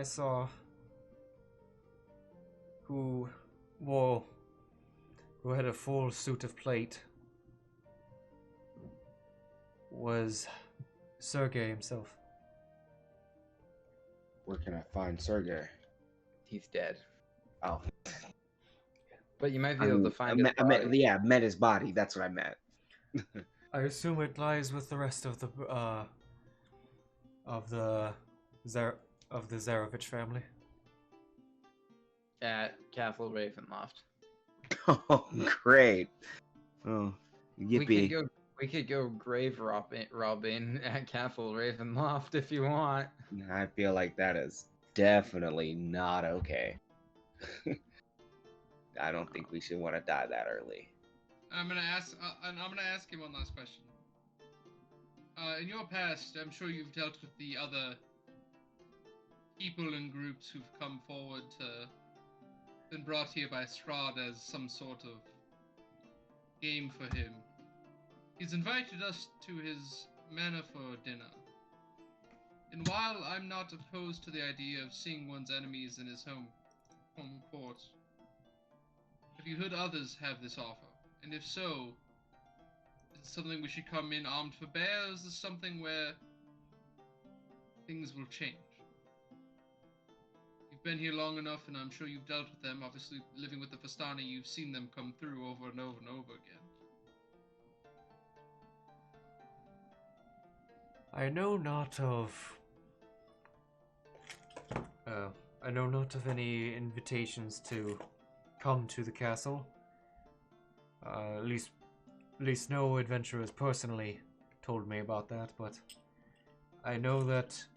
saw, who had a full suit of plate, was Sergei himself. Where can I find Sergei? He's dead. Oh, but you might be able to find his body. Yeah, met his body. That's what I meant. I assume it lies with the rest of the Zarovich family. At Castle Ravenloft. Oh, great! Oh, yippee! We could go grave robbing at Castle Ravenloft if you want. I feel like that is definitely not okay. I don't think we should want to die that early. I'm gonna ask you one last question. In your past, I'm sure you've dealt with the other people and groups who've come forward to been brought here by Strahd as some sort of game for him. He's invited us to his manor for dinner. And while I'm not opposed to the idea of seeing one's enemies in his home court, have you heard others have this offer? And if so, is it something we should come in armed for bear, or is this something where things will change? You've been here long enough, and I'm sure you've dealt with them. Obviously, living with the Vistani, you've seen them come through over and over and over again. I know not of any invitations to come to the castle. At least no adventurers personally told me about that, but I know that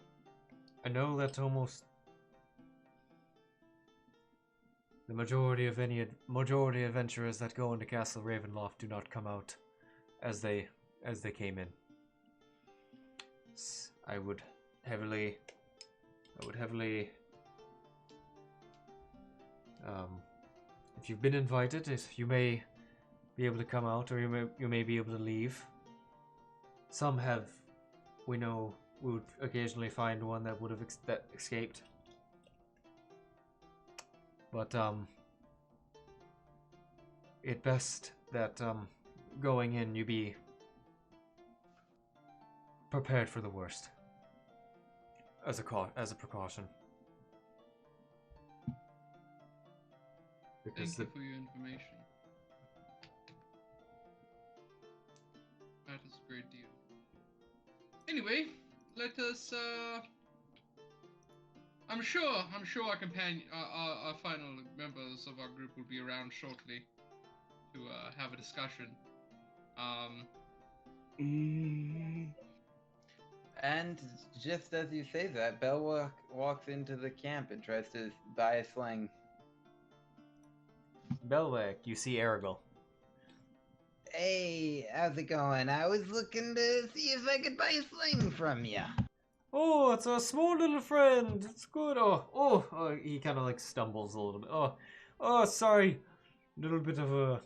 almost the majority of adventurers that go into Castle Ravenloft do not come out as they came in. I would heavily if you've been invited, you may be able to come out, or you may be able to leave. Some have, we know, we would occasionally find one that would have escaped. But it best that going in you be prepared for the worst as a precaution. Thank you for your information. That is a great deal. Anyway, let us. I'm sure our companion, our final members of our group will be around shortly to have a discussion. And just as you say that, Belwick walks into the camp and tries to buy a sling. Belwick, you see Aragal. Hey, how's it going? I was looking to see if I could buy a sling from you. Oh, it's a small little friend. It's good. Oh, he kind of like stumbles a little bit. Oh, sorry. Little bit of a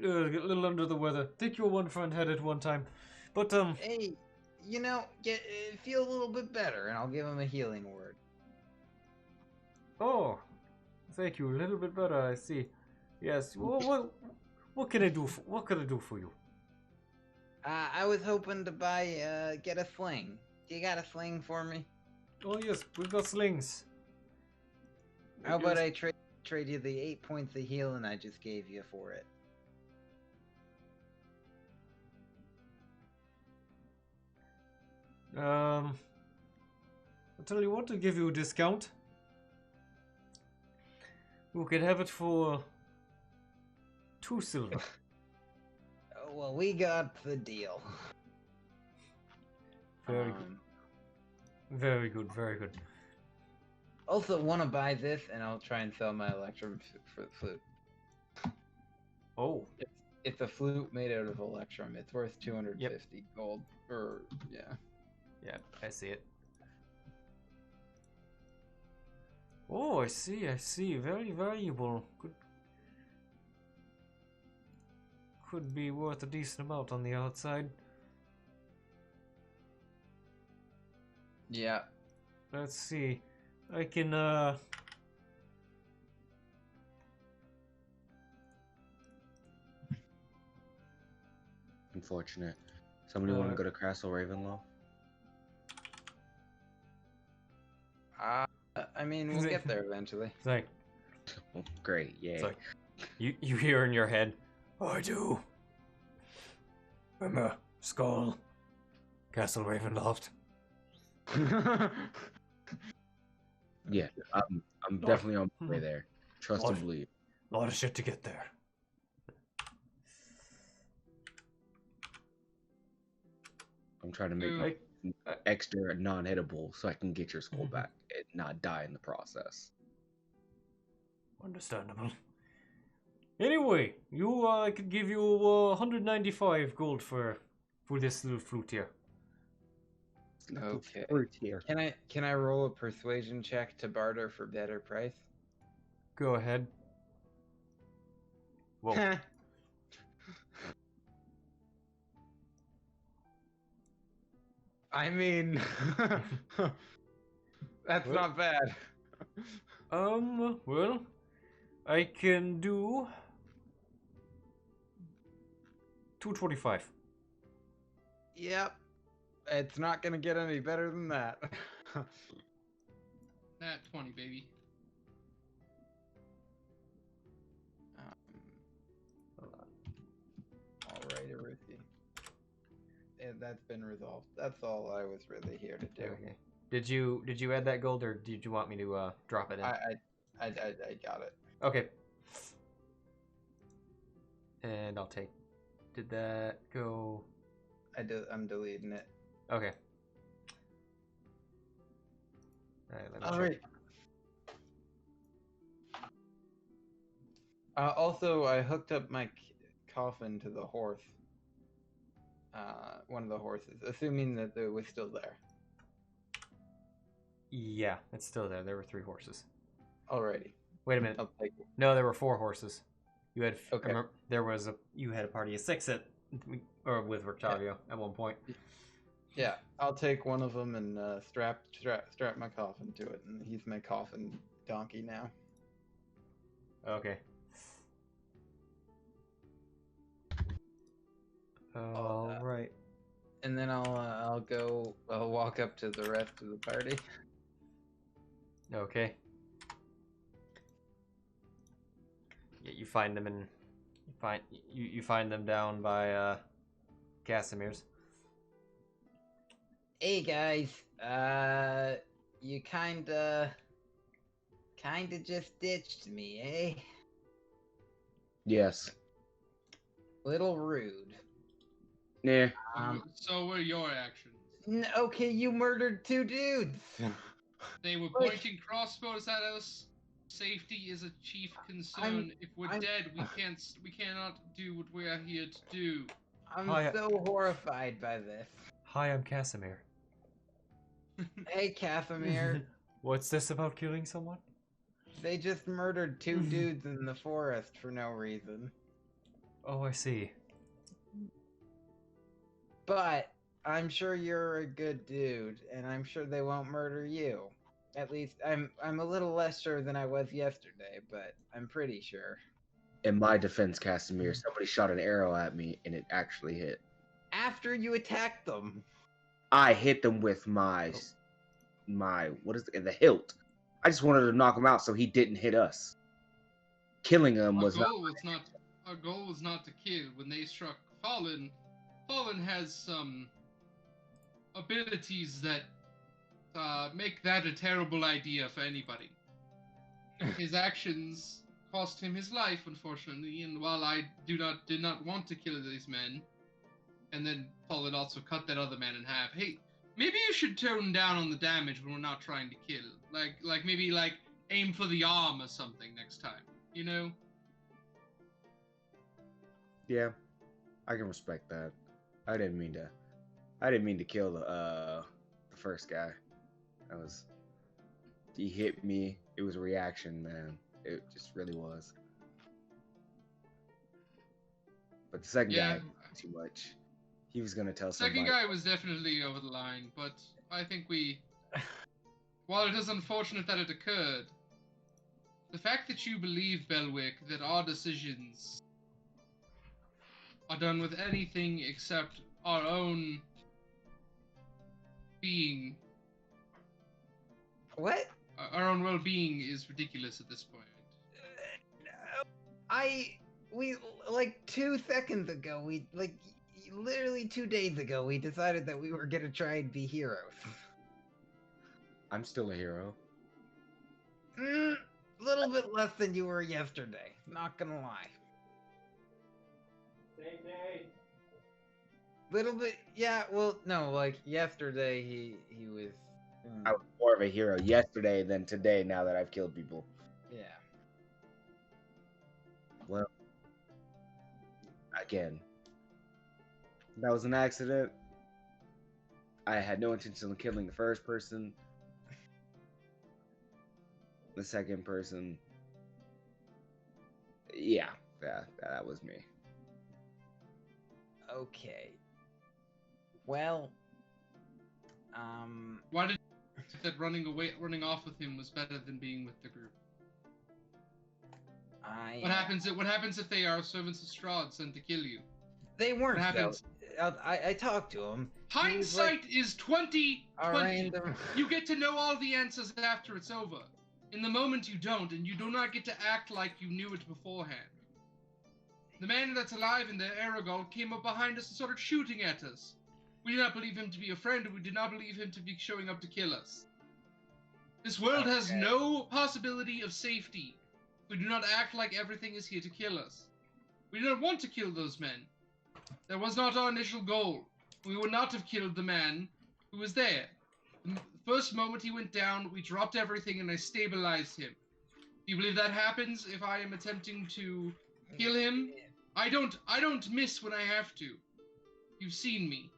little under the weather. Think your one friend had it one time, but Hey, feel a little bit better, and I'll give him a healing word. Oh, thank you. A little bit better, I see. Yes. What can I do? What can I do for you? I was hoping to get a sling. Do you got a sling for me? Oh yes, we've got slings. How about I trade you the 8 points of healing I just gave you for it? I'll tell you what, I'll give you a discount. You could have it for 2 silver. Oh, well, we got the deal. Very good. Very good, very good. Also, want to buy this, and I'll try and sell my electrum flute. Oh. It's a flute made out of electrum. It's worth 250 gold. Or yeah. Yeah, I see it. Oh, I see, I see. Very valuable. Could be worth a decent amount on the outside. Yeah. Let's see. I can, Unfortunate. Somebody want to go to Castle Ravenloft? I mean, we'll get there eventually. It's like, Oh, great, yay. it's like you hear in your head, I do. I'm Skull. Castle Ravenloft. Yeah, I'm definitely on my way there. Trust and believe. A lot of shit to get there. I'm trying to make extra non-hittable so I can get your skull back and not die in the process. Understandable. Anyway, I could give you 195 gold for this little flute here. Okay. Fruit here. Can I roll a persuasion check to barter for better price? Go ahead. Whoa. I mean, that's not bad. Well, I can do 225. Yep. It's not gonna get any better than that. That 20, baby. Alright, Aruthi. Yeah, that's been resolved. That's all I was really here to do. Okay. Did you add that gold, or did you want me to drop it in? I got it. Okay. And I'll take. Did that go? I'm deleting it. Okay. All All right. Also, I hooked up my coffin to the horse. One of the horses, assuming that it was still there. Yeah, it's still there. There were 3 horses. Alrighty. Wait a minute. I'll take it. No, there were 4 horses. You had. Okay. Remember, you had a party of 6 with Rictavio at one point. Yeah, I'll take one of them and strap my coffin to it, and he's my coffin donkey now. Okay. All right. And then I'll walk up to the rest of the party. Okay. Yeah, you find them you find them down by Casimir's. Hey guys, you kinda just ditched me, eh? Yes. Little rude. Yeah. So were your actions. Okay, you murdered 2 dudes. They were pointing crossbows at us. Safety is a chief concern. If we're dead, we cannot do what we are here to do. I'm so horrified by this. Hi, I'm Casimir. Hey, Casimir. What's this about killing someone? They just murdered 2 dudes in the forest for no reason. Oh, I see. But I'm sure you're a good dude, and I'm sure they won't murder you. At least I'm a little less sure than I was yesterday, but I'm pretty sure. In my defense, Casimir, somebody shot an arrow at me and it actually hit. After you attacked them. I hit them with my the hilt. I just wanted to knock him out so he didn't hit us. Killing him was not. Our goal was not to kill. When they struck Fallen has some abilities that make that a terrible idea for anybody. His actions cost him his life, unfortunately, and while I did not want to kill these men, and then Fallen also cut that other man in half. Hey, maybe you should tone down on the damage when we're not trying to kill. Like maybe aim for the arm or something next time. You know? Yeah, I can respect that. I didn't mean to kill the first guy. He hit me. It was a reaction, man. It just really was. But the second guy, too much. He was gonna tell somebody. Second guy was definitely over the line, but I think while it is unfortunate that it occurred, the fact that you believe, Belwick, that our decisions are done with anything except our own being. What? Our own well-being is ridiculous at this point. We 2 seconds ago, literally 2 days ago, we decided that we were gonna try and be heroes. I'm still a hero. Little bit less than you were yesterday. Not gonna lie. Same day. Little bit, yeah. Well, no, yesterday he was. I was more of a hero yesterday than today. Now that I've killed people. Yeah. Well, again, that was an accident. I had no intention of killing the first person. The second person, yeah, that was me. Okay. Well, Why did you think that running off with him was better than being with the group? What happens if they are servants of Strahd sent to kill you? They weren't. What happens? I talked to him. Hindsight is 20/20. Random... You get to know all the answers after it's over. In the moment you don't, and you do not get to act like you knew it beforehand. The man that's alive in the Aragol came up behind us and started shooting at us. We did not believe him to be a friend, and we did not believe him to be showing up to kill us. This world has no possibility of safety. We do not act like everything is here to kill us. We do not want to kill those men. That was not our initial goal. We would not have killed the man who was there. The first moment he went down, we dropped everything and I stabilized him. Do you believe that happens if I am attempting to kill him? I don't miss when I have to. You've seen me.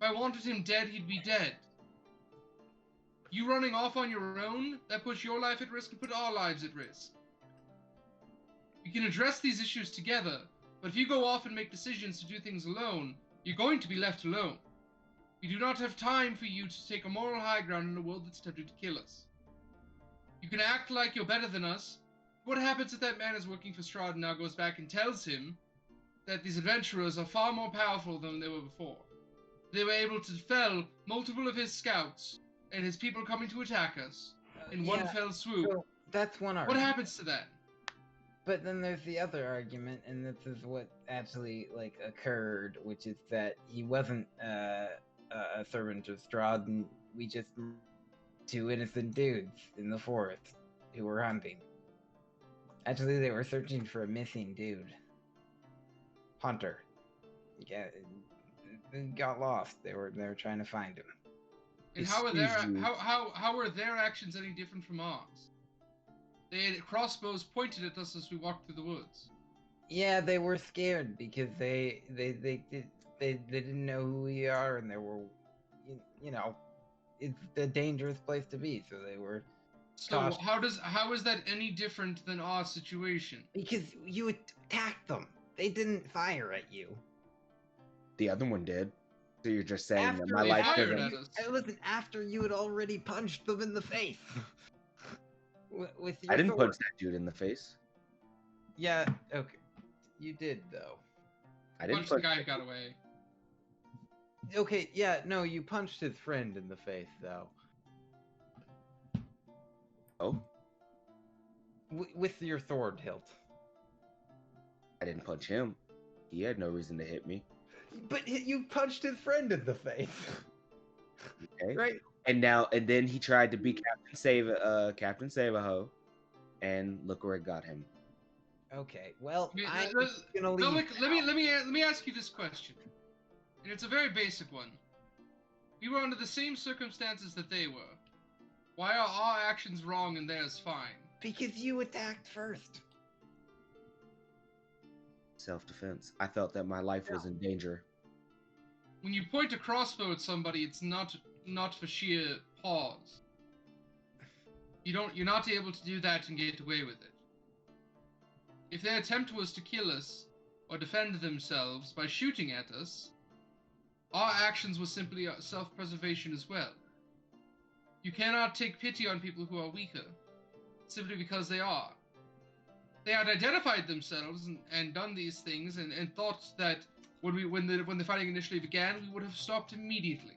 If I wanted him dead, he'd be dead. You running off on your own, that puts your life at risk and put our lives at risk. We can address these issues together, but if you go off and make decisions to do things alone, you're going to be left alone. We do not have time for you to take a moral high ground in a world that's tempted to kill us. You can act like you're better than us. What happens if that man is working for Strahd and now goes back and tells him that these adventurers are far more powerful than they were before? They were able to fell multiple of his scouts and his people coming to attack us in one fell swoop. So that's one argument. What happens to that? But then there's the other argument, and this is what actually occurred, which is that he wasn't a servant of Strahd, and we just 2 innocent dudes in the forest who were hunting. Actually, they were searching for a missing dude. Hunter. Yeah, got lost. They were trying to find him. And how are their actions any different from ours? They had crossbows pointed at us as we walked through the woods. Yeah, they were scared because they didn't know who we are, and they were, it's a dangerous place to be. So they were. So how is that any different than our situation? Because you attacked them. They didn't fire at you. The other one did. So you're just saying After that my life didn't. Listen, after you had already punched them in the face. With your I didn't sword. punch that dude in the face. Yeah, okay. You did, though. I didn't Punch punch the guy who got away. Okay, yeah, no, you punched his friend in the face, though. Oh, With your sword hilt. I didn't punch him. He had no reason to hit me. But you punched his friend in the face. Okay. Right? And then he tried to be Captain Save-A-Ho, and look where it got him. Okay, well, I mean, I'm gonna leave. Belwick, let me ask you this question, and it's a very basic one. We were under the same circumstances that they were. Why are our actions wrong and theirs fine? Because you attacked first. Self-defense. I felt that my life was in danger. When you point a crossbow at somebody, it's not for sheer pause. You're not able to do that and get away with it. If their attempt was to kill us or defend themselves by shooting at us, our actions were simply self-preservation as well. You cannot take pity on people who are weaker, simply because they are. They had identified themselves and done these things and thought that when the fighting initially began, we would have stopped immediately.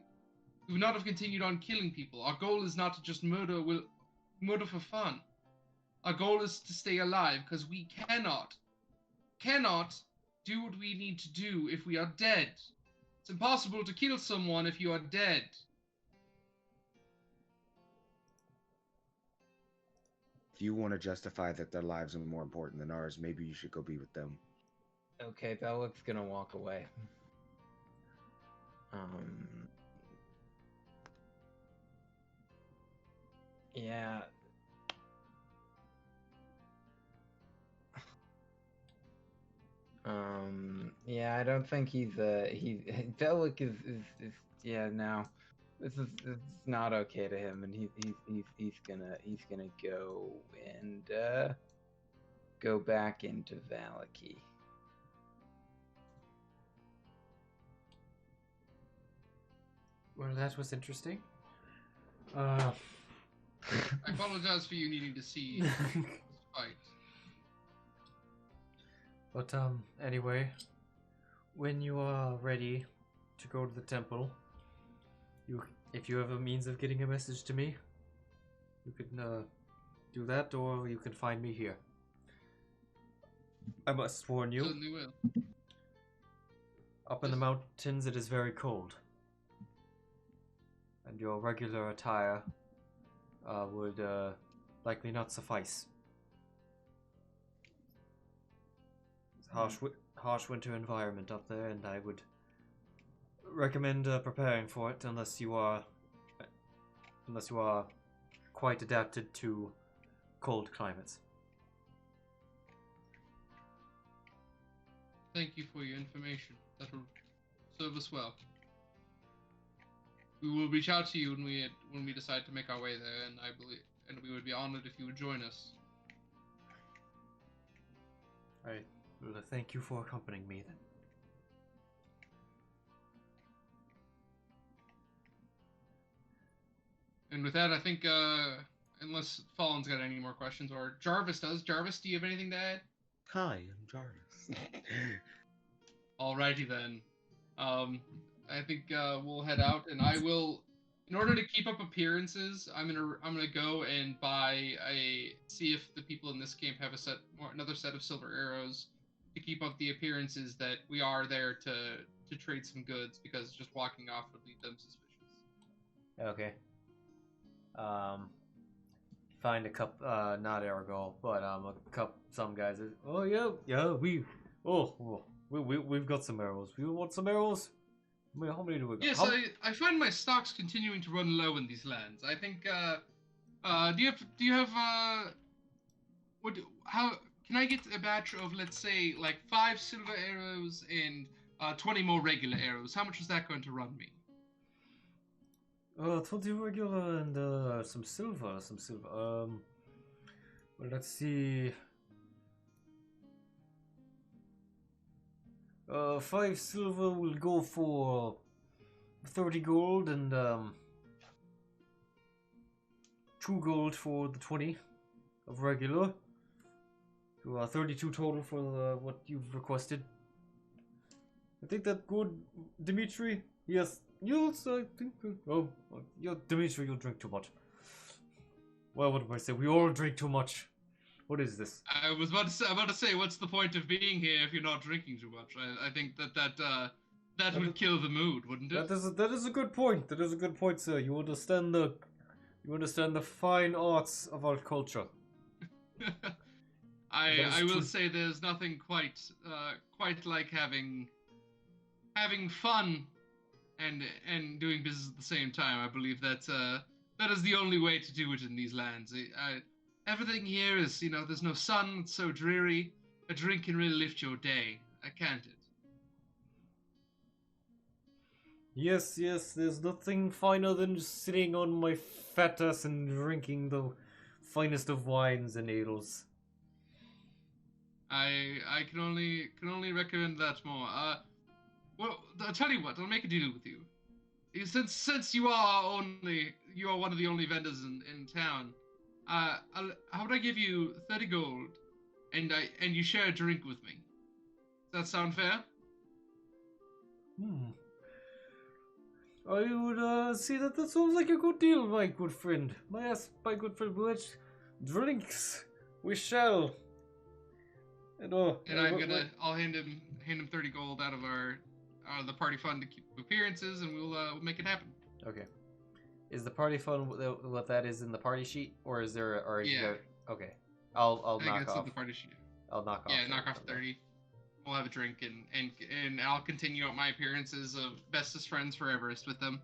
We would not have continued on killing people. Our goal is not to just murder for fun. Our goal is to stay alive, because we cannot do what we need to do if we are dead. It's impossible to kill someone if you are dead. If you want to justify that their lives are more important than ours, maybe you should go be with them. Okay, Belwick's gonna walk away. Yeah. Yeah, I don't think Belwick is yeah, no. This is not okay to him, and he's gonna go and go back into Valaki. Well, that was interesting. I apologize for you needing to see this fight. But anyway, when you are ready to go to the temple, if you have a means of getting a message to me, you can do that, or you can find me here. I must warn you. Certainly will. Up in the mountains, it is very cold, and your regular attire would likely not suffice. Harsh winter environment up there, and I would recommend preparing for it unless you are quite adapted to cold climates. Thank you for your information. That will serve us well. We will reach out to you when we decide to make our way there, and we would be honored if you would join us. Alright. Well, thank you for accompanying me then. And with that, I think, unless Fallen's got any more questions, or Jarvis does. Jarvis, do you have anything to add? Hi, I'm Jarvis. Alrighty then. I think we'll head out, and I will, in order to keep up appearances, I'm gonna go and see if the people in this camp have another set of silver arrows to keep up the appearances that we are there to trade some goods, because just walking off would leave them suspicious. Okay. Find a cup, not Aragol, but some guys. Oh yeah, we've got some arrows. You want some arrows? How many do we got? Yes, I find my stocks continuing to run low in these lands. I think, do you have how can I get a batch of, let's say, like 5 silver arrows and 20 more regular arrows? How much is that going to run me? 20 regular and some silver. Well, let's see. 5 silver will go for 30 gold, and 2 gold for the 20 of regular. So 32 total for what you've requested. I think that's good, Dimitri. Yes, yes, I think. Oh, Dimitri, you drink too much. Well, what do I say? We all drink too much. What is this? I was about to say, what's the point of being here if you're not drinking too much? I think that would kill the mood, wouldn't it? That is a good point. That is a good point, sir. You understand the fine arts of our culture. I will say there's nothing quite like having fun and doing business at the same time. I believe that is the only way to do it in these lands. Everything here is, there's no sun, it's so dreary. A drink can really lift your day, can't it? Yes, there's nothing finer than just sitting on my fat ass and drinking the finest of wines and ales. I can only recommend that more. Well, I'll tell you what, I'll make a deal with you. Since you are one of the only vendors in town, how would I give you 30 gold, and you share a drink with me? Does that sound fair? I would see that sounds like a good deal, my good friend. My good friend, which drinks we shall. I'll hand him 30 gold out of the party fund to keep appearances, and we'll make it happen. Okay. Is the party fund what that is in the party sheet, or is there? Okay. I'll knock off the party sheet. I'll knock off. Yeah, knock off 30. We'll have a drink and I'll continue out my appearances of bestest friends for Everest with them.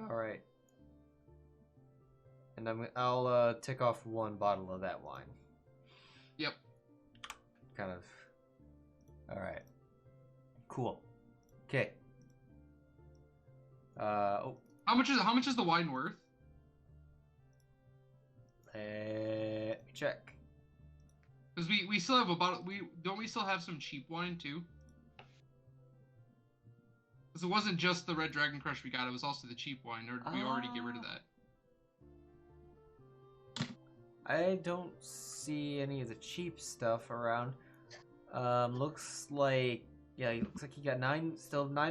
All right. And I'll tick off one bottle of that wine. Yep. Kind of. All right. Cool. Okay. How much is the wine worth? Let me check. Because we still have a bottle. We still have some cheap wine too. Because it wasn't just the Red Dragon Crush we got; it was also the cheap wine. Or did we already get rid of that? I don't see any of the cheap stuff around. Looks like he got nine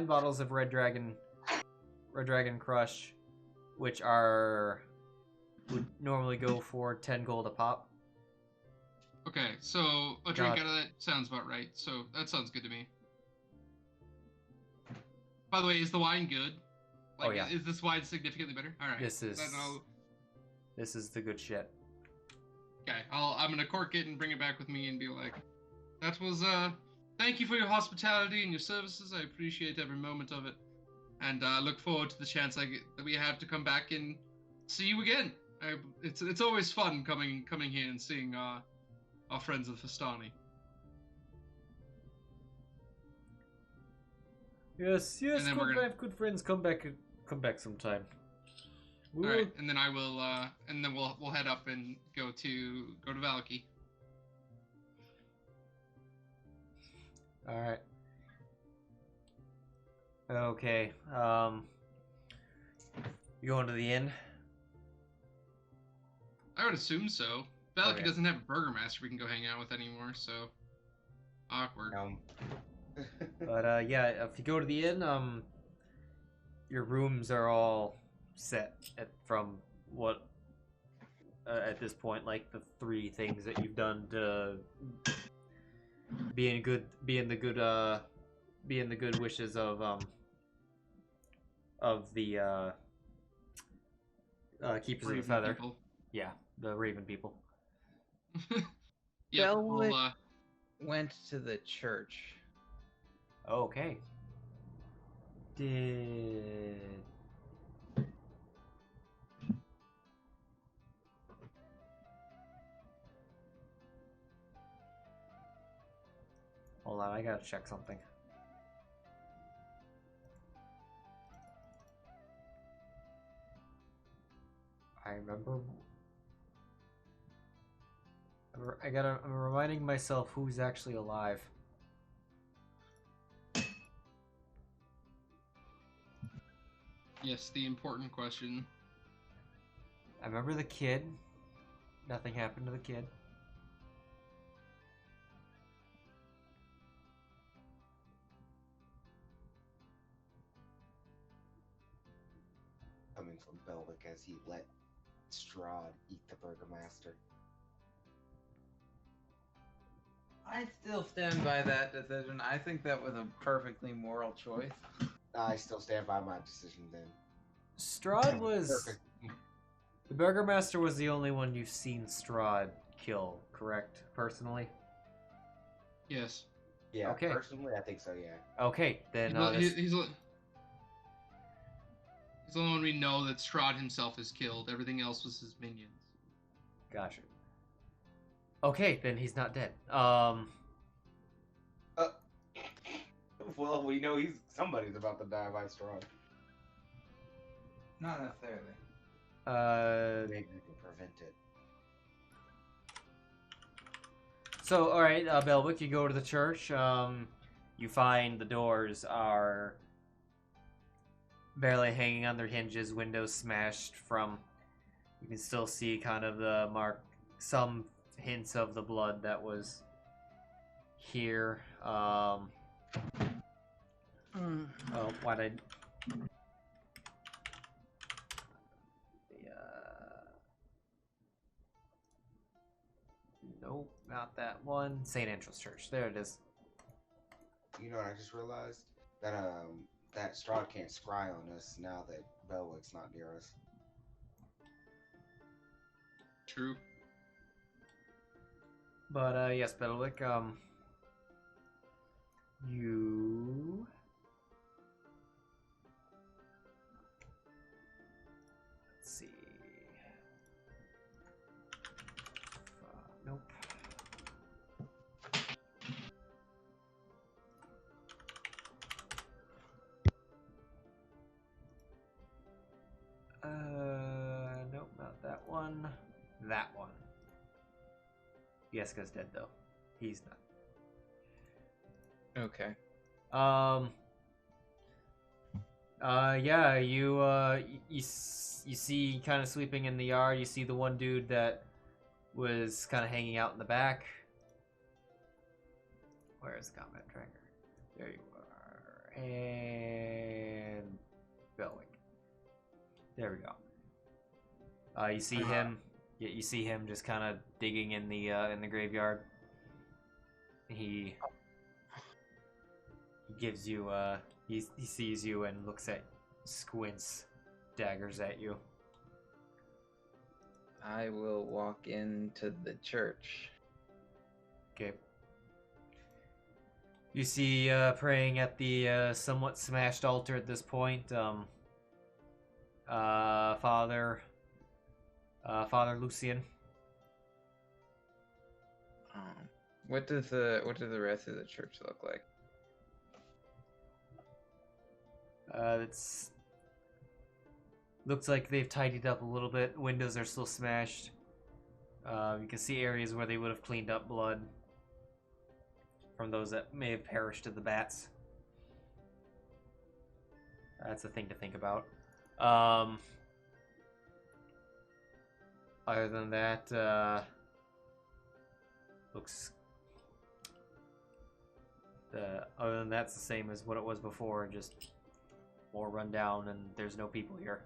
bottles of Red Dragon Crush, which would normally go for 10 gold a pop. Okay, so a drink out of that sounds about right. So that sounds good to me. By the way, is the wine good? Is this wine significantly better? All right. This is the good shit. Okay, I'm gonna cork it and bring it back with me and be like, that was thank you for your hospitality and your services. I appreciate every moment of it, and look forward to the chance that we have to come back and see you again. It's always fun coming here and seeing our friends of Fastani. Yes, good friends. Come back sometime. All right, and then I will, and then we'll head up and go to Valaki. All right. Okay. You going to the inn? I would assume so. Valaki doesn't have a burgomaster we can go hang out with anymore, so awkward. But if you go to the inn, your rooms are all set from what at this point, like the 3 things that you've done to be in the good wishes of the keepers of the feather. People. Yeah, the Raven people. Yeah, Belwick went to the church. Okay. Did hold on, I gotta check something. I remember. I'm reminding myself who's actually alive. Yes, the important question. I remember the kid. Nothing happened to the kid. from Belwick as he let Strahd eat the Burgermaster. I still stand by that decision. I think that was a perfectly moral choice. I still stand by my decision then. Strahd was... Perfect. The Burgermaster was the only one you've seen Strahd kill, correct? Personally? Yes. Yeah, Okay. personally, I think so, yeah. Okay, then... He's the only one we know that Strahd himself has killed. Everything else was his minions. Gotcha. Okay, then he's not dead. Well, we know somebody's about to die by Strahd. Not necessarily. Maybe we can prevent it. So, alright, Belwick, you go to the church. You find the doors are barely hanging on their hinges, windows smashed from... You can still see kind of the some hints of the blood that was here. Oh, why did nope, not that one. St. Andrew's Church. There it is. You know what I just realized? That Strahd can't scry on us now that Belwick's not near us. True. But yes, Belwick, you let's see. Nope. Nope, not that one. That one. Yeska's dead though. He's not. Okay. Yeah, you see kind of sweeping in the yard, you see the one dude that was kind of hanging out in the back. Where is the combat tracker? There you are. And Belwick. There we go. You see him. You see him just kind of digging in the graveyard. He gives you he sees you and squints daggers at you. I will walk into the church. Okay. You see praying at the somewhat smashed altar at this point. Father Lucian. What does the rest of the church look like? It's looks like they've tidied up a little bit. Windows are still smashed. You can see areas where they would have cleaned up blood from those that may have perished to the bats. That's a thing to think about. Other than that, other than that's the same as what it was before, just more rundown, and there's no people here.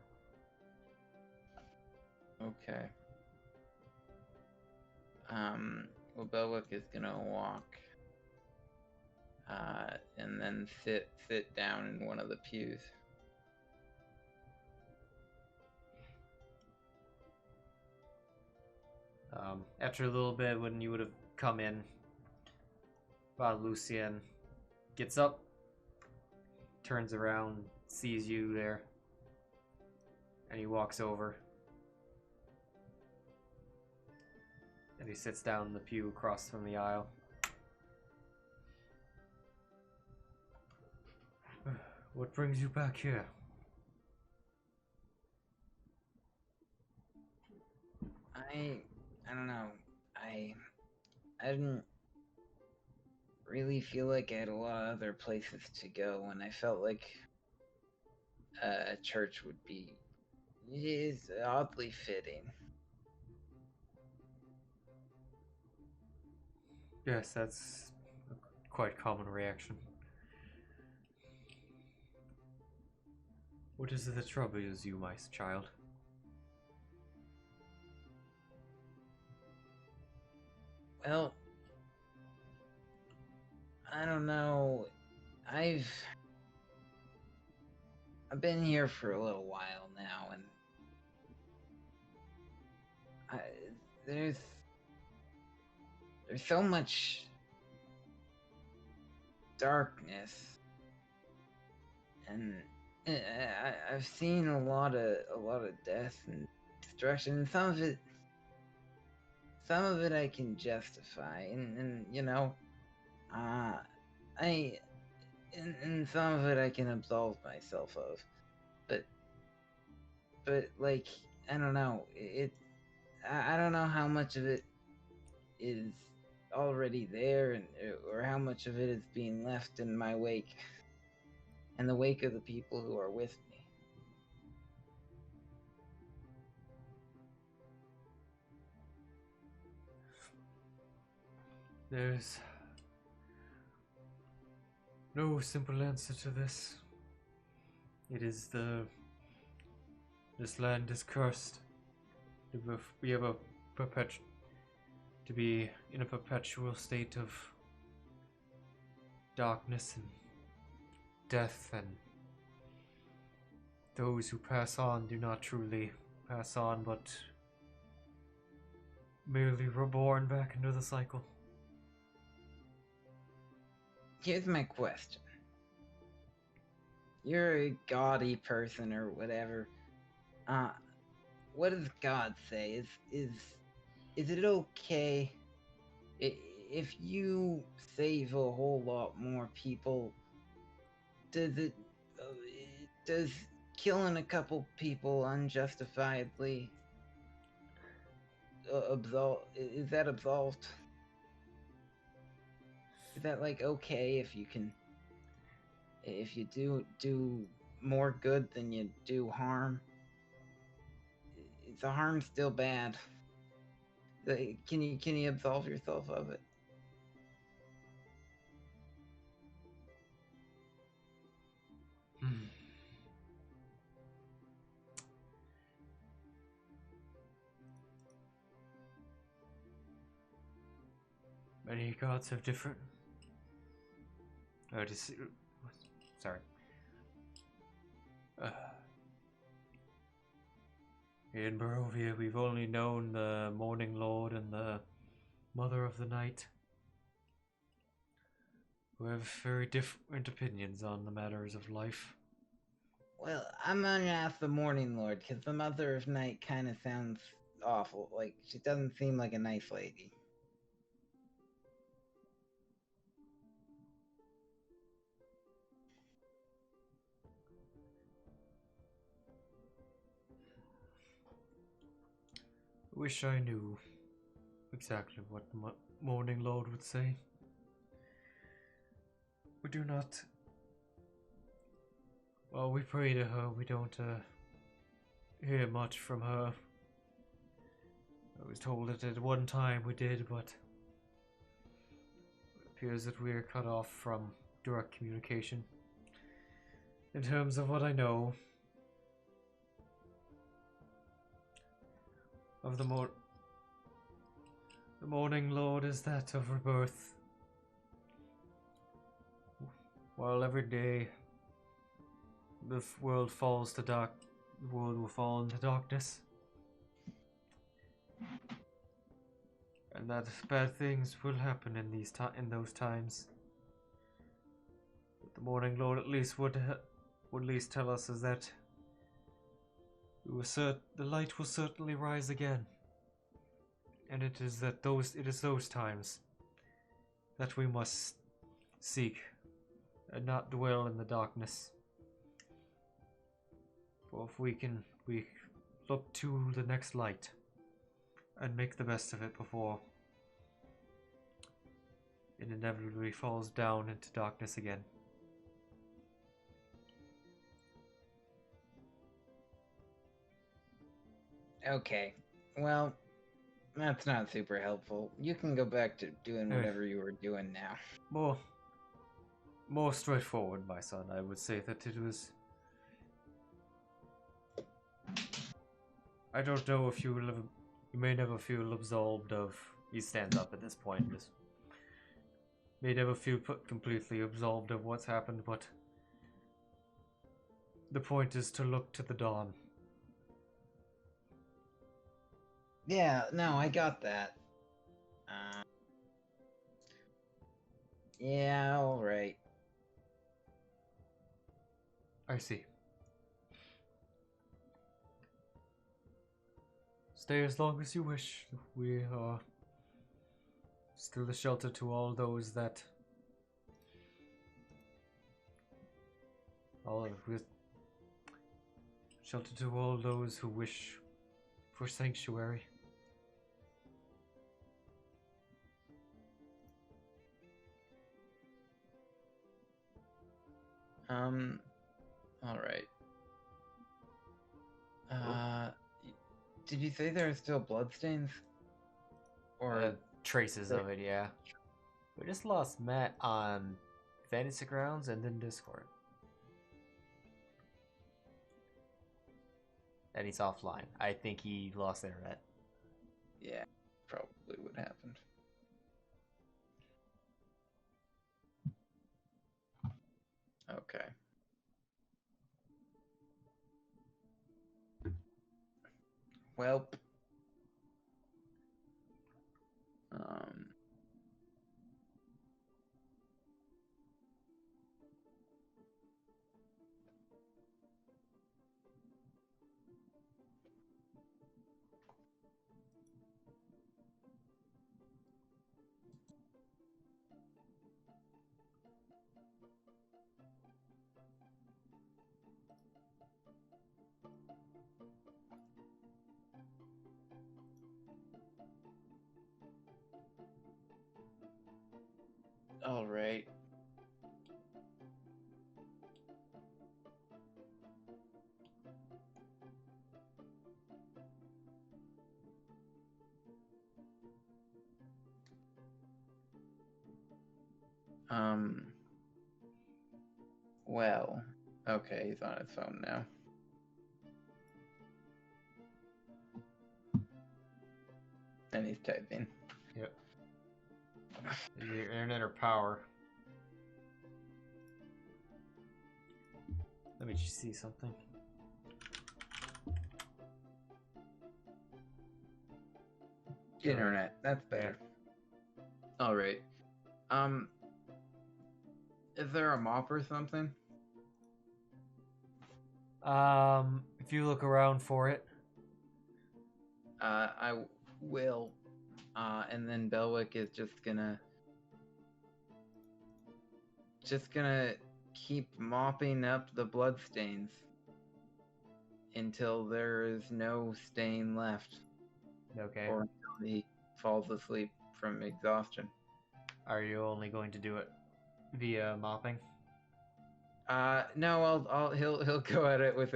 Okay. Well, Belwick is gonna walk, and then sit down in one of the pews. After a little bit, when you would have come in, Lucian gets up, turns around, sees you there, and he walks over. And he sits down in the pew across from the aisle. What brings you back here? I don't know. I didn't really feel like I had a lot of other places to go, and I felt like a church would be is oddly fitting. Yes, that's a quite common reaction. What is it that troubles you, my child? Well, I don't know. I've been here for a little while now, and there's so much darkness, and I've seen a lot of death and destruction. And some of it I can justify, and you know, and some of it I can absolve myself of, but like, I don't know, I don't know how much of it is already there, and or how much of it is being left in my wake, and the wake of the people who are with me. There's no simple answer to this. It is this land is cursed. We have to be in a perpetual state of darkness and death, and those who pass on do not truly pass on, but merely reborn back into the cycle. Here's my question. You're a gaudy person or whatever. What does God say? Is it okay if you save a whole lot more people? Does killing a couple people unjustifiably is that absolved? Is that like okay if you do more good than you do harm? Is the harm still bad? Can you absolve yourself of it? Many gods have different. Sorry. In Barovia, we've only known the Morning Lord and the Mother of the Night, who have very different opinions on the matters of life. Well, I'm gonna ask the Morning Lord, because the Mother of Night kind of sounds awful. Like, she doesn't seem like a nice lady. Wish I knew exactly what the Morning Lord would say. We do not. Well, we pray to her. We don't hear much from her. I was told that at one time we did, but it appears that we are cut off from direct communication. In terms of what I know of the Morning Lord is that of rebirth. While every day the world falls to the world will fall into darkness, and that bad things will happen in those times. But the Morning Lord at least would at least tell us is that the light will certainly rise again, and it is those times that we must seek and not dwell in the darkness. For if we look to the next light and make the best of it before it inevitably falls down into darkness again. Okay, well, that's not super helpful. You can go back to doing whatever you were doing now. More straightforward, my son. I would say that it was I don't know if you may never feel absolved of. He stands up at this point. Just may never feel completely absolved of what's happened, but the point is to look to the dawn. Yeah, no, I got that. Yeah, all right. I see. Stay as long as you wish. We are still a shelter to all those that shelter to all those who wish for sanctuary. All right. Did you say there are still bloodstains? Or traces of it, yeah. We just lost Matt on Fantasy Grounds and then Discord. And he's offline. I think he lost internet. Yeah, probably what happened. Okay. Well, all right. Well, okay, he's on his phone now. And he's typing. Yep. Your internet or power. Let me just see something. Internet, that's better. Yeah. All right. Is there a mop or something? If you look around for it. I will. And then Belwick is just gonna keep mopping up the bloodstains until there is no stain left. Okay. Or until he falls asleep from exhaustion. Are you only going to do it via mopping? No, he'll go at it with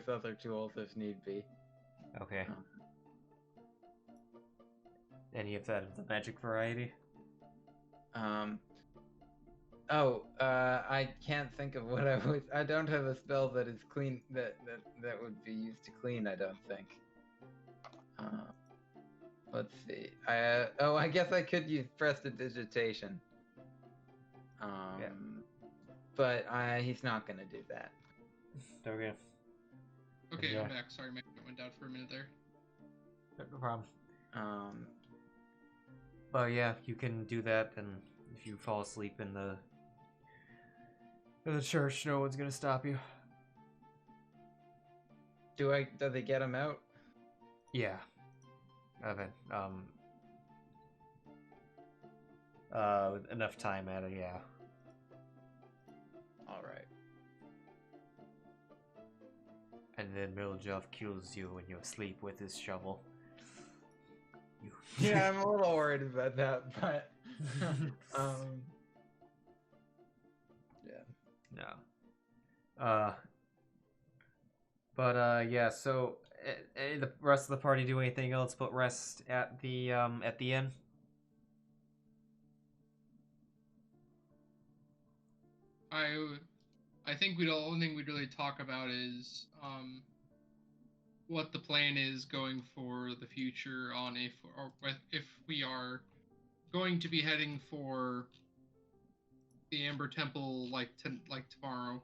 other tools if need be. Okay. Any of that of the magic variety? I can't think of what I don't have a spell that is clean that would be used to clean, I don't think. Let's see. I guess I could use prestidigitation. Yeah. But he's not gonna do that. Okay. Okay, Yeah. I'm back. Sorry, my internet went out for a minute there. No problem. Um, But yeah, you can do that, and if you fall asleep in the church, no one's gonna stop you. do they get him out? Yeah. With enough time at it, yeah. All right. And then Miljov kills you when you're asleep with his shovel. Yeah, I'm a little worried about that, but yeah. No. Yeah, so the rest of the party do anything else but rest at the inn? I think the only thing we'd really talk about is what the plan is going for the future on if we are going to be heading for the Amber Temple like tomorrow.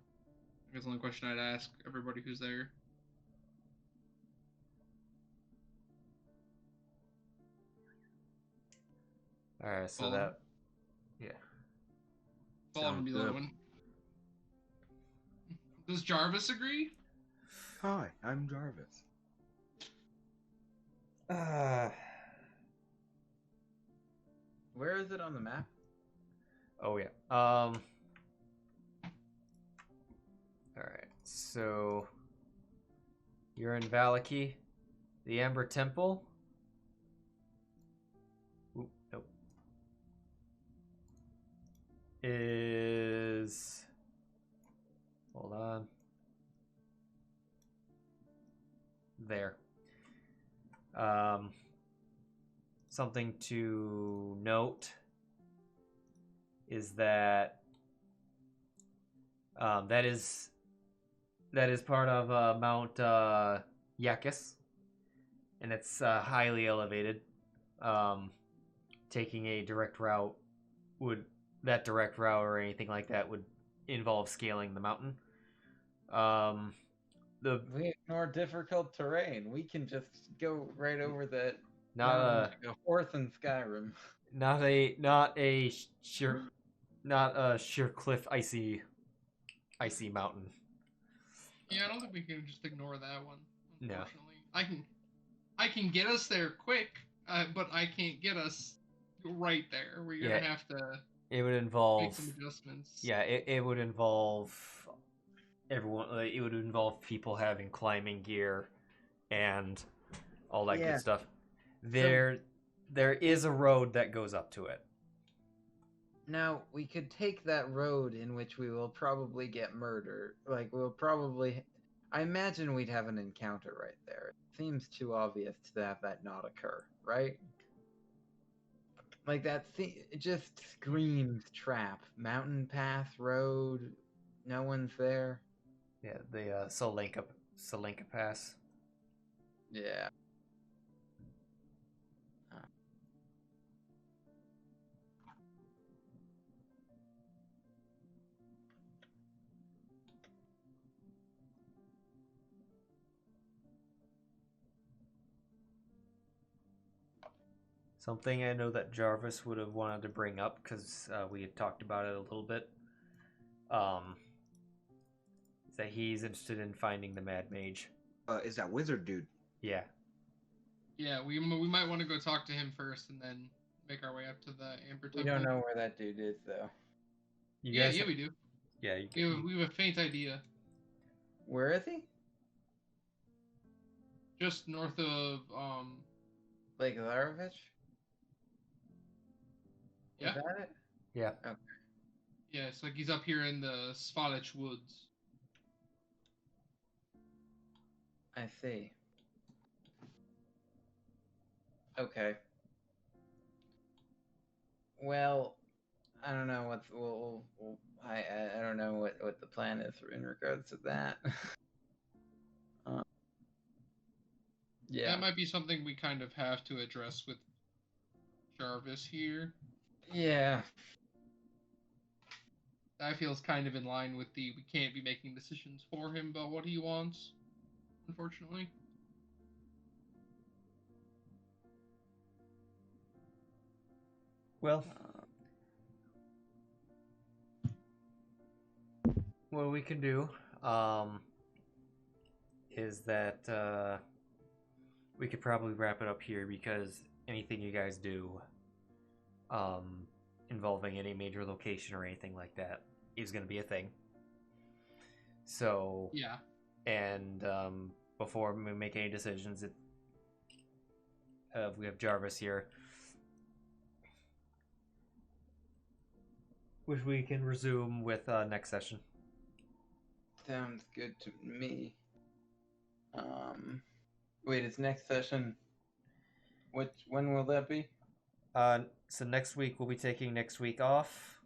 I guess the only question I'd ask everybody who's there. All right, so Follow. yeah. Follow would be the other one. Does Jarvis agree? Hi, I'm Jarvis. Where is it on the map? Oh yeah. All right. So you're in Valaki, the Amber Temple. Oop, nope. Is hold on. There. Something to note is that that is part of Mount Yakis, and it's highly elevated. Taking a direct route or anything like that would involve scaling the mountain. We ignore difficult terrain. We can just go right over that. Not like a horse in Skyrim. Not a sheer cliff icy mountain. Yeah, I don't think we can just ignore that one. Unfortunately, No. I can get us there quick, but I can't get us right there. We're gonna have to. It would involve make some adjustments. Yeah, it would involve everyone. It would involve people having climbing gear and all that good stuff. There is a road that goes up to it. Now, we could take that road in which we will probably get murdered. Like, I imagine we'd have an encounter right there. It seems too obvious to have that not occur, right? Like, it just screams trap. Mountain path, road, no one's there. Yeah, the Solenka Pass. Yeah. Something I know that Jarvis would have wanted to bring up because we had talked about it a little bit. Is that he's interested in finding the Mad Mage. Is that wizard dude? Yeah. Yeah, we might want to go talk to him first and then make our way up to the Amber Temple. We don't know where that dude is, though. Yeah, we do. Yeah, we have a faint idea. Where is he? Just north of Lake Larovich? Yeah. Is that it? Yeah. Okay. Yeah, it's like he's up here in the Svalich Woods. I see. Okay. Well, I don't know what I don't know what the plan is in regards to that. Yeah. That might be something we kind of have to address with Jarvis here. Yeah. That feels kind of in line with we can't be making decisions for him about what he wants, unfortunately. Well, what we can do is that we could probably wrap it up here because anything you guys do involving any major location or anything like that is going to be a thing. So yeah, and before we make any decisions, we have Jarvis here, which we can resume with next session. Sounds good to me. Wait, it's next session. When will that be? So next week we'll be taking next week off.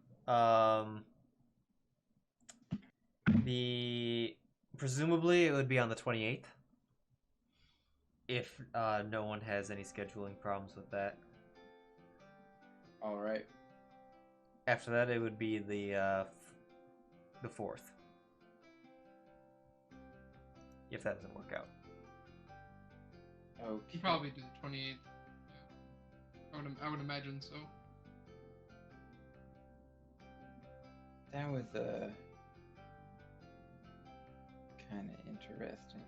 Presumably it would be on the 28th. if no one has any scheduling problems with that. All right. After that, it would be the 4th. If that doesn't work out. Okay. You probably do the 28th. Yeah. I would imagine so. That was kind of interesting.